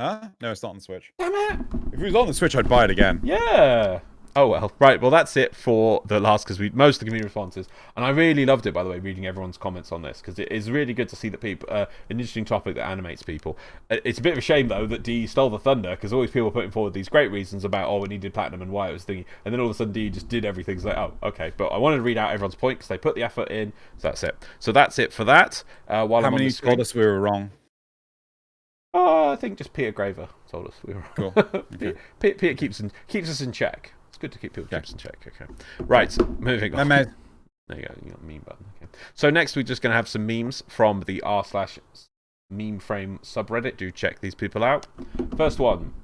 Huh? No, it's not on the Switch. Damn it! If it was on the Switch, I'd buy it again. Yeah. Oh well. Right. Well, that's it for the last because most of the community responses, and I really loved it. By the way, reading everyone's comments on this because it is really good to see that people an interesting topic that animates people. It's a bit of a shame though that D stole the thunder because always people are putting forward these great reasons about we needed platinum and why it was thingy, and then all of a sudden D just did everything. It's like okay, but I wanted to read out everyone's point because they put the effort in. So that's it. So that's it for that. While How I'm on many the screen, told us we were wrong? I think just Peter Graver told us we were Cool. Okay. Peter keeps us in check. It's good to keep people in check. Okay. Right. Moving on. There you go. You got a meme button. Okay. So next we're just going to have some memes from the r/meme frame subreddit. Do check these people out. First one.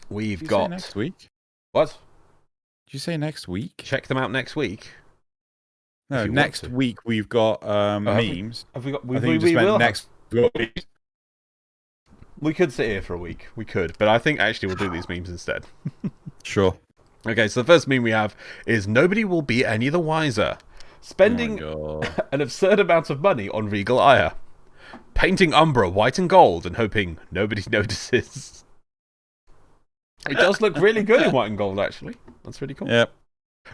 We've got next week. What? Did you say next week? Check them out next week. No, next week we've got memes. Have we got? I think we will next week. We could sit here for a week. We could, but I think actually we'll do these memes instead. Sure. Okay, so the first meme we have is nobody will be any the wiser. Spending an absurd amount of money on Regal Ire. Painting Umbra white and gold and hoping nobody notices. It does look really good in white and gold, actually. That's really cool. Yep.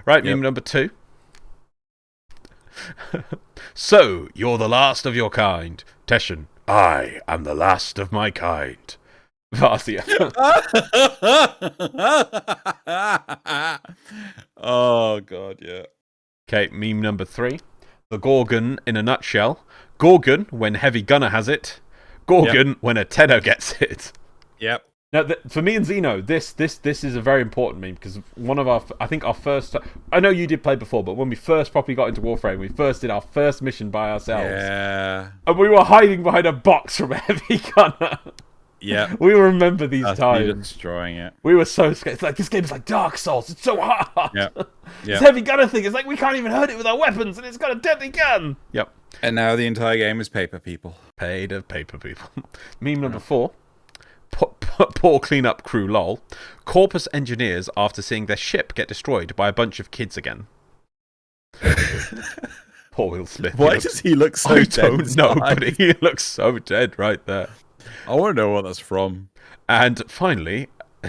Right, meme number 2. So, you're the last of your kind. Teshin, I am the last of my kind. Vasya. Oh, God, yeah. Okay, meme number 3. The Gorgon in a nutshell. Gorgon when Heavy Gunner has it. Gorgon when a Tenno gets it. Yep. Now, for me and Xeno, this is a very important meme because one of our first. I know you did play before, but when we first properly got into Warframe, we first did our first mission by ourselves. Yeah. And we were hiding behind a box from a Heavy Gunner. Yeah. We remember these times. Destroying it. We were so scared. It's like, this game is like Dark Souls. It's so hard. Yeah. This Heavy Gunner thing, it's like we can't even hurt it with our weapons, and it's got a deadly gun. Yep. And now the entire game is paper people. Paid of paper people. Meme number 4. Poor cleanup crew lol. Corpus engineers after seeing their ship get destroyed by a bunch of kids again. Poor Will Smith. Why does he look so dead? I don't know, but he looks so dead right there. I want to know what that's from. And finally,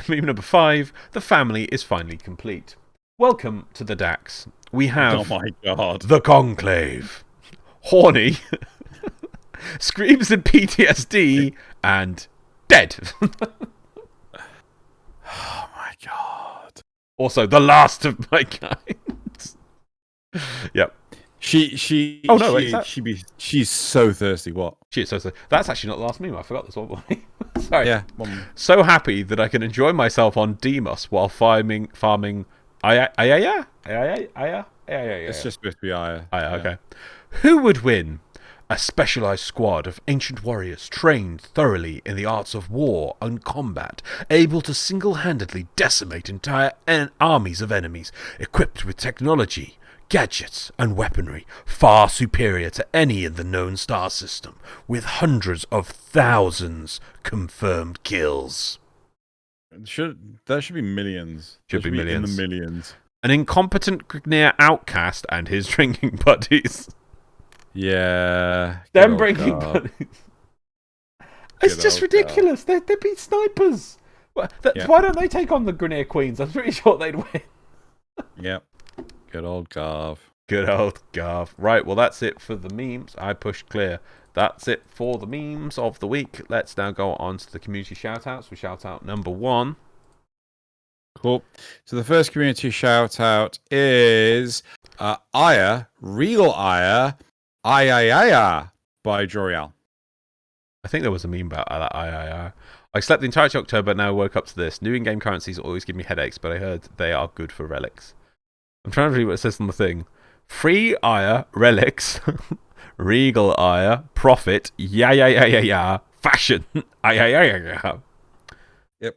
meme number 5. The family is finally complete. Welcome to the DAX. We have oh my God. the Conclave. Horny. Screams in PTSD and dead. Oh my God. Also, the last of my kind. Yep. She's so thirsty. What? She is so thirsty. That's actually not the last meme. I forgot this one. Sorry. Yeah. So happy that I can enjoy myself on Demos while farming. Ayaya. It's just supposed to be Aya. Okay. Who would win? A specialized squad of ancient warriors trained thoroughly in the arts of war and combat, able to single-handedly decimate entire armies of enemies, equipped with technology, gadgets, and weaponry far superior to any in the known star system, with hundreds of thousands confirmed kills. There should be millions. Should be millions. In the millions. An incompetent Grineer outcast and his drinking buddies. Yeah. Them drinking buddies. It's just ridiculous. They'd be snipers. Why don't they take on the Grineer Queens? I'm pretty sure they'd win. Yep. Good old Garv. Good old Garv. Right, well, that's it for the memes. I pushed clear. That's it for the memes of the week. Let's now go on to the community shoutouts. We shout out number 1. Cool. So the first community shout out is Aya, Regal Aya, Ayayaya by Joriel. I think there was a meme about that. I slept the entire October, now woke up to this. New in-game currencies always give me headaches, but I heard they are good for relics. I'm trying to read what it says on the thing. Free Aya, relics, Regal Aya, profit, fashion, Yep.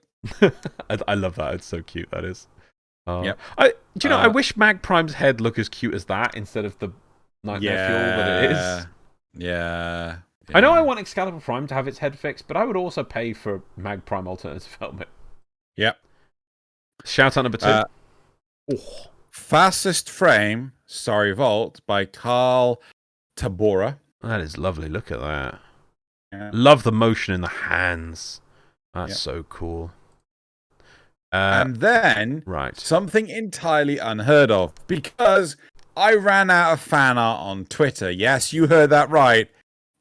I love that. It's so cute. That is. Yep. Do you know? I wish Mag Prime's head looked as cute as that instead of the nightmare fuel that it is. Yeah. I know I want Excalibur Prime to have its head fixed, but I would also pay for Mag Prime alternative helmet. Yep. Shout out number 2. Fastest Frame, Sorry Vault by Carl Tabora. That is lovely. Look at that. Yeah. Love the motion in the hands. That's so cool. And then right. something entirely unheard of, because I ran out of fan art on Twitter. Yes, you heard that right.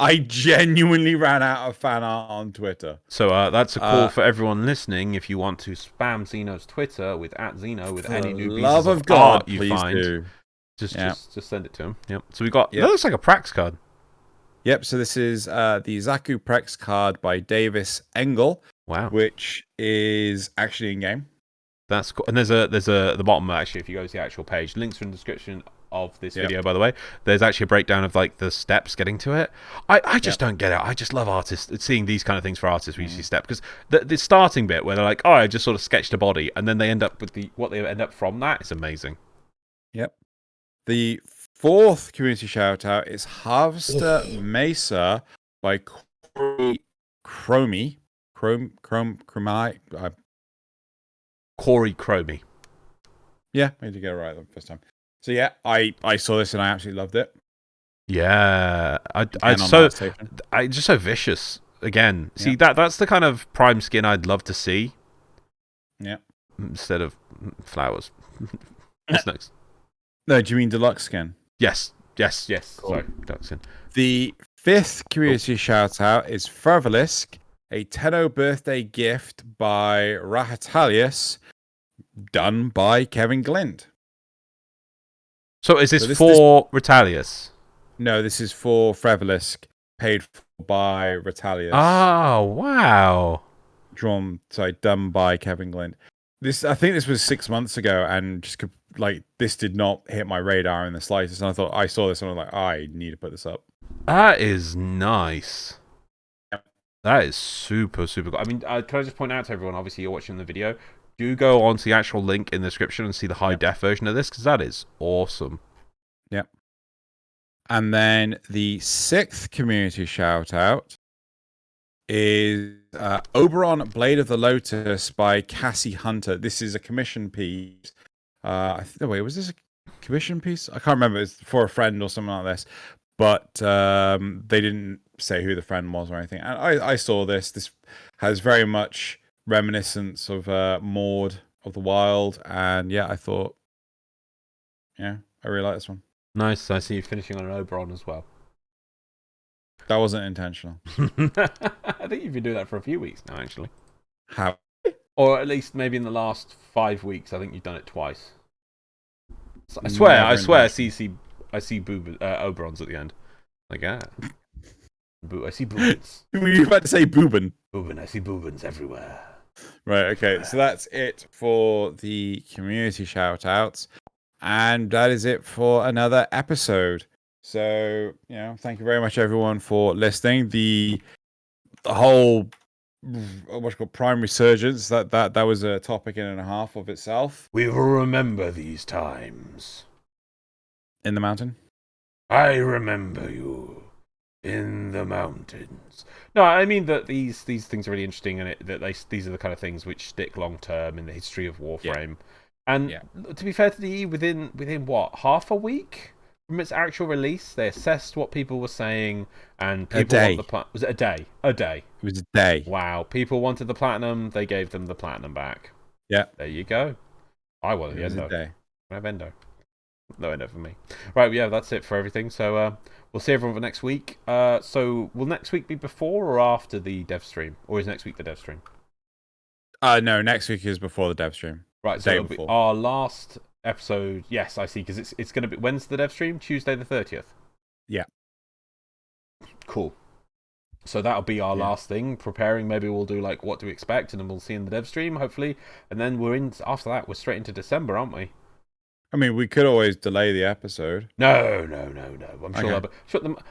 I genuinely ran out of fan art on Twitter. So that's a call for everyone listening. If you want to spam Xeno's Twitter with @Xeno with any new pieces of art you find, just send it to him. Yep. So we got. That looks like a Prax card. Yep. So this is the Zaku Prax card by Davis Engel. Wow. Which is actually in game. That's cool. And there's the bottom actually. If you go to the actual page, links are in the description of this video, by the way. There's actually a breakdown of like the steps getting to it. I just don't get it. I just love artists seeing these kind of things for artists. We usually step because the starting bit where they're like, oh, I just sort of sketched a body, and then they end up with what they end up from that. It's amazing. Yep. The fourth community shout out is Harvester Mesa by Corey Cromie. Corey Cromie. Yeah, I did get it right the first time. So yeah, I saw this and I absolutely loved it. Yeah, it's just so vicious. Again, see that's the kind of Prime skin I'd love to see. Yeah. Instead of flowers. What's next? No, do you mean deluxe skin? Yes. Cool. Sorry, deluxe skin. The fifth community shout out is Fervalisk, a Tenno birthday gift by Rahatalius, done by Kevin Glint. So is this for Retalius? No, this is for Frevalisk, paid for by Retalius. Oh, wow. Done by Kevin Glint. I think this was 6 months ago, and just this did not hit my radar in the slightest. And I saw this and I was like, I need to put this up. That is nice. That is super, super good. I mean, can I just point out to everyone, obviously you're watching the video, do go onto the actual link in the description and see the high-def version of this, because that is awesome. Yep. And then the sixth community shout-out is Oberon Blade of the Lotus by Cassie Hunter. This is a commission piece. Wait, was this a commission piece? I can't remember. It's for a friend or something like this. But they didn't say who the friend was or anything. And I saw this. This has very much reminiscence of Maud of the Wild, and I thought, I really like this one. Nice. I see you finishing on an Oberon as well. That wasn't intentional. I think you've been doing that for a few weeks now, actually. How? Or at least maybe in the last 5 weeks. I think you've done it twice. So I swear, I see Oberons at the end. Like, I see boobins. Were you about to say boobin? Boobin, I see boobins everywhere. Right, okay. So that's it for the community shout-outs. And that is it for another episode. So, thank you very much, everyone, for listening. The whole what's called Prime Resurgence, that was a topic in and a half of itself. We will remember these times. In the mountain? I remember you in the mountains. No, I mean that these things are really interesting, and these are the kind of things which stick long term in the history of Warframe. And to be fair to the EE, within what, half a week from its actual release, they assessed what people were saying, and people was it a day? A day. It was a day. Wow, people wanted the platinum, they gave them the platinum back. Yeah. There you go. I wanted the Endo. A day. I have Endo. No Endo for me. Right, that's it for everything. So we'll see everyone for next week. So will next week be before or after the dev stream? Or is next week the dev stream? No, next week is before the dev stream. Right, so it'll be our last episode. Yes, I see, because it's going to be... When's the dev stream? Tuesday the 30th? Yeah. Cool. So that'll be our last thing. Preparing, maybe we'll do like what to expect, and then we'll see in the dev stream, hopefully. And then after that, we're straight into December, aren't we? I mean, we could always delay the episode. No. I'm sure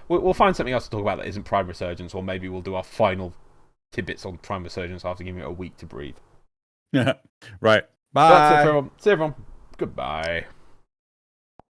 we'll find something else to talk about that isn't Prime Resurgence, or maybe we'll do our final tidbits on Prime Resurgence after giving it a week to breathe. Right. Bye. That's it for everyone. See everyone. Goodbye.